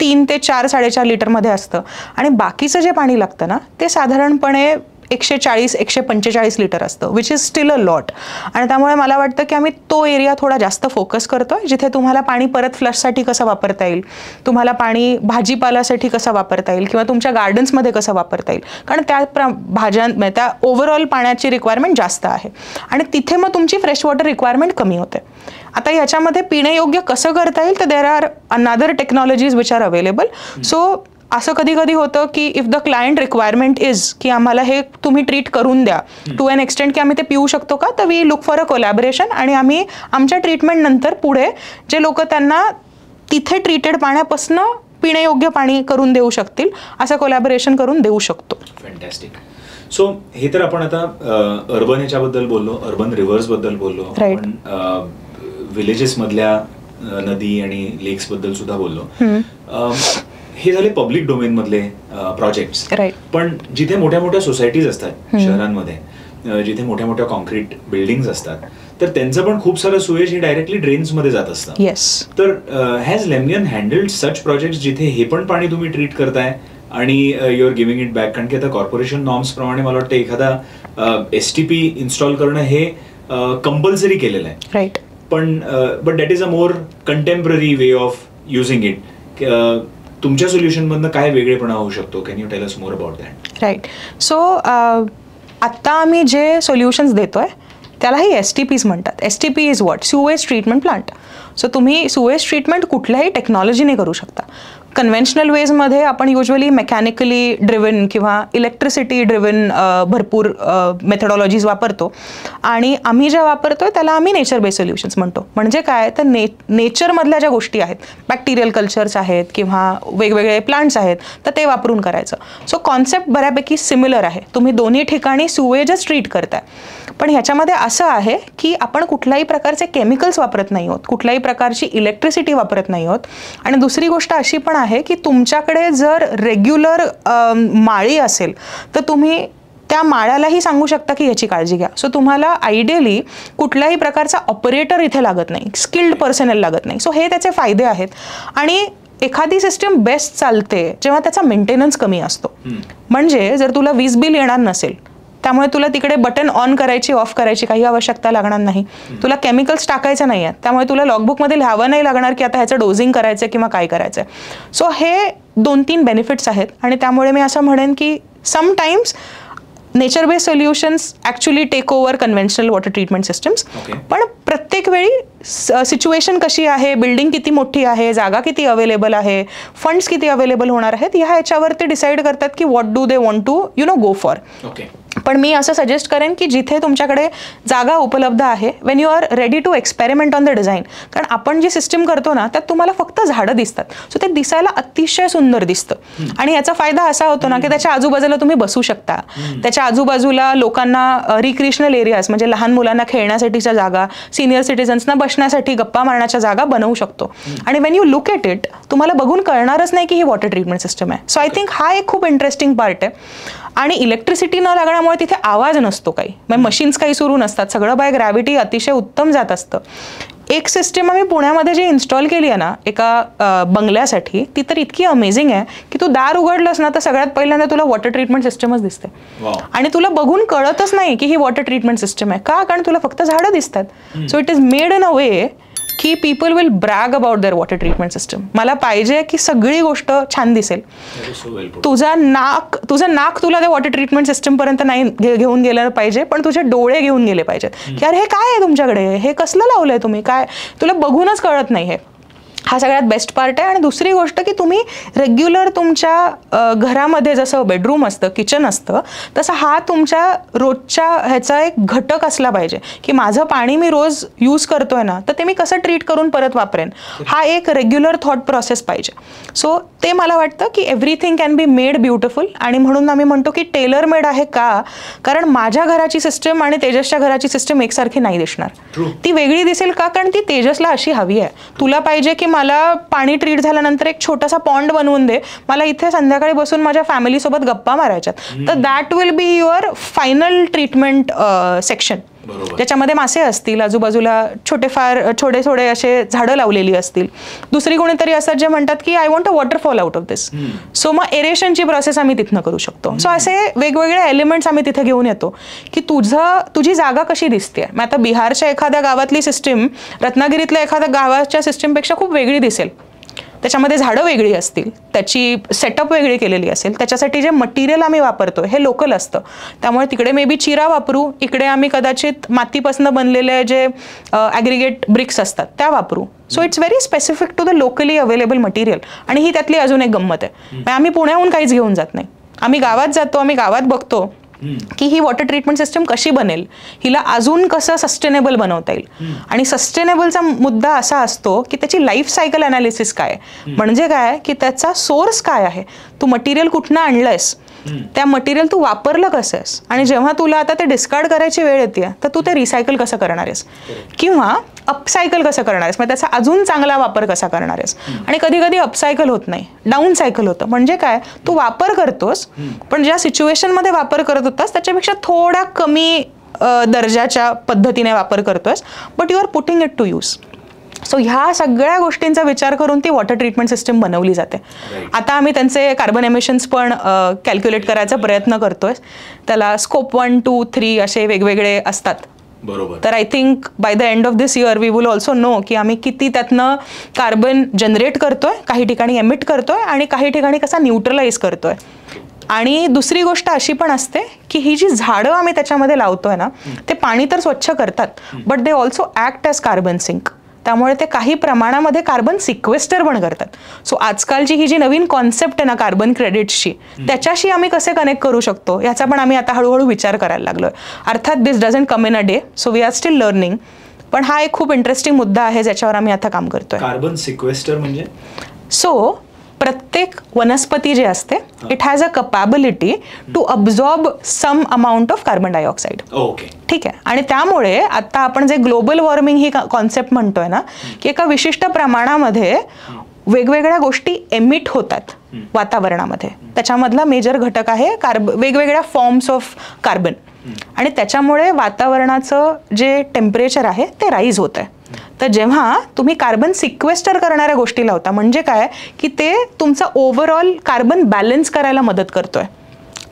3 ते 4 साडेचार लिटरमध्ये असतं आणि बाकीचं जे पाणी लागतं ना ते साधारणपणे 140-145 लिटर असतं, which is steel a lot. आणि त्यामुळे मला वाटतं की आम्ही तो एरिया थोडा जास्त फोकस करतोय जिथे तुम्हाला पाणी परत फ्लशसाठी कसं वापरता येईल, तुम्हाला पाणी भाजीपाल्यासाठी कसं वापरता येईल किंवा तुमच्या गार्डन्समध्ये कसं वापरता येईल, कारण त्या त्या ओव्हरऑल पाण्याची रिक्वायरमेंट जास्त आहे आणि तिथे मग तुमची फ्रेश वॉटर रिक्वायरमेंट कमी होते. आता याच्यामध्ये पिण्यायोग्य कसं करता येईल तर there are another technologies which are available. So असं कधी कधी होतं की if the client requirement is की आम्हाला हे तुम्ही ट्रीट करून द्या टू एन एक्सटेंट की आम्ही ते पिऊ शकतो का, तर we look for a collaboration आणि आम्ही आमच्या ट्रीटमेंट नंतर पुढे जे लोक त्यांना तिथे ट्रीटेड पाण्यापासून पिण्यायोग्य पाणी करून देऊ शकतील असं कोलॅबोरेशन करून देऊ शकतो. फॅन्टॅस्टिक. सो हे तर आपण आता अर्बन याच्याबद्दल बोललो, अर्बन रिव्हर्सबद्दल बोललो, आपण विलेजेस मधल्या नदी आणि लेक्स बद्दल सुद्धा बोललो. हे झाले पब्लिक डोमेन मधले प्रोजेक्ट्स. पण जिथे मोठ्या मोठ्या सोसायटीज असतात शहरांमध्ये, जिथे मोठ्या मोठ्या कॉन्क्रीट बिल्डिंग्स असतात, तर त्यांचं पण खूप सारं सुएज हे डायरेक्टली ड्रेन्स मध्ये जात असतं. तर has Lemnion handled such project जिथे हे पण पाणी तुम्ही ट्रीट करताय आणि you are giving it back? कारण की आता कॉर्पोरेशन नॉर्म्स प्रमाणे मला वाटतं एखादा STP इन्स्टॉल करणं हे कंपल्सरी केलेलं आहे. राईट. पण but that is a more contemporary way of using it. तुमच्या सोल्युशनमधनं काय वेगळेपणा होऊ शकतो? Can you tell us more about that? Right. So आत्ता आम्ही जे सोल्युशन्स देतोय त्यालाही STPs म्हणतात. STP is what? Sewage treatment plant. So तुम्ही सुवेज ट्रीटमेंट कुठल्याही टेक्नॉलॉजीने करू शकता. कन्व्हेन्शनल वेजमध्ये आपण युजली मेकॅनिकली ड्रिव्हन किंवा इलेक्ट्रिसिटी ड्रिव्हन भरपूर मेथडॉलॉजीज वापरतो आणि आम्ही ज्या वापरतोय त्याला आम्ही नेचर बेस्ड सोल्युशन्स म्हणतो. म्हणजे काय तर नेचरमधल्या ज्या गोष्टी आहेत, बॅक्टेरियल कल्चर्स आहेत किंवा वेगवेगळे प्लांट्स आहेत, तर ते वापरून करायचं. सो कॉन्सेप्ट बऱ्यापैकी सिमिलर आहे. तुम्ही दोन्ही ठिकाणी सुवेजच ट्रीट करताय. पण ह्याच्यामध्ये असं आहे की आपण कुठल्याही प्रकारचे केमिकल्स वापरत नाही आहोत, कुठल्याही प्रकारची इलेक्ट्रिसिटी वापरत नाही आहोत. आणि दुसरी गोष्ट अशी पण आहे की तुमच्याकडे जर रेग्युलर माळी असेल तर तुम्ही त्या माळ्यालाही सांगू शकता की याची काळजी घ्या. सो तुम्हाला आयडियली कुठल्याही प्रकारचा ऑपरेटर इथे लागत नाही, स्किल्ड पर्सनल लागत नाही. सो हे त्याचे फायदे आहेत. आणि एखादी सिस्टम बेस्ट चालते जेव्हा त्याचा मेंटेनन्स कमी असतो. म्हणजे जर तुला वीज बिल येणार नसेल त्यामुळे तुला तिकडे बटन ऑन करायची ऑफ करायची काही आवश्यकता लागणार नाही, तुला केमिकल्स टाकायचं नाही आहे, त्यामुळे तुला लॉगबुकमध्ये लिहावं नाही लागणार की आता ह्याचं डोजिंग करायचं किंवा काय करायचं. सो हे 2-3 बेनिफिट्स आहेत आणि त्यामुळे मी असं म्हणेन की sometimes nature based solutions actually take over conventional water treatment systems. पण प्रत्येक वेळी सिच्युएशन कशी आहे, बिल्डिंग किती मोठी आहे, जागा किती अवेलेबल आहे, फंड्स किती अवेलेबल होणार आहेत, ह्या ह्याच्यावर ते डिसाईड करतात की what do they want to go for. पण मी असं सजेस्ट करेन की जिथे तुमच्याकडे जागा उपलब्ध आहे, when you are ready to experiment on the design. कारण आपण जी सिस्टम करतो ना त्यात तुम्हाला फक्त झाडं दिसतात, सो ते दिसायला अतिशय सुंदर दिसतं आणि याचा फायदा असा होतो ना की त्याच्या आजूबाजूला तुम्ही बसू शकता, त्याच्या आजूबाजूला लोकांना रिक्रिएशनल एरियाज म्हणजे लहान मुलांना खेळण्यासाठीच्या जागा, सिनियर सिटीजन्सना बसण्यासाठी गप्पा मारण्याच्या जागा बनवू शकतो. आणि Wien you look at it तुम्हाला बघून कळणारच नाही की ही वॉटर ट्रीटमेंट सिस्टम आहे. सो आय थिंक हा एक खूप इंटरेस्टिंग पार्ट आहे. आणि इलेक्ट्रिसिटी न लागण्यामुळे तिथे आवाज नसतो काही, म्हणजे मशीन्स काही सुरू नसतात, सगळं बाय ग्रॅव्हिटी अतिशय उत्तम जात असतं. एक सिस्टीम आम्ही पुण्यामध्ये जी इन्स्टॉल केली आहे ना एका बंगल्यासाठी, ती तर इतकी अमेझिंग आहे की तू दार उघडलंस ना तर सगळ्यात पहिल्यांदा तुला वॉटर ट्रीटमेंट सिस्टमच दिसते. आणि तुला बघून कळतच नाही की ही वॉटर ट्रीटमेंट सिस्टम आहे का, कारण तुला फक्त झाडं दिसतात. So it is made in a way की people will brag about their water treatment system. मला पाहिजे की सगळी गोष्ट छान दिसेल. तुझं नाक तुला त्या वॉटर ट्रीटमेंट सिस्टम पर्यंत नाही घेऊन गेलं पाहिजे, पण तुझे डोळे घेऊन गेले पाहिजेत की अरे हे काय आहे तुमच्याकडे, हे कसलं लावलंय तुम्ही, काय तुला बघूनच कळत नाही. हे हा सगळ्यात बेस्ट पार्ट आहे. आणि दुसरी गोष्ट की तुम्ही रेग्युलर तुमच्या घरामध्ये जसं बेडरूम असतं, किचन असतं, तसं हा तुमच्या रोजच्या ह्याचा एक घटक असला पाहिजे की माझं पाणी मी रोज यूज करतोय ना तर ते मी कसं ट्रीट करून परत वापरेन, हा एक रेग्युलर थॉट प्रोसेस पाहिजे. सो ते मला वाटतं की everything can be made beautiful. आणि म्हणून आम्ही म्हणतो की टेलर मेड आहे का, कारण माझ्या घराची सिस्टम आणि तेजसच्या घराची सिस्टम एकसारखी नाही दिसणार, ती वेगळी दिसेल का, कारण ती तेजसला अशी हवी आहे. तुला पाहिजे की मला पाणी ट्रीट झाल्यानंतर एक छोटासा पॉन्ड बनवून दे, मला इथे संध्याकाळी बसून माझ्या फॅमिली सोबत गप्पा मारायच्यात, तर that will be your final treatment section, ज्याच्यामध्ये मासे असतील, आजूबाजूला थोडे थोडे असे झाडं लावलेली असतील. दुसरी कोणीतरी असतात जे म्हणतात की I want a waterfall out of this, so मग एरेशनची प्रोसेस आम्ही तिथनं करू शकतो. सो असे वेगवेगळे एलिमेंट्स आम्ही तिथे घेऊन येतो की तुझी जागा कशी दिसते. मग आता बिहारच्या एखाद्या गावातली सिस्टीम रत्नागिरीतल्या एखाद्या गावाच्या सिस्टीमपेक्षा खूप वेगळी दिसेल. त्याच्यामध्ये झाडं वेगळी असतील, त्याची सेटअप वेगळी केलेली असेल, त्याच्यासाठी जे मटेरियल आम्ही वापरतो हे लोकल असतं, त्यामुळे तिकडे मे बी चिरा वापरू, इकडे आम्ही कदाचित मातीपासून बनलेले जे ॲग्रिगेट ब्रिक्स असतात त्या वापरू. So it's very specific to the locally available material. आणि ही त्यातली अजून एक गंमत आहे, आम्ही पुण्याहून काहीच घेऊन जात नाही, आम्ही गावात जातो, आम्ही गावात बघतो की ही वॉटर ट्रीटमेंट सिस्टम कशी बनेल, हिला अजून कसं सस्टेनेबल बनवता येईल. आणि सस्टेनेबलचा मुद्दा असा असतो की त्याची लाईफ सायकल अनालिसिस काय, म्हणजे काय की त्याचा सोर्स काय आहे, तू मटेरियल कुठनं आणलंयस, त्या मटेरियल तू वापरलं कसं आहेस, आणि जेव्हा तुला आता ते डिस्कार्ड करायची वेळ येते तर तू ते रिसायकल कसं करणार आहेस किंवा अपसायकल कसं करणार आहेस, मग त्याचा अजून चांगला वापर कसा करणार आहेस. आणि कधी कधी अपसायकल होत नाही, डाऊन सायकल होतं. म्हणजे काय, तू वापर करतोस पण ज्या सिच्युएशनमध्ये वापर करत होतास त्याच्यापेक्षा थोडा कमी दर्जाच्या पद्धतीने वापर करतोस, but you are putting it to use. So ह्या सगळ्या गोष्टींचा विचार करून ती वॉटर ट्रीटमेंट सिस्टम बनवली जाते. आता आम्ही त्यांचे कार्बन एमिशन्स पण कॅल्क्युलेट करायचा प्रयत्न करतोय. त्याला स्कोप 1, 2, 3 असे वेगवेगळे असतात. बरोबर. तर I think by the end of this year we will also know की आम्ही किती त्यातनं कार्बन जनरेट करतोय, काही ठिकाणी एमिट करतोय आणि काही ठिकाणी कसा न्यूट्रलाइज करतोय. आणि दुसरी गोष्ट अशी पण असते की ही जी झाडं आम्ही त्याच्यामध्ये लावतोय ना ते पाणी तर स्वच्छ करतात, but they also act as carbon sink. त्यामुळे ते काही प्रमाणामध्ये कार्बन सिक्वेस्टर पण करतात. सो आजकालची ही जी नवीन कॉन्सेप्ट आहे ना कार्बन क्रेडिट्सची, त्याच्याशी आम्ही कसे कनेक्ट करू शकतो याचा पण आम्ही आता हळूहळू विचार करायला लागलोय. अर्थात this doesn't come in a day, so we are still learning. पण हा एक खूप इंटरेस्टिंग मुद्दा आहे ज्याच्यावर आम्ही आता काम करतोय. कार्बन सिक्वेस्टर म्हणजे सो प्रत्येक वनस्पती जे असते it has a capability to absorb some amount of carbon dioxide. Okay, ठीक आहे. आणि त्यामुळे आता आपण जे ग्लोबल वॉर्मिंग ही कॉन्सेप्ट म्हणतोय ना की एका विशिष्ट प्रमाणामध्ये वेगवेगळ्या गोष्टी एमिट होतात वातावरणामध्ये. त्याच्यामधला मेजर घटक आहे वेगवेगळ्या फॉर्म्स ऑफ कार्बन. आणि त्याच्यामुळे वातावरणाचं जे टेम्परेचर आहे ते राईज होत आहे. तर जेव्हा तुम्ही कार्बन सिक्वेस्टर करणाऱ्या गोष्टी लावता म्हणजे काय की ते तुमचा ओव्हरऑल कार्बन बॅलन्स करायला मदत करतोय.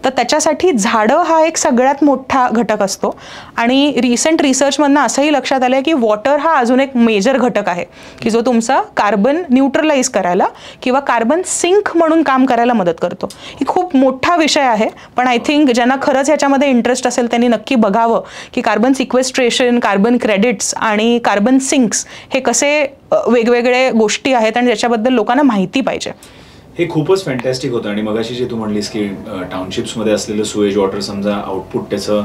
तर त्याच्यासाठी झाडं हा एक सगळ्यात मोठा घटक असतो. आणि रिसेंट रिसर्चमधनं असंही लक्षात आलं की वॉटर हा अजून एक मेजर घटक आहे की जो तुमचा कार्बन न्यूट्रलाइज करायला किंवा कार्बन सिंक म्हणून काम करायला मदत करतो. ही खूप मोठा विषय आहे, पण आय थिंक ज्यांना खरंच ह्याच्यामध्ये इंटरेस्ट असेल त्यांनी नक्की बघावं की कार्बन सिक्वेस्ट्रेशन, कार्बन क्रेडिट्स आणि कार्बन सिंक्स हे कसे वेगवेगळे गोष्टी आहेत आणि त्याच्याबद्दल लोकांना माहिती पाहिजे. हे खूपच फॅन्टॅस्टिक होतं. आणि मगाशी जे तू म्हणलीस की टाउनशिप्समध्ये असलेलं सुएज वॉटर समजा आउटपुट त्याचं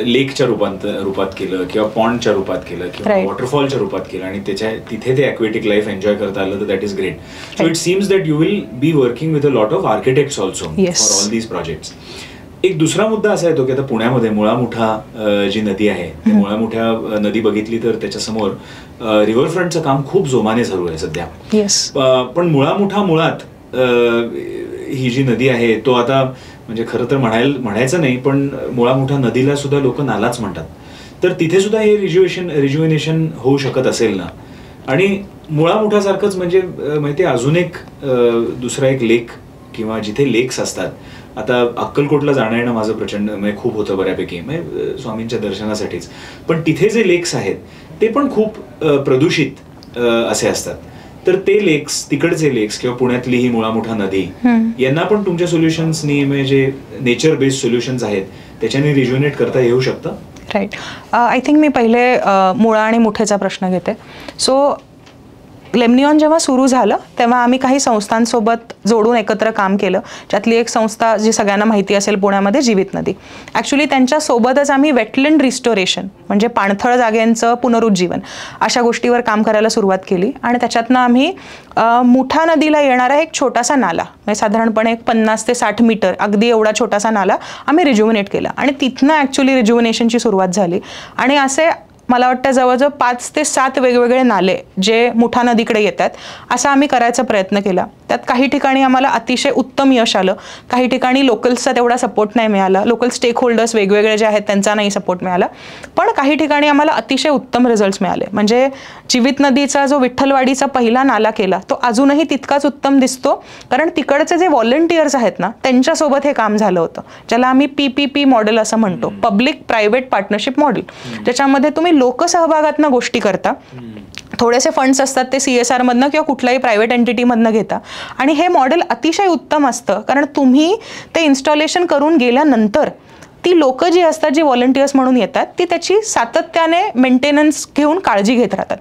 लेकच्या रूपात केलं किंवा पॉन्डच्या रूपात केलं किंवा वॉटरफॉलच्या रूपात केलं आणि तिथे ते ॲक्वेटिक लाईफ एन्जॉय करता आलं तर that is great. So it seems that you will be working with a lot of architects also for all these projects. एक दुसरा मुद्दा असा येतो की आता पुण्यामध्ये मुळा मुठा जी नदी आहे, ती मुळा मुठा नदी बघितली तर त्याच्यासमोर रिव्हरफ्रंटचं काम खूप जोमाने चालू आहे सध्या. पण मुळा मुठा मुळात ही जी नदी आहे तो आता म्हणजे खरं तर म्हणायचं नाही, पण मुळा मुठा नदीला सुद्धा लोक नालाच म्हणतात. तर तिथे सुद्धा हे रिज्युव्हेनेशन होऊ शकत असेल ना. आणि मुळा मुठासारखंच म्हणजे माहिती अजून एक दुसरा एक लेक किंवा जिथे लेक्स असतात. आता अक्कलकोटला जाणं येणं माझं प्रचंड म्हणजे खूप होतं बऱ्यापैकी, म्हणजे स्वामींच्या दर्शनासाठीच. पण तिथे जे लेक्स आहेत ते पण खूप प्रदूषित असे असतात. तर ते लेक्स, तिकडचे लेक्स किंवा पुण्यातली ही मुळा मुठा नदी, यांना पण तुमच्या सोल्युशन्सनी म्हणजे नेचर बेस्ड सोल्युशन्स आहेत त्याच्याने रिज्युनेट करता येऊ शकतं. राईट. आय थिंक मी पहिले मुळा आणि मुठेचा प्रश्न घेते. सो लेमनिऑन जेव्हा सुरू झालं तेव्हा आम्ही काही संस्थांसोबत जोडून एकत्र काम केलं. त्यातली एक संस्था जी सगळ्यांना माहिती असेल पुण्यामध्ये, जीवित नदी. ॲक्च्युली त्यांच्यासोबतच आम्ही वेटलँड रिस्टोरेशन म्हणजे पाणथळ जागेंचं पुनरुज्जीवन अशा गोष्टीवर काम करायला सुरुवात केली. आणि त्याच्यातनं आम्ही मुठा नदीला येणारा एक छोटासा नाला, म्हणजे साधारणपणे 50 ते 60 मीटर अगदी एवढा छोटासा नाला आम्ही रिज्युव्हिनेट केला. आणि तिथनं ॲक्च्युली रिज्युव्हिनेशनची सुरुवात झाली. आणि असे मला वाटतं जवळजवळ 5 ते 7 वेगवेगळे नाले जे मुठा नदीकडे येतात असा आम्ही करायचा प्रयत्न केला. त्यात काही ठिकाणी आम्हाला अतिशय उत्तम यश आलं, काही ठिकाणी लोकल्सचा तेवढा सपोर्ट नाही मिळाला, लोकल स्टेक होल्डर्स वेगवेगळे जे आहेत त्यांचा नाही सपोर्ट मिळाला. पण काही ठिकाणी आम्हाला अतिशय उत्तम रिझल्ट्स मिळाले. म्हणजे जीवित नदीचा जो विठ्ठलवाडीचा पहिला नाला केला तो अजूनही तितकाच उत्तम दिसतो, कारण तिकडचे जे व्हॉलंटियर्स आहेत ना त्यांच्यासोबत हे काम झालं होतं, ज्याला आम्ही PPP मॉडेल असं म्हणतो, पब्लिक प्रायव्हेट पार्टनरशिप मॉडेल, ज्याच्यामध्ये तुम्ही लोकसहभागातनं गोष्टी करता. थोडेसे फंड्स असतात ते CSR मधनं किंवा कुठल्याही प्रायव्हेट एंटिटीमधनं घेता. आणि हे मॉडेल अतिशय उत्तम असतं, कारण तुम्ही ते इन्स्टॉलेशन करून गेल्यानंतर ती लोक जी असतात, जी व्हॉलंटियर्स म्हणून येतात, ती त्याची सातत्याने मेंटेनन्स घेऊन काळजी घेत राहतात.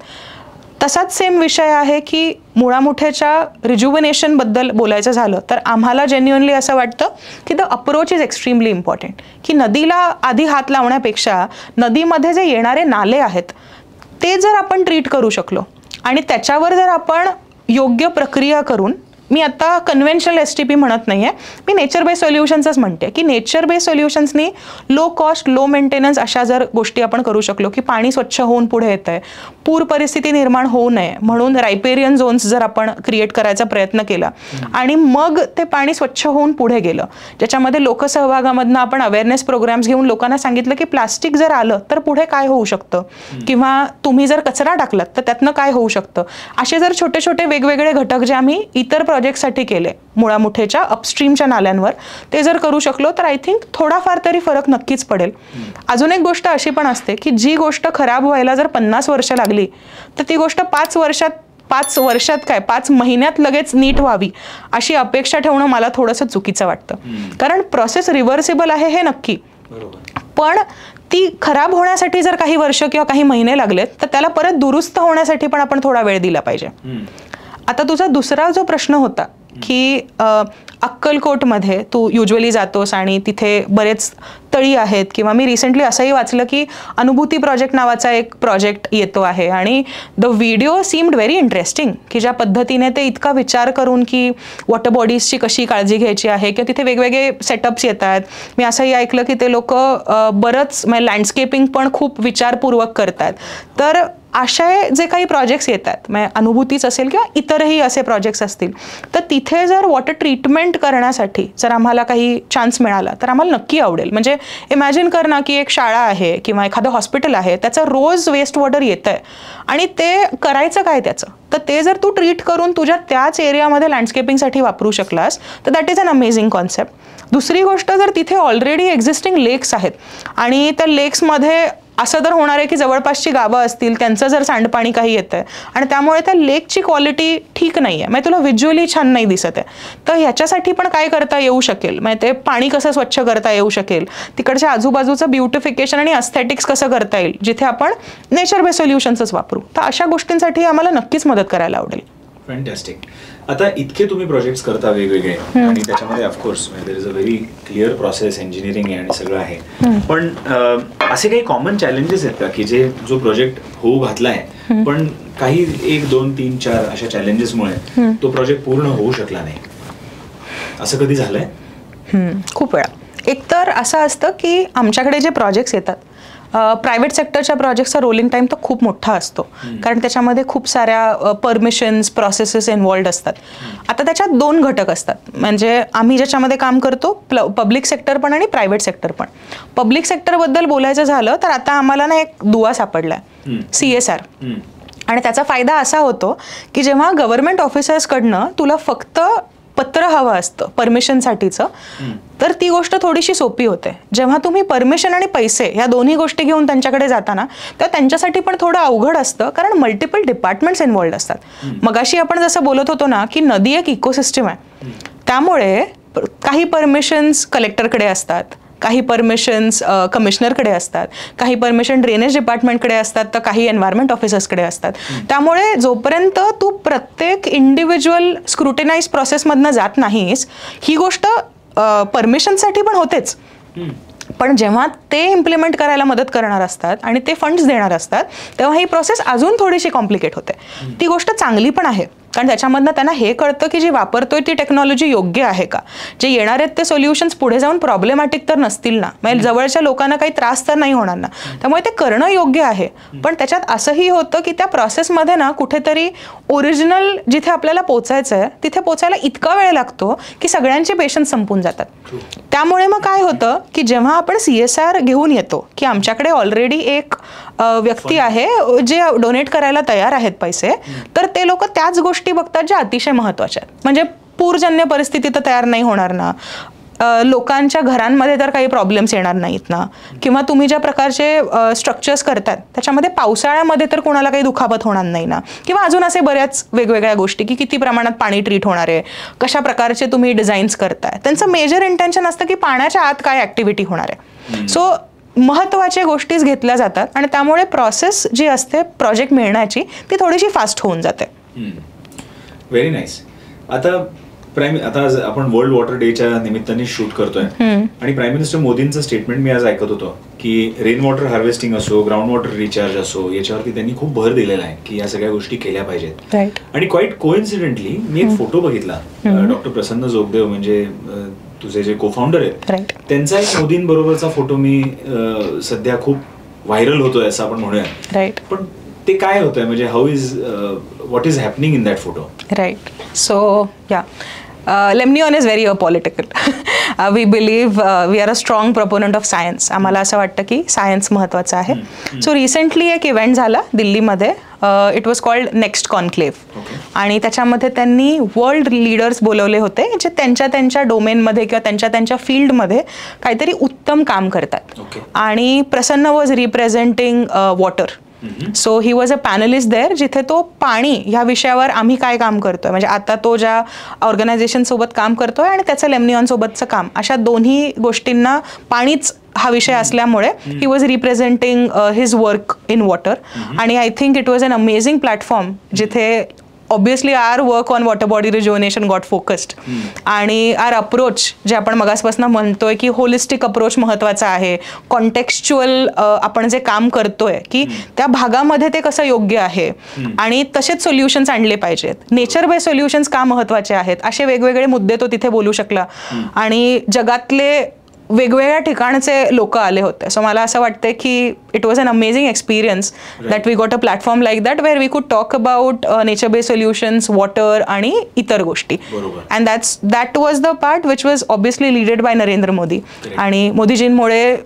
तसाच सेम विषय आहे की मुळामुठेच्या रिज्युव्हिनेशनबद्दल बोलायचं झालं तर आम्हाला जेन्युअनली असं वाटतं की the approach is extremely important. की नदीला आधी हात लावण्यापेक्षा नदीमध्ये जे येणारे नाले आहेत ते जर आपण ट्रीट करू शकलो आणि त्याच्यावर जर आपण योग्य प्रक्रिया करून, मी आता कन्व्हेन्शनल STP म्हणत नाही आहे, मी नेचर बेस्ड सोल्युशन्सच म्हणते की नेचर बेस्ड सोल्युशन्सनी लो कॉस्ट लो मेंटेनन्स अशा जर गोष्टी आपण करू शकलो की पाणी स्वच्छ होऊन पुढे येत आहे, पूर परिस्थिती निर्माण होऊ नये म्हणून रायपेरियन झोन्स जर आपण क्रिएट करायचा प्रयत्न केला आणि मग ते पाणी स्वच्छ होऊन पुढे गेलं, ज्याच्यामध्ये लोकसहभागामधनं आपण अवेअरनेस प्रोग्राम्स घेऊन लोकांना सांगितलं की प्लास्टिक जर आलं तर पुढे काय होऊ शकतं किंवा तुम्ही जर कचरा टाकलात तर त्यातनं काय होऊ शकतं, असे जर छोटे छोटे वेगवेगळे घटक जे आम्ही इतर प्रोजेक्टसाठी केले मुळामुठेच्या अपस्ट्रीमच्या नाल्यांवर, ते जर करू शकलो तर आय थिंक थोडाफार तरी फरक नक्कीच पडेल. अजून एक गोष्ट अशी पण असते की जी गोष्ट खराब व्हायला जर 50 वर्ष लागली तर ती गोष्ट 5 वर्षात काय 5 महिन्यात लगेच नीट व्हावी अशी अपेक्षा ठेवणं मला थोडंसं चुकीचं वाटतं. कारण प्रोसेस रिव्हर्सिबल आहे हे नक्की, पण ती खराब होण्यासाठी जर काही वर्ष किंवा काही महिने लागलेत तर त्याला परत दुरुस्त होण्यासाठी पण आपण थोडा वेळ दिला पाहिजे. आता तुझा दुसरा जो प्रश्न होता की अक्कलकोटमध्ये तू युजली जातोस आणि तिथे बरेच तळी आहेत, किंवा मी रिसेंटली असंही वाचलं की अनुभूती प्रोजेक्ट नावाचा एक प्रोजेक्ट येतो आहे आणि the video seemed very interesting, की ज्या पद्धतीने ते इतका विचार करून की वॉटर बॉडीजची कशी काळजी घ्यायची आहे किंवा तिथे वेगवेगळे सेटअप्स येत आहेत. मी असंही ऐकलं की ते लोक बरंच म्हणजे लँडस्केपिंग पण खूप विचारपूर्वक करतात. तर असे जे काही प्रोजेक्ट्स येतात, म्हणजे अनुभूतीच असेल किंवा इतरही असे प्रोजेक्ट्स असतील, तर तिथे जर वॉटर ट्रीटमेंट करण्यासाठी जर आम्हाला काही चान्स मिळाला तर आम्हाला नक्की आवडेल. म्हणजे इमॅजिन कर ना की एक शाळा आहे किंवा एखादं हॉस्पिटल आहे, त्याचं रोज वेस्ट वॉटर येतं आहे आणि ते करायचं काय त्याचं, तर ते जर तू ट्रीट करून तुझ्या त्याच एरियामध्ये लँडस्केपिंगसाठी वापरू शकलास तर that is an amazing concept. दुसरी गोष्ट, जर तिथे ऑलरेडी एक्झिस्टिंग लेक्स आहेत आणि त्या लेक्समध्ये असं तर होणार आहे की जवळपासची गावं असतील, त्यांचं जर सांडपाणी काही येतं आहे आणि त्यामुळे त्या लेकची क्वालिटी ठीक नाही आहे, म्हणजे तुला व्हिज्युअली छान नाही दिसत आहे, तर ह्याच्यासाठी पण काय करता येऊ शकेल, म्हणजे ते पाणी कसं स्वच्छ करता येऊ शकेल, तिकडच्या आजूबाजूचं ब्युटिफिकेशन आणि अस्थेटिक्स कसं करता येईल, जिथे आपण नेचर बेस्ड सोल्युशन्सच वापरू, तर अशा गोष्टींसाठी आम्हाला नक्कीच मदत करायला आवडेल. फॅन्टॅस्टिक. आता इतके तुम्ही प्रोजेक्ट्स करता वेगवेगळे आणि त्याच्यामध्ये of course there is a very clear process, engineering आहे आणि सगळं आहे, पण असे काही कॉमन चॅलेंजेस आहेत का की जो प्रोजेक्ट होऊ घातला आहे पण काही 1, 2, 3, 4 अशा चॅलेंजेसमुळे तो प्रोजेक्ट पूर्ण होऊ शकला नाही, असं कधी झालंय? खूप वेळा. एकतर असं असतं की आमच्याकडे जे प्रोजेक्ट्स येतात, प्रायव्हेट सेक्टरच्या प्रोजेक्टचा रोलिंग टाईम तर खूप मोठा असतो, कारण त्याच्यामध्ये खूप साऱ्या परमिशन्स प्रोसेसेस इन्व्हॉल्ड असतात. आता त्याच्यात 2 घटक असतात, म्हणजे आम्ही ज्याच्यामध्ये काम करतो पब्लिक सेक्टर पण आणि प्रायव्हेट सेक्टर पण. पब्लिक सेक्टरबद्दल बोलायचं झालं तर आता आम्हाला ना एक दुवा सापडलाय, CSR. आणि त्याचा फायदा असा होतो की जेव्हा गव्हर्नमेंट ऑफिसर्सकडनं तुला फक्त पत्र हवं असतं परमिशनसाठीचं, तर ती गोष्ट थोडीशी सोपी होते. जेव्हा तुम्ही परमिशन आणि पैसे या दोन्ही गोष्टी घेऊन त्यांच्याकडे जाताना, तर त्यांच्यासाठी पण थोडं अवघड असतं, कारण मल्टिपल डिपार्टमेंट्स इन्व्हॉल्ड असतात. मगाशी आपण जसं बोलत होतो ना की नदी एक इकोसिस्टम आहे, त्यामुळे काही परमिशन्स कलेक्टरकडे असतात, काही परमिशन्स कमिशनरकडे असतात, काही परमिशन ड्रेनेज डिपार्टमेंटकडे असतात, तर काही एन्व्हायरमेंट ऑफिसर्सकडे असतात. त्यामुळे जोपर्यंत तू प्रत्येक इंडिव्हिज्युअल स्क्रुटिनाइज प्रोसेसमधनं जात नाहीस, ही गोष्ट परमिशनसाठी पण होतेच, पण जेव्हा ते इम्प्लिमेंट करायला मदत करणार असतात आणि ते फंड्स देणार असतात, तेव्हा ही प्रोसेस अजून थोडीशी कॉम्प्लिकेट होते. ती गोष्ट चांगली पण आहे, कारण त्याच्यामधनं त्यांना हे कळतं की जी वापरतोय ती टेक्नॉलॉजी योग्य आहे का, जे येणार आहेत ते सोल्युशन्स पुढे जाऊन प्रॉब्लेमॅटिक तर नसतील ना, म्हणजे जवळच्या लोकांना काही त्रास तर नाही होणार ना, त्यामुळे ते करणं योग्य आहे. पण त्याच्यात असंही होतं की त्या प्रोसेसमध्ये ना कुठेतरी ओरिजिनल जिथे आपल्याला पोचायचं आहे तिथे पोचायला इतका वेळ लागतो की सगळ्यांचे पेशन्स संपून जातात. त्यामुळे मग काय होतं की जेव्हा आपण CSR घेऊन येतो की आमच्याकडे ऑलरेडी एक व्यक्ती आहे जे डोनेट करायला तयार आहेत पैसे, तर ते लोक त्याच गोष्टी बघतात ज्या अतिशय महत्त्वाच्या आहेत. म्हणजे पूरजन्य परिस्थिती तर तयार नाही होणार ना, लोकांच्या घरांमध्ये तर काही प्रॉब्लेम्स येणार नाहीत ना, किंवा तुम्ही ज्या प्रकारचे स्ट्रक्चर्स करतात त्याच्यामध्ये पावसाळ्यामध्ये तर कोणाला काही दुखापत होणार नाही ना, किंवा अजून असे बऱ्याच वेगवेगळ्या गोष्टी की किती प्रमाणात पाणी ट्रीट होणार आहे, कशा प्रकारचे तुम्ही डिझाईन्स करताय. त्यांचं मेजर इंटेन्शन असतं की पाण्याच्या आत काय ॲक्टिव्हिटी होणार आहे. सो महत्त्वाच्या गोष्टीच घेतल्या जातात आणि त्यामुळे प्रोसेस जी असते प्रोजेक्ट मिळण्याची ती थोडीशी फास्ट होऊन जाते. Very nice. आता आज आपण वर्ल्ड वॉटर डेच्या निमित्ताने शूट करतोय आणि प्राईम मिनिस्टर मोदींचं स्टेटमेंट मी आज ऐकत होतो की रेन वॉटर हार्वेस्टिंग असो, ग्राउंड वॉटर रिचार्ज असो, याच्यावरती त्यांनी खूप भर दिलेला आहे की या सगळ्या गोष्टी केल्या पाहिजेत. आणि क्वाईट कोइन्सिडेंटली मी एक फोटो बघितला, डॉक्टर प्रसन्न जोगदेव म्हणजे तुझे जे को फाउंडर आहेत त्यांचा एक मोदींबरोबरचा फोटो मी सध्या खूप व्हायरल होतोय असं आपण म्हणूया. पण ते काय होतंय, म्हणजे what is happening in that photo? Right. So या Lemnion is very apolitical. We believe we are a strong proponent of science. आम्हाला असं वाटतं की सायन्स महत्त्वाचं आहे. सो रिसेंटली एक इव्हेंट झाला दिल्लीमध्ये, it was called next conclave, आणि त्याच्यामध्ये त्यांनी वर्ल्ड लीडर्स बोलवले होते जे त्यांच्या डोमेनमध्ये किंवा त्यांच्या फील्डमध्ये काहीतरी उत्तम काम करतात. आणि Prasanna was representing water. So he was a panelist there, जिथे तो पाणी ह्या विषयावर आम्ही काय काम करतोय, म्हणजे आता तो ज्या ऑर्गनायझेशन सोबत काम करतोय आणि त्याचं लेमनिऑन सोबतचं काम, अशा दोन्ही गोष्टींना पाणीच हा विषय असल्यामुळे he was representing his work in water. आणि I think it was an amazing platform जिथे obviously our work on water body rejuvenation got focused, आणि आर अप्रोच जे आपण मगासपासून म्हणतोय की होलिस्टिक अप्रोच महत्त्वाचा आहे, कॉन्टेक्स्च्युअल आपण जे काम करतोय की त्या भागामध्ये ते कसं योग्य आहे, आणि तसेच सोल्युशन्स आणले पाहिजेत, नेचर बेस्ड सोल्युशन्स का महत्त्वाचे आहेत, असे वेगवेगळे मुद्दे तो तिथे बोलू शकला. आणि जगातले वेगवेगळ्या ठिकाणचे लोक आले होते. सो मला असं वाटतं की it was an amazing experience that we got a platform like that where we could talk about nature based solutions, water आणि इतर गोष्टी. And that was the part which was obviously leaded by Narendra Modi. आणि मोदीजींमुळे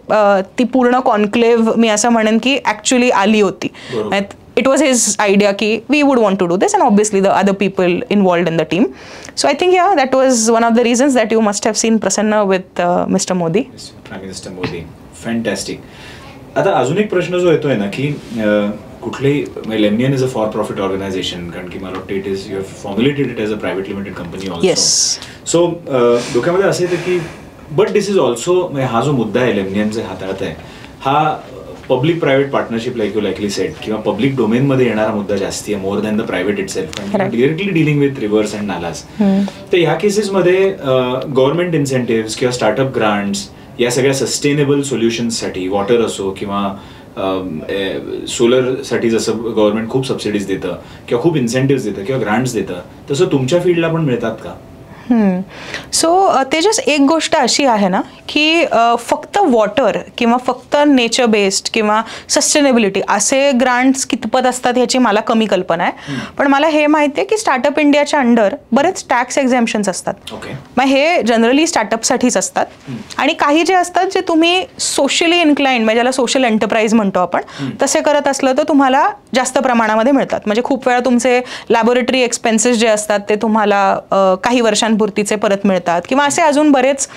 ती पूर्ण conclave मी असं म्हणेन की ॲक्च्युली आली होती. It was his idea ki we would want to do this, and obviously the other people involved in the team. So I think that was one of the reasons that you must have seen Prasanna with Mr. Modi. Prime Minister Modi. Fantastic. आता अजून एक प्रश्न जो येतोय ना की कुठलेही Lemnion is a for profit organisation, कारण की मला वाटतं it is you have formulated it as a private limited company also. So डोक्यामध्ये असं येतं की बट दिस इज ऑल्सो, हा जो मुद्दा आहे लेमनियनचे हाताळत आहे हा public private partnership like you likely set किंवा पब्लिक डोमेनमध्ये येणारा मुद्दा जास्ती आहे more than the private it self, directly dealing with reverse and nullahs. तर ह्या केसेसमध्ये गव्हर्नमेंट इन्सेंटिव्स किंवा स्टार्टअप ग्रांट्स या सगळ्या सस्टेनेबल सोल्युशन्ससाठी, वॉटर असो किंवा सोलरसाठी जसं गव्हर्नमेंट खूप सबसिडीज देतं किंवा खूप इन्सेंटिव्स देतं किंवा ग्रांट्स देतं, तसं तुमच्या फील्डला पण मिळतात का? सो तेजस, एक गोष्ट अशी आहे ना की फक्त वॉटर किंवा फक्त नेचर बेस्ड किंवा सस्टेनेबिलिटी असे ग्रांट्स कितपत असतात ह्याची मला कमी कल्पना आहे. पण मला हे माहिती आहे की स्टार्टअप इंडियाच्या अंडर बरेच टॅक्स एक्झेम्पशन्स असतात. मग हे जनरली स्टार्टअपसाठीच असतात. आणि काही जे असतात जे तुम्ही सोशली इन्क्लाइंड म्हणजे ज्याला सोशल एंटरप्राइज म्हणतो आपण, तसे करत असलं तर तुम्हाला जास्त प्रमाणामध्ये मिळतात. म्हणजे खूप वेळा तुमचे लॅबोरेटरी एक्सपेन्सेस जे असतात ते तुम्हाला काही वर्षांपुरतीचे परत मिळतात किंवा असे अजून बरेच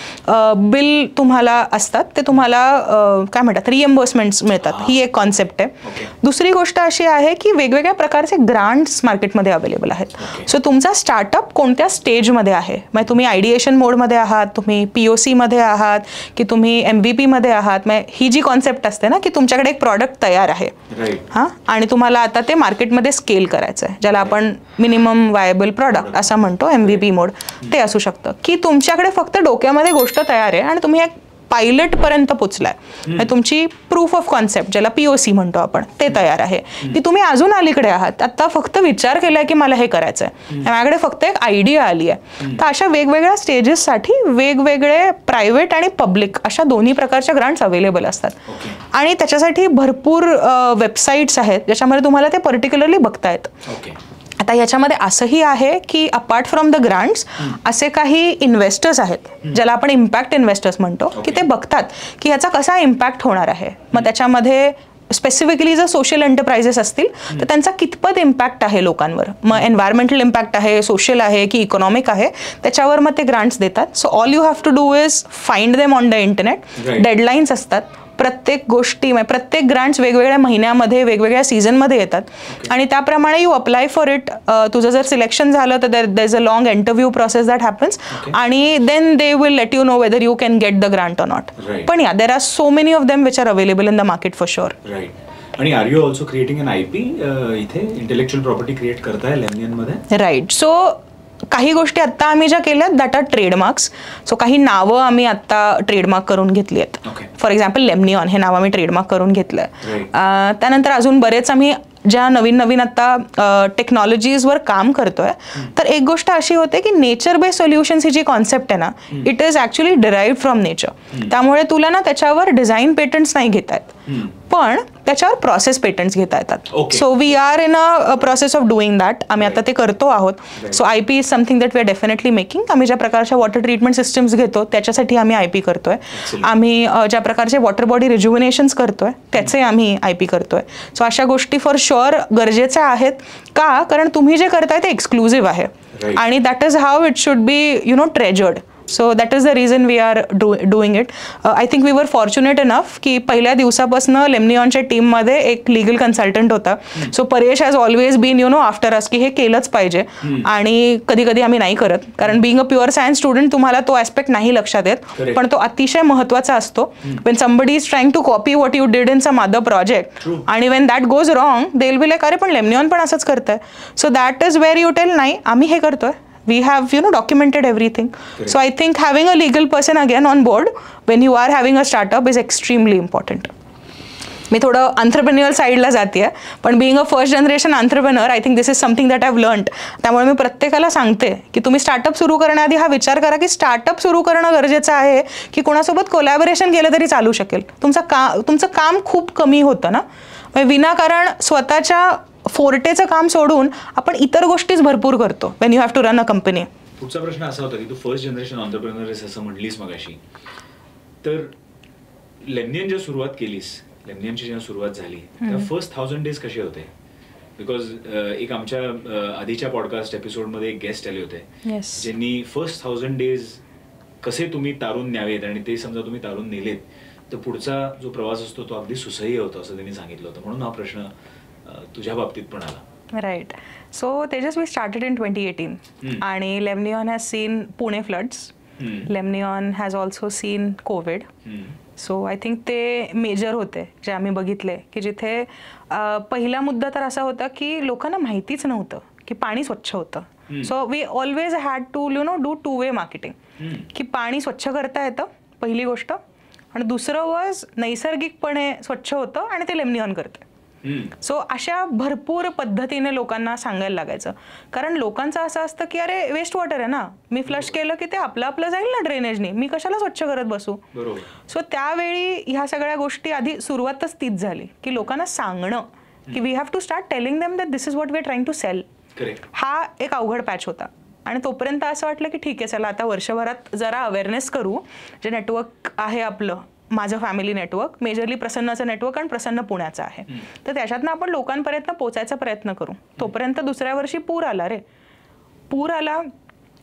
बिल तुम्हाला असतात ते तुम्हाला काय म्हणतात रिएम्बर्समेंट्स मिळतात. ही एक कॉन्सेप्ट आहे. दुसरी गोष्ट अशी आहे की वेगवेगळ्या प्रकारचे ग्रांट्स मार्केटमध्ये अवेलेबल आहेत. सो तुमचा स्टार्टअप कोणत्या स्टेजमध्ये आहे, म्हणजे तुम्ही आयडिएशन मोडमध्ये आहात, तुम्ही POC मध्ये आहात की तुम्ही MVP मध्ये आहात, ही जी कॉन्सेप्ट असते ना की तुमच्याकडे एक प्रॉडक्ट तयार आहे हां आणि तुम्हाला आता ते मार्केटमध्ये स्केल करायचं आहे, ज्याला आपण मिनिमम वायबल प्रॉडक्ट असं म्हणतो, MVP मोड, ते असू शकतं. की तुमच्याकडे फक्त डोक्यामध्ये गोष्ट तयार आहे आणि तुम्ही एक पायलट पर्यंत पोचलाय, तुमची प्रूफ ऑफ कॉन्सेप्ट ज्याला POC म्हणतो आपण ते तयार आहे, की तुम्ही अजून अलीकडे आहात, आता फक्त विचार केलाय की मला हे करायचंय, माझ्याकडे फक्त एक आयडिया आली आहे. तर अशा वेगवेगळ्या स्टेजेससाठी वेगवेगळे प्रायव्हेट आणि पब्लिक अशा दोन्ही प्रकारच्या ग्रांट्स अवेलेबल असतात. आणि त्याच्यासाठी भरपूर वेबसाईट्स आहेत ज्याच्यामध्ये तुम्हाला ते पर्टिक्युलरली बघता येतं. आता याच्यामध्ये असंही आहे की अपार्ट फ्रॉम द ग्रांट्स असे काही इन्व्हेस्टर्स आहेत ज्याला आपण इम्पॅक्ट इन्व्हेस्टर्स म्हणतो, की ते बघतात की ह्याचा कसा इम्पॅक्ट होणार आहे. मग त्याच्यामध्ये स्पेसिफिकली जर सोशल एंटरप्राइजेस असतील तर त्यांचा कितपत इम्पॅक्ट आहे लोकांवर, मग एन्व्हायरमेंटल इम्पॅक्ट आहे, सोशल आहे की इकॉनॉमिक आहे, त्याच्यावर मग ते ग्रांट्स देतात. So all you have to do is find them on the internet. Deadlines असतात प्रत्येक गोष्टी, प्रत्येक ग्रांट्स वेगवेगळ्या महिन्यामध्ये वेगवेगळ्या सीझनमध्ये येतात आणि त्याप्रमाणे यू अप्लाय फॉर इट. तुझं जर सिलेक्शन झालं तर there is a long interview process that happens आणि then they will let you know whether you can get the grant or not. पण या there are so many of them which are available in the market for sure. आणि are you also creating an IP इथे intellectual property create करताय लेमनियनमध्ये? Right. So काही गोष्टी आत्ता आम्ही ज्या केल्यात दॅट आर ट्रेडमार्क्स. सो काही नावं आम्ही आत्ता ट्रेडमार्क करून घेतली आहेत. फॉर एक्झाम्पल लेमनियॉन हे नाव आम्ही ट्रेडमार्क करून घेतलंय. त्यानंतर अजून बरेच आम्ही ज्या नवीन नवीन आता टेक्नॉलॉजीजवर काम करतोय. तर एक गोष्ट अशी होते की नेचर बेस्ड सोल्युशन्स ही जी कॉन्सेप्ट आहे ना, it is actually derived from nature. त्यामुळे तुला ना त्याच्यावर डिझाईन पेटंट्स नाही घेता येत, पण त्याच्यावर प्रोसेस पेटंट्स घेता येतात. So we are in a process of doing that. आम्ही आता ते करतो आहोत. So IP is something that we are definitely making. आम्ही ज्या प्रकारच्या वॉटर ट्रीटमेंट सिस्टम्स घेतो त्याच्यासाठी आम्ही IP करतोय. आम्ही ज्या प्रकारचे वॉटर बॉडी रिज्युविनेशन्स करतोय त्याचे आम्ही IP करतोय. सो अशा गोष्टी फॉर शुअर गरजेच्या आहेत. का? कारण तुम्ही जे करताय ते एक्सक्लुझिव्ह आहे आणि that is how it should be treasured. So that is the reason we are doing it. I think we were fortunate enough की पहिल्या दिवसापासून लेमनियॉनच्या टीममध्ये एक लीगल कन्सल्टंट होता. So Paresh has always been after us की हे केलंच पाहिजे. आणि कधी कधी आम्ही नाही करत, कारण being a pure science student तुम्हाला तो ऍस्पेक्ट नाही लक्षात येत, पण तो अतिशय महत्वाचा असतो. When somebody is trying to copy what you did in some other project आणि when that goes wrong they will be like अरे पण लेमनियॉन पण असंच करतंय. So that is where you tell नाही आम्ही हे करतोय. We have documented everything. Correct. So I think having a legal person again on board when you are having a startup is extremely important. मी थोडं अंत्रप्रेन्युअर साईडला जाते, पण being a first generation entrepreneur I think this is something that I have learned. त्यामुळे मी प्रत्येकाला सांगते की तुम्ही स्टार्टअप सुरू करण्याआधी हा विचार करा की स्टार्टअप सुरू करणं गरजेचं आहे की कोणासोबत कोलॅबोरेशन केलं तरी चालू शकेल. तुमचं काम खूप कमी होतं ना, विनाकारण स्वतःच्या फोर्टेचं काम सोडून आपण इतर गोष्टीच भरपूर करतो when you have to run a company. पुढचा प्रश्न असा होता की तू फर्स्ट जनरेशन एंटरप्रेन्योर आहेस असं म्हटलीस मगाशी, तर लेमनियन जेव्हा सुरुवात केलीस, लेमनियनची जेव्हा सुरुवात झाली तेव्हा फर्स्ट 1000 days कसे होते? बिकॉज एक आमच्या आधीच्या पॉडकास्ट एपिसोडमध्ये एक गेस्ट आले होते ज्यांनी फर्स्ट 1000 days कसे तुम्ही तारून न्यावेत आणि ते समजा तुम्ही तारून नेलेत तर पुढचा जो प्रवास असतो तो अगदी सुसह्य होतो असं त्यांनी सांगितलं होतं. म्हणून हा प्रश्न तुझ्या बाबतीत पण आला. Right. So Tejas we started in 2018 आणि Lemnion has seen Pune floods. Lemnion has also seen COVID. So I think ते मेजर होते जे आम्ही बघितले की जिथे पहिला मुद्दा तर असा होता की लोकांना माहितीच नव्हतं की पाणी स्वच्छ होतं. So we always had to do 2-way marketing की पाणी स्वच्छ करता येतं पहिली गोष्ट, आणि दुसरं वॉज नैसर्गिकपणे स्वच्छ होतं आणि ते लेमनियॉन करतं. सो अशा भरपूर पद्धतीने लोकांना सांगायला लागायचं, कारण लोकांचं असं असतं की अरे वेस्ट वॉटर आहे ना, मी फ्लश केलं की ते आपलं आपलं जाईल ना ड्रेनेजनी, मी कशाला स्वच्छ करत बसू. सो त्यावेळी ह्या सगळ्या गोष्टी आधी सुरुवातच तीच झाली की लोकांना सांगणं की we have to start telling them that this is what we are trying to sell. हा एक अवघड पॅच होता आणि तोपर्यंत असं वाटलं की ठीक आहे चला आता वर्षभरात जरा अवेअरनेस करू. जे नेटवर्क आहे आपलं, माझं फॅमिली नेटवर्क, मेजरली प्रसन्नाचं नेटवर्क आणि प्रसन्न पुण्याचं आहे, तर त्याच्यातनं आपण लोकांपर्यंत पोचायचा प्रयत्न करू. तोपर्यंत दुसऱ्या वर्षी पूर आला रे. पूर आला,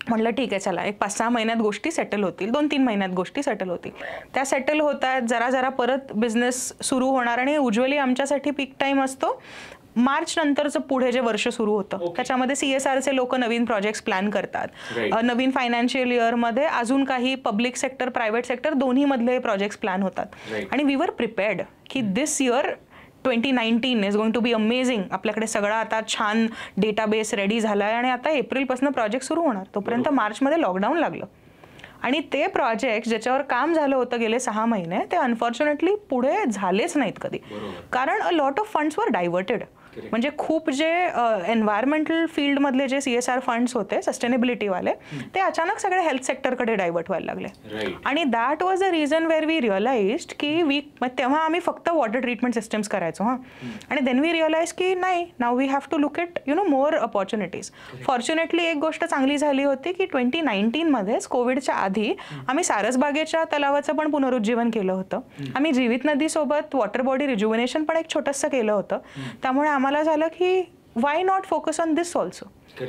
म्हटलं ठीक आहे चला एक 5-6 महिन्यात गोष्टी सेटल होतील, 2-3 महिन्यात गोष्टी सेटल होतील. त्या सेटल होतात, जरा जरा परत बिझनेस सुरू होणार आणि युजली आमच्यासाठी पीक टाईम असतो मार्च नंतरचं पुढे जे वर्ष सुरू होतं त्याच्यामध्ये CSRचे लोक नवीन प्रोजेक्ट्स प्लॅन करतात. नवीन फायनान्शियल इयरमध्ये अजून काही पब्लिक सेक्टर प्रायव्हेट सेक्टर दोन्ही मधले प्रोजेक्ट्स प्लॅन होतात. आणि वी वर प्रिपेअर्ड की this year 2019 is going to be amazing. आपल्याकडे सगळा आता छान डेटाबेस रेडी झाला आहे आणि आता एप्रिलपासून प्रोजेक्ट सुरू होणार. तोपर्यंत मार्चमध्ये लॉकडाऊन लागलं आणि ते प्रोजेक्ट ज्याच्यावर काम झालं होतं गेले 6 महिने ते अनफॉर्च्युनेटली पुढे झालेच नाहीत कधी, कारण अ लॉट ऑफ फंड्स वर डायव्हर्टेड. म्हणजे खूप जे एन्व्हायरमेंटल फील्डमधले जे CSR फंड्स होते सस्टेनेबिलिटीवाले ते अचानक सगळे हेल्थ सेक्टरकडे डायव्हर्ट व्हायला लागले. आणि that was the reason where we realised की तेव्हा आम्ही फक्त वॉटर ट्रीटमेंट सिस्टम्स करायचो आणि देन वी रिअलाइज की नाही, now we have to look at more opportunities. Fortunately एक गोष्ट चांगली झाली होती की 2019 मध्येच कोविडच्या आधी आम्ही सारसबागेच्या तलावाचं पण पुनरुज्जीवन केलं होतं. आम्ही जीवित नदीसोबत वॉटर बॉडी रिज्युव्हिनेशन पण एक छोटंसं केलं होतं. त्यामुळे आम्हाला झालं की why not focus on this also.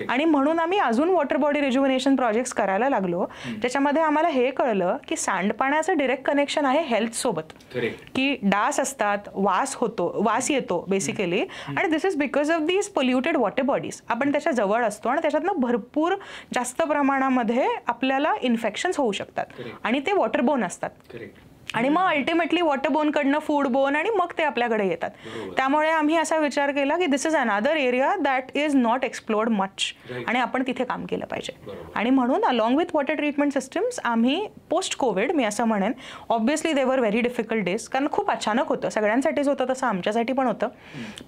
आणि म्हणून आम्ही अजून वॉटर बॉडी रिज्युव्हिनेशन प्रोजेक्ट्स करायला लागलो. त्याच्यामध्ये आम्हाला हे कळलं की सांडपाण्याचं डिरेक्ट कनेक्शन आहे हेल्थ सोबत, की डास असतात, वास येतो बेसिकली, आणि this is because of these polluted water bodies. आपण त्याच्या जवळ असतो आणि त्याच्यातनं भरपूर जास्त प्रमाणामध्ये आपल्याला इन्फेक्शन्स होऊ शकतात आणि ते वॉटरबोर्न असतात. आणि मग अल्टिमेटली वॉटरबोर्न कडनं फूडबोर्न आणि मग ते आपल्याकडे येतात. त्यामुळे आम्ही असा विचार केला की this is another area that is not explored much आणि आपण तिथे काम केलं पाहिजे. आणि म्हणून along with water treatment systems आम्ही पोस्ट कोविड, मी असं म्हणेन, ऑब्व्हियसली दे वर व्हेरी डिफिकल्ट डेज, कारण खूप अचानक होतं, सगळ्यांसाठीच होतं तसं आमच्यासाठी पण होतं.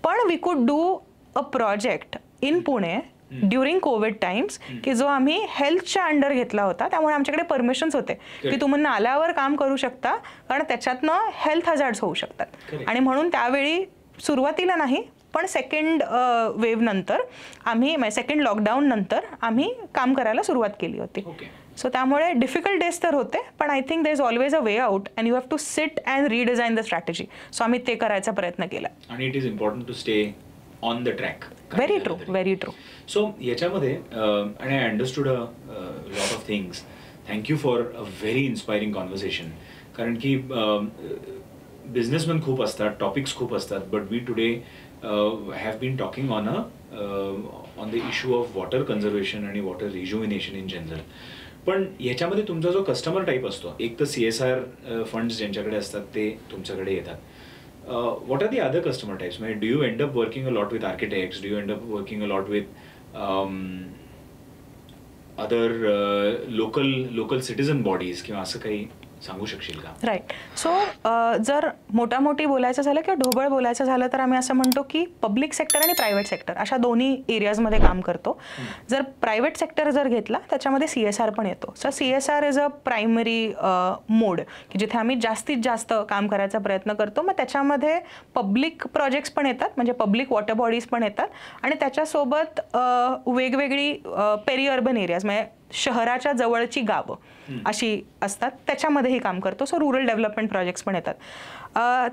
पण वी कुड do a project in Pune during Covid times की जो आम्ही हेल्थच्या अंडर घेतला होता. त्यामुळे आमच्याकडे परमिशन्स होते की तुम्ही नाल्यावर काम करू शकता, कारण त्याच्यातनं हेल्थ हजार्ड्स होऊ शकतात. आणि म्हणून त्यावेळी सुरुवातीला नाही पण सेकंड वेव्ह नंतर आम्ही, सेकंड लॉकडाऊन नंतर आम्ही काम करायला सुरुवात केली होती. सो त्यामुळे डिफिकल्ट डेज तर होते, पण I think there is always a way out and you have to sit and redesign the strategy. So आम्ही ते करायचा प्रयत्न केला. आणि it is important to stay on the track. Very true, very true. So याच्यामध्ये आणि I understood a lot of things. Thank you for a very inspiring conversation. कारण की बिझनेसमॅन खूप असतात, टॉपिक्स खूप असतात, but we today have been talking on the issue of water conservation आणि water रिज्युव्हिनेशन in general. पण याच्यामध्ये तुमचा जो कस्टमर टाईप असतो, एक तर CSR फंड्स ज्यांच्याकडे असतात ते तुमच्याकडे येतात. What are the other customer types? Do you end up working a lot with architects? Do you end up working a lot with other local citizen bodies? किंवा असं काही सांगू शकशील का? राईट. सो जर मोठी बोलायचं झालं किंवा ढोबळ बोलायचं झालं तर आम्ही असं म्हणतो की पब्लिक सेक्टर आणि प्रायव्हेट सेक्टर अशा दोन्ही एरियाजमध्ये काम करतो. जर प्रायव्हेट सेक्टर जर घेतला त्याच्यामध्ये CSR पण येतो. So CSR is a primary mode की जिथे आम्ही जास्तीत जास्त काम करायचा प्रयत्न करतो. मग त्याच्यामध्ये पब्लिक प्रोजेक्ट्स पण येतात, म्हणजे पब्लिक वॉटर बॉडीज पण येतात आणि त्याच्यासोबत वेगवेगळी पेरी अर्बन एरियाज, म्हणजे शहराच्या जवळची गावं अशी असतात, त्याच्यामध्येही काम करतो. सो रुरल डेव्हलपमेंट प्रोजेक्ट्स पण येतात.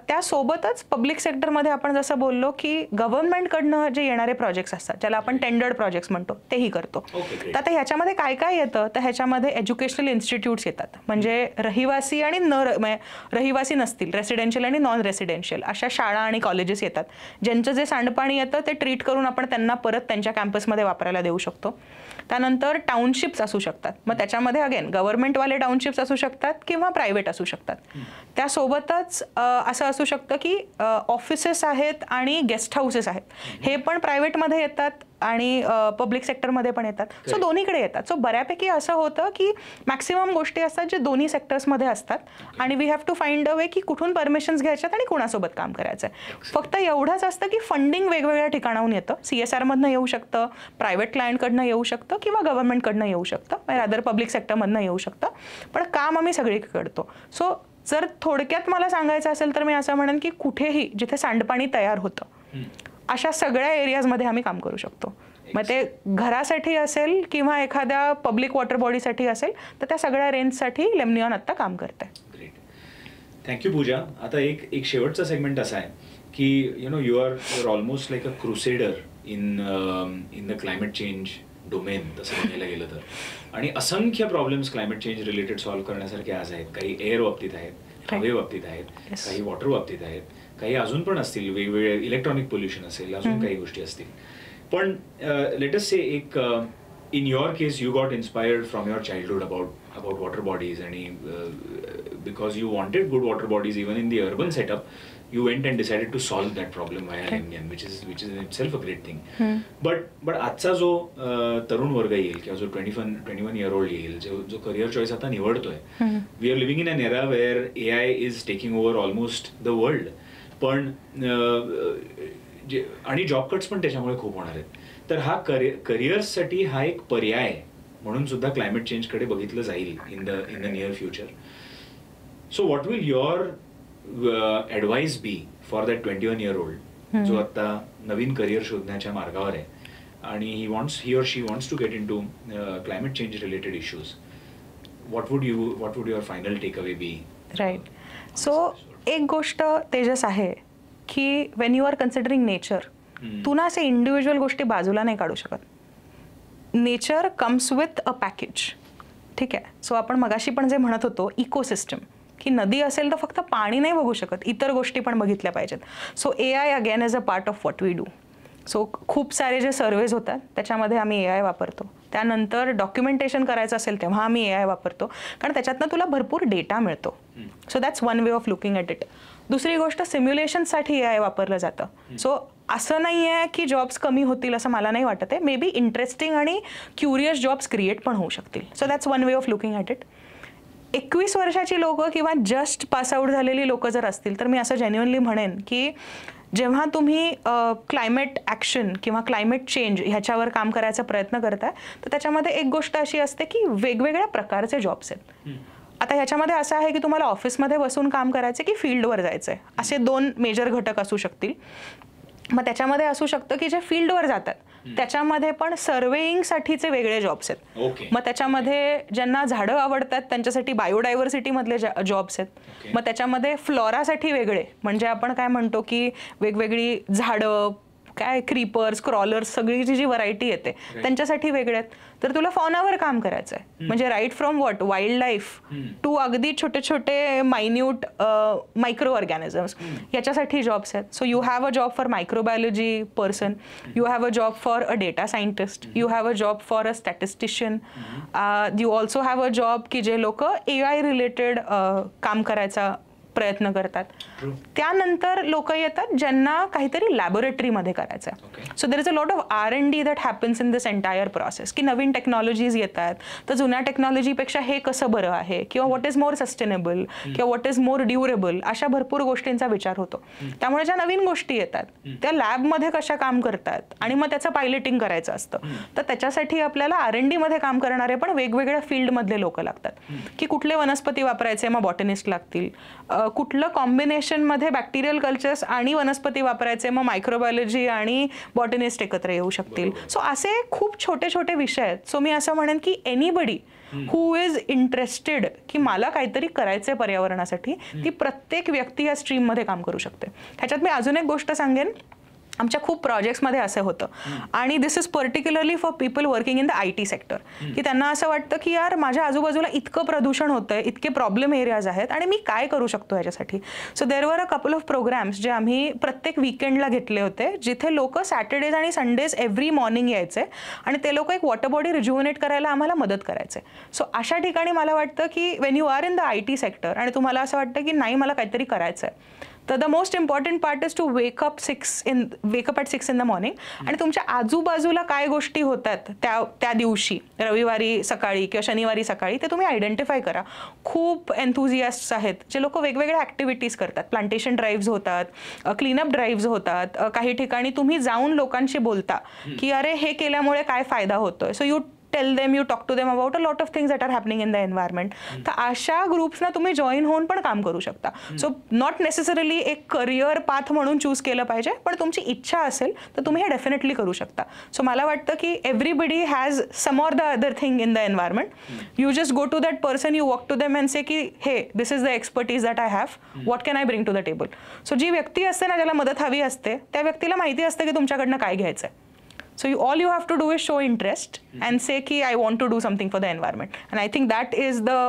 त्यासोबतच पब्लिक सेक्टरमध्ये आपण जसं बोललो की गव्हर्नमेंटकडनं जे येणारे प्रोजेक्ट्स असतात ज्याला आपण टेंडर्ड प्रोजेक्ट्स म्हणतो तेही करतो. तर आता ह्याच्यामध्ये काय काय येतं तर ह्याच्यामध्ये एज्युकेशनल इन्स्टिट्यूट्स येतात, म्हणजे रहिवासी आणि रहिवासी नसतील, रेसिडेन्शियल आणि नॉन रेसिडेन्शियल अशा शाळा आणि कॉलेजेस येतात, ज्यांचं जे सांडपाणी येतं ते ट्रीट करून आपण त्यांना परत त्यांच्या कॅम्पसमध्ये वापरायला देऊ शकतो. त्यानंतर टाउनशिप्स असू शकतात, मग त्याच्यामध्ये अगेन गव्हर्नमेंटवाले टाउनशिप्स असू शकतात किंवा प्रायव्हेट असू शकतात. त्यासोबतच असं असू शकतं की ऑफिसेस आहेत आणि गेस्ट हाऊसेस आहेत, हे पण प्रायव्हेटमध्ये येतात आणि पब्लिक सेक्टरमध्ये पण येतात. सो दोन्हीकडे येतात. सो बऱ्यापैकी असं होतं की मॅक्सिमम गोष्टी असतात जे दोन्ही सेक्टर्समध्ये असतात आणि we have to find a way की कुठून परमिशन्स घ्यायच्यात आणि कुणासोबत काम करायचं आहे. फक्त एवढंच असतं की फंडिंग वेगवेगळ्या ठिकाणाहून येतं. CSRमधनं येऊ शकतं, प्रायव्हेट क्लायंटकडनं येऊ शकतं किंवा गव्हर्नमेंटकडनं येऊ शकतं, अदर पब्लिक सेक्टरमधनं येऊ शकतं, पण काम आम्ही सगळीकडे करतो. सो जर थोडक्यात मला सांगायचं असेल तर मी असं म्हणेन की कुठेही जिथे सांडपाणी तयार होतं अशा सगळ्या एरियाजमध्ये आम्ही काम करू शकतो. मग ते घरासाठी असेल किंवा एखाद्या पब्लिक वॉटर बॉडीसाठी असेल तर त्या सगळ्या रेंजसाठी लेमनिऑन आत्ता काम करते. Great, thank you Pooja. आता एक शेवटचा सेगमेंट असा आहे की you are almost like a crusader in the climate change domain तसं म्हणायला गेलं तर. आणि असंख्य problems climate change related solve करण्यासारखे आज आहेत. काही एअर बाबतीत आहेत, हवे बाबतीत आहेत, काही वॉटर बाबतीत आहेत, काही अजून पण असतील, वेगवेगळे इलेक्ट्रॉनिक पोल्युशन असेल, अजून काही गोष्टी असतील. पण लेट अस से एक in your case you got inspired from your childhood about water bodies आणि because you wanted good water bodies even in the urban setup, you went and decided to solve that problem via Lemnion, which is in itself a great thing. But आजचा जो तरुण वर्ग येईल किंवा जो 21 year old येईल, जो career choice आता निवडतोय, we are living in an era where AI is taking over almost the world. पण आणि जॉब कट्स पण त्याच्यामुळे खूप होणार आहेत. तर हा करिअर्ससाठी हा एक पर्याय म्हणून सुद्धा क्लायमेट चेंजकडे बघितलं जाईल in the near future. So what will your advice be for that 21 year old जो आता नवीन करिअर शोधण्याच्या मार्गावर आहे आणि he or she wants to get into climate change related issues? What would your final takeaway be? Right. So एक गोष्ट तेजस आहे की when you are considering nature, तू ना असे इंडिव्हिज्युअल गोष्टी बाजूला नाही काढू शकत. Nature comes with a package. ठीक आहे. सो आपण मगाशी पण जे म्हणत होतो इकोसिस्टम, की नदी असेल तर फक्त पाणी नाही बघू शकत, इतर गोष्टी पण बघितल्या पाहिजेत. So AI again is a part of what we do. So खूप सारे जे सर्वेज होतात त्याच्यामध्ये आम्ही AI वापरतो. त्यानंतर डॉक्युमेंटेशन करायचं असेल तेव्हा आम्ही AI वापरतो, कारण त्याच्यातनं तुला भरपूर डेटा मिळतो. So that's one way of looking at it. दुसरी गोष्ट सिम्युलेशनसाठी AI वापरलं जातं. सो असं नाही आहे की जॉब्स कमी होतील असं मला नाही वाटत आहे. मे बी इंटरेस्टिंग आणि क्युरियस जॉब्स क्रिएट पण होऊ शकतील. So that's one way of looking at it. 21 वर्षाची लोकं किंवा जस्ट पासआउट झालेली लोकं जर असतील तर मी असं जेन्युअनली म्हणेन की जेव्हा तुम्ही क्लायमेट ॲक्शन किंवा क्लायमेट चेंज ह्याच्यावर काम करायचा प्रयत्न करताय तर त्याच्यामध्ये एक गोष्ट अशी असते की वेगवेगळ्या प्रकारचे जॉब्स आहेत. आता ह्याच्यामध्ये असं आहे की तुम्हाला ऑफिसमध्ये बसून काम करायचं की फील्डवर जायचं आहे, असे 2 मेजर घटक असू शकतील. मग त्याच्यामध्ये असू शकतं की जे फील्डवर जातात त्याच्यामध्ये पण सर्वेईंगसाठीचे वेगळे जॉब्स आहेत. मग त्याच्यामध्ये ज्यांना झाडं आवडतात त्यांच्यासाठी बायोडायव्हर्सिटी मधले जॉब्स आहेत. मग त्याच्यामध्ये फ्लोरासाठी वेगळे, म्हणजे आपण काय म्हणतो की वेगवेगळी झाडं, काय क्रीपर्स, क्रॉलर्स, सगळी जी व्हरायटी येते त्यांच्यासाठी वेगळे आहेत. तर तुला फॉनावर काम करायचं आहे, म्हणजे right from what wildlife to अगदी छोटे छोटे मायन्यूट मायक्रो ऑर्गॅनिझम्स याच्यासाठी जॉब्स आहेत. So you have a job for microbiology person, you have a job for a data scientist, you have a job for a statistician, you also have a job की जे लोक AI related काम करायचा प्रयत्न करतात. त्यानंतर लोक येतात ज्यांना काहीतरी लॅबोरेटरीमध्ये करायचं आहे. So there is a lot of R&D that happens in this entire process, की नवीन टेक्नॉलॉजीज येतात तर जुन्या टेक्नॉलॉजीपेक्षा हे कसं बरं आहे किंवा व्हॉट इज मोर सस्टेनेबल किंवा व्हॉट इज मोर ड्युरेबल, अशा भरपूर गोष्टींचा विचार होतो. त्यामुळे ज्या नवीन गोष्टी येतात त्या लॅबमध्ये कशा काम करतात आणि मग त्याचं पायलटिंग करायचं असतं. तर त्याच्यासाठी आपल्याला R&D मध्ये काम करणारे पण वेगवेगळ्या फील्डमधले लोक लागतात, की कुठले वनस्पती वापरायचे मग बॉटनिस्ट लागतील, कुठलं कॉम्बिनेशनमध्ये बॅक्टेरियल कल्चर्स आणि वनस्पती वापरायचे मग मायक्रोबायोलॉजी आणि बॉटनिस्ट एकत्र येऊ शकतील. सो असे खूप छोटे छोटे विषय आहेत. सो मी असं म्हणेन की एनीबडी हू इज इंटरेस्टेड की मला काहीतरी करायचंय पर्यावरणासाठी, ती प्रत्येक व्यक्ती या स्ट्रीममध्ये काम करू शकते. ह्याच्यात मी अजून एक गोष्ट सांगेन, आमच्या खूप प्रोजेक्ट्समध्ये असं होतं आणि this is particularly for people working in the IT sector, की त्यांना असं वाटतं की यार माझ्या आजूबाजूला इतकं प्रदूषण होतंय, इतके प्रॉब्लेम एरियाज आहेत आणि मी काय करू शकतो याच्यासाठी. सो देर वर अ कपल ऑफ प्रोग्राम्स जे आम्ही प्रत्येक वीकेंडला घेतले होते, जिथे लोक सॅटर्डेज आणि संडेज एव्हरी मॉर्निंग यायचे आणि ते लोक एक वॉटर बॉडी रिज्युव्हनेट करायला आम्हाला मदत करायचे. सो अशा ठिकाणी मला वाटतं की when you are in the IT sector आणि तुम्हाला असं वाटतं की नाही मला काहीतरी करायचं आहे, तर the most important part is to wake up at 6 in the morning. आणि तुमच्या आजूबाजूला काय गोष्टी होतात त्या दिवशी, रविवारी सकाळी किंवा शनिवारी सकाळी, ते तुम्ही आयडेंटिफाय करा. खूप एन्थुझियास्ट्स आहेत जे लोक वेगवेगळ्या ॲक्टिव्हिटीज करतात. प्लांटेशन ड्राईव्हज होतात, क्लीनअप ड्राईव्हज होतात, काही ठिकाणी तुम्ही जाऊन लोकांशी बोलता की अरे हे केल्यामुळे काय फायदा होतोय. So you tell them, you talk to them about a lot of things that are happening in the environment. तर अशा ग्रुप्सना तुम्ही जॉईन होऊन पण काम करू शकता. सो नॉट नेसेसरली एक करिअर पाथ म्हणून चूज केलं पाहिजे, पण तुमची इच्छा असेल तर तुम्ही हे डेफिनेटली करू शकता. सो मला वाटतं की everybody has some or the other thing in the environment. You just go to that person, you walk to them and say की hey this is the expertise that I have, what can I bring to the table. So जी व्यक्ती असते ना ज्याला मदत हवी असते, त्या व्यक्तीला माहिती असते की तुमच्याकडनं काय घ्यायचं आहे. So all you have to do is show interest and say की I want to do something for the environment. And I think that is the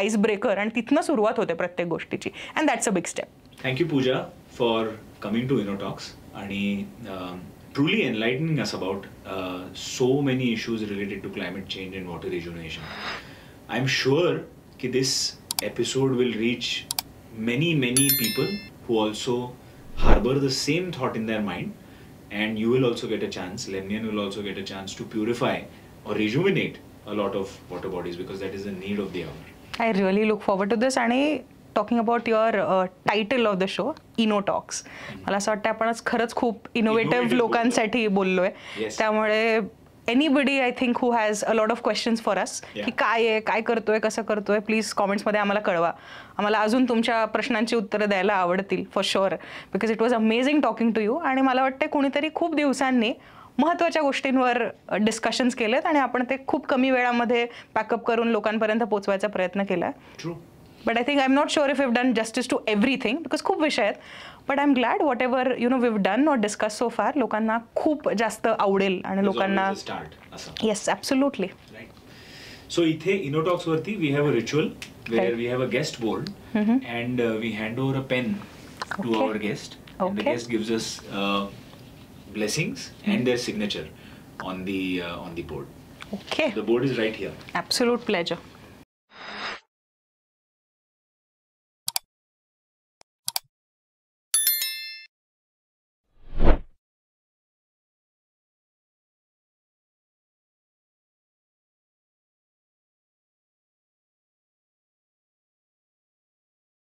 icebreaker. आणि तिथनं सुरुवात होते प्रत्येक गोष्टीची. And that's a big step. Thank you, Pooja, for coming to InnoTalks आणि truly enlightening us about so many issues related to climate change and water rejuvenation. I'm sure कि this episode will reach many people who also harbor the same thought in their mind. And you will also get a chance, Lennian will also get a chance to purify or rejuvenate a lot of water bodies because that is the need of the hour. I really look forward to this. आणि talking about your title of the show, InnoTalks. मला असं वाटतं आपण खरंच खूप innovative लोकांसाठी बोललोय. त्यामुळे anybody I think who has a lot of questions for us की काय आहे, काय करतोय, कसं करतोय, प्लीज कॉमेंट्समध्ये आम्हाला कळवा. आम्हाला अजून तुमच्या प्रश्नांची उत्तरं द्यायला आवडतील for sure, because it was amazing talking to you. आणि मला वाटतं कुणीतरी खूप दिवसांनी महत्त्वाच्या गोष्टींवर डिस्कशन्स केलेत आणि आपण ते खूप कमी वेळामध्ये पॅकअप करून लोकांपर्यंत पोहोचवायचा प्रयत्न केला. But I think I'm not sure if we've done justice to everything because खूप विषय आहेत. But I'm glad whatever we've done or discussed so far लोकांना खूप जास्त आवडेल आणि लोकांना yes absolutely. Right. So इथे InnoTalks वरती we have a ritual where we have a guest board and we hand over a pen to our guest and the guest gives us blessings and their signature on the board. Okay. The board is right here. Absolute pleasure.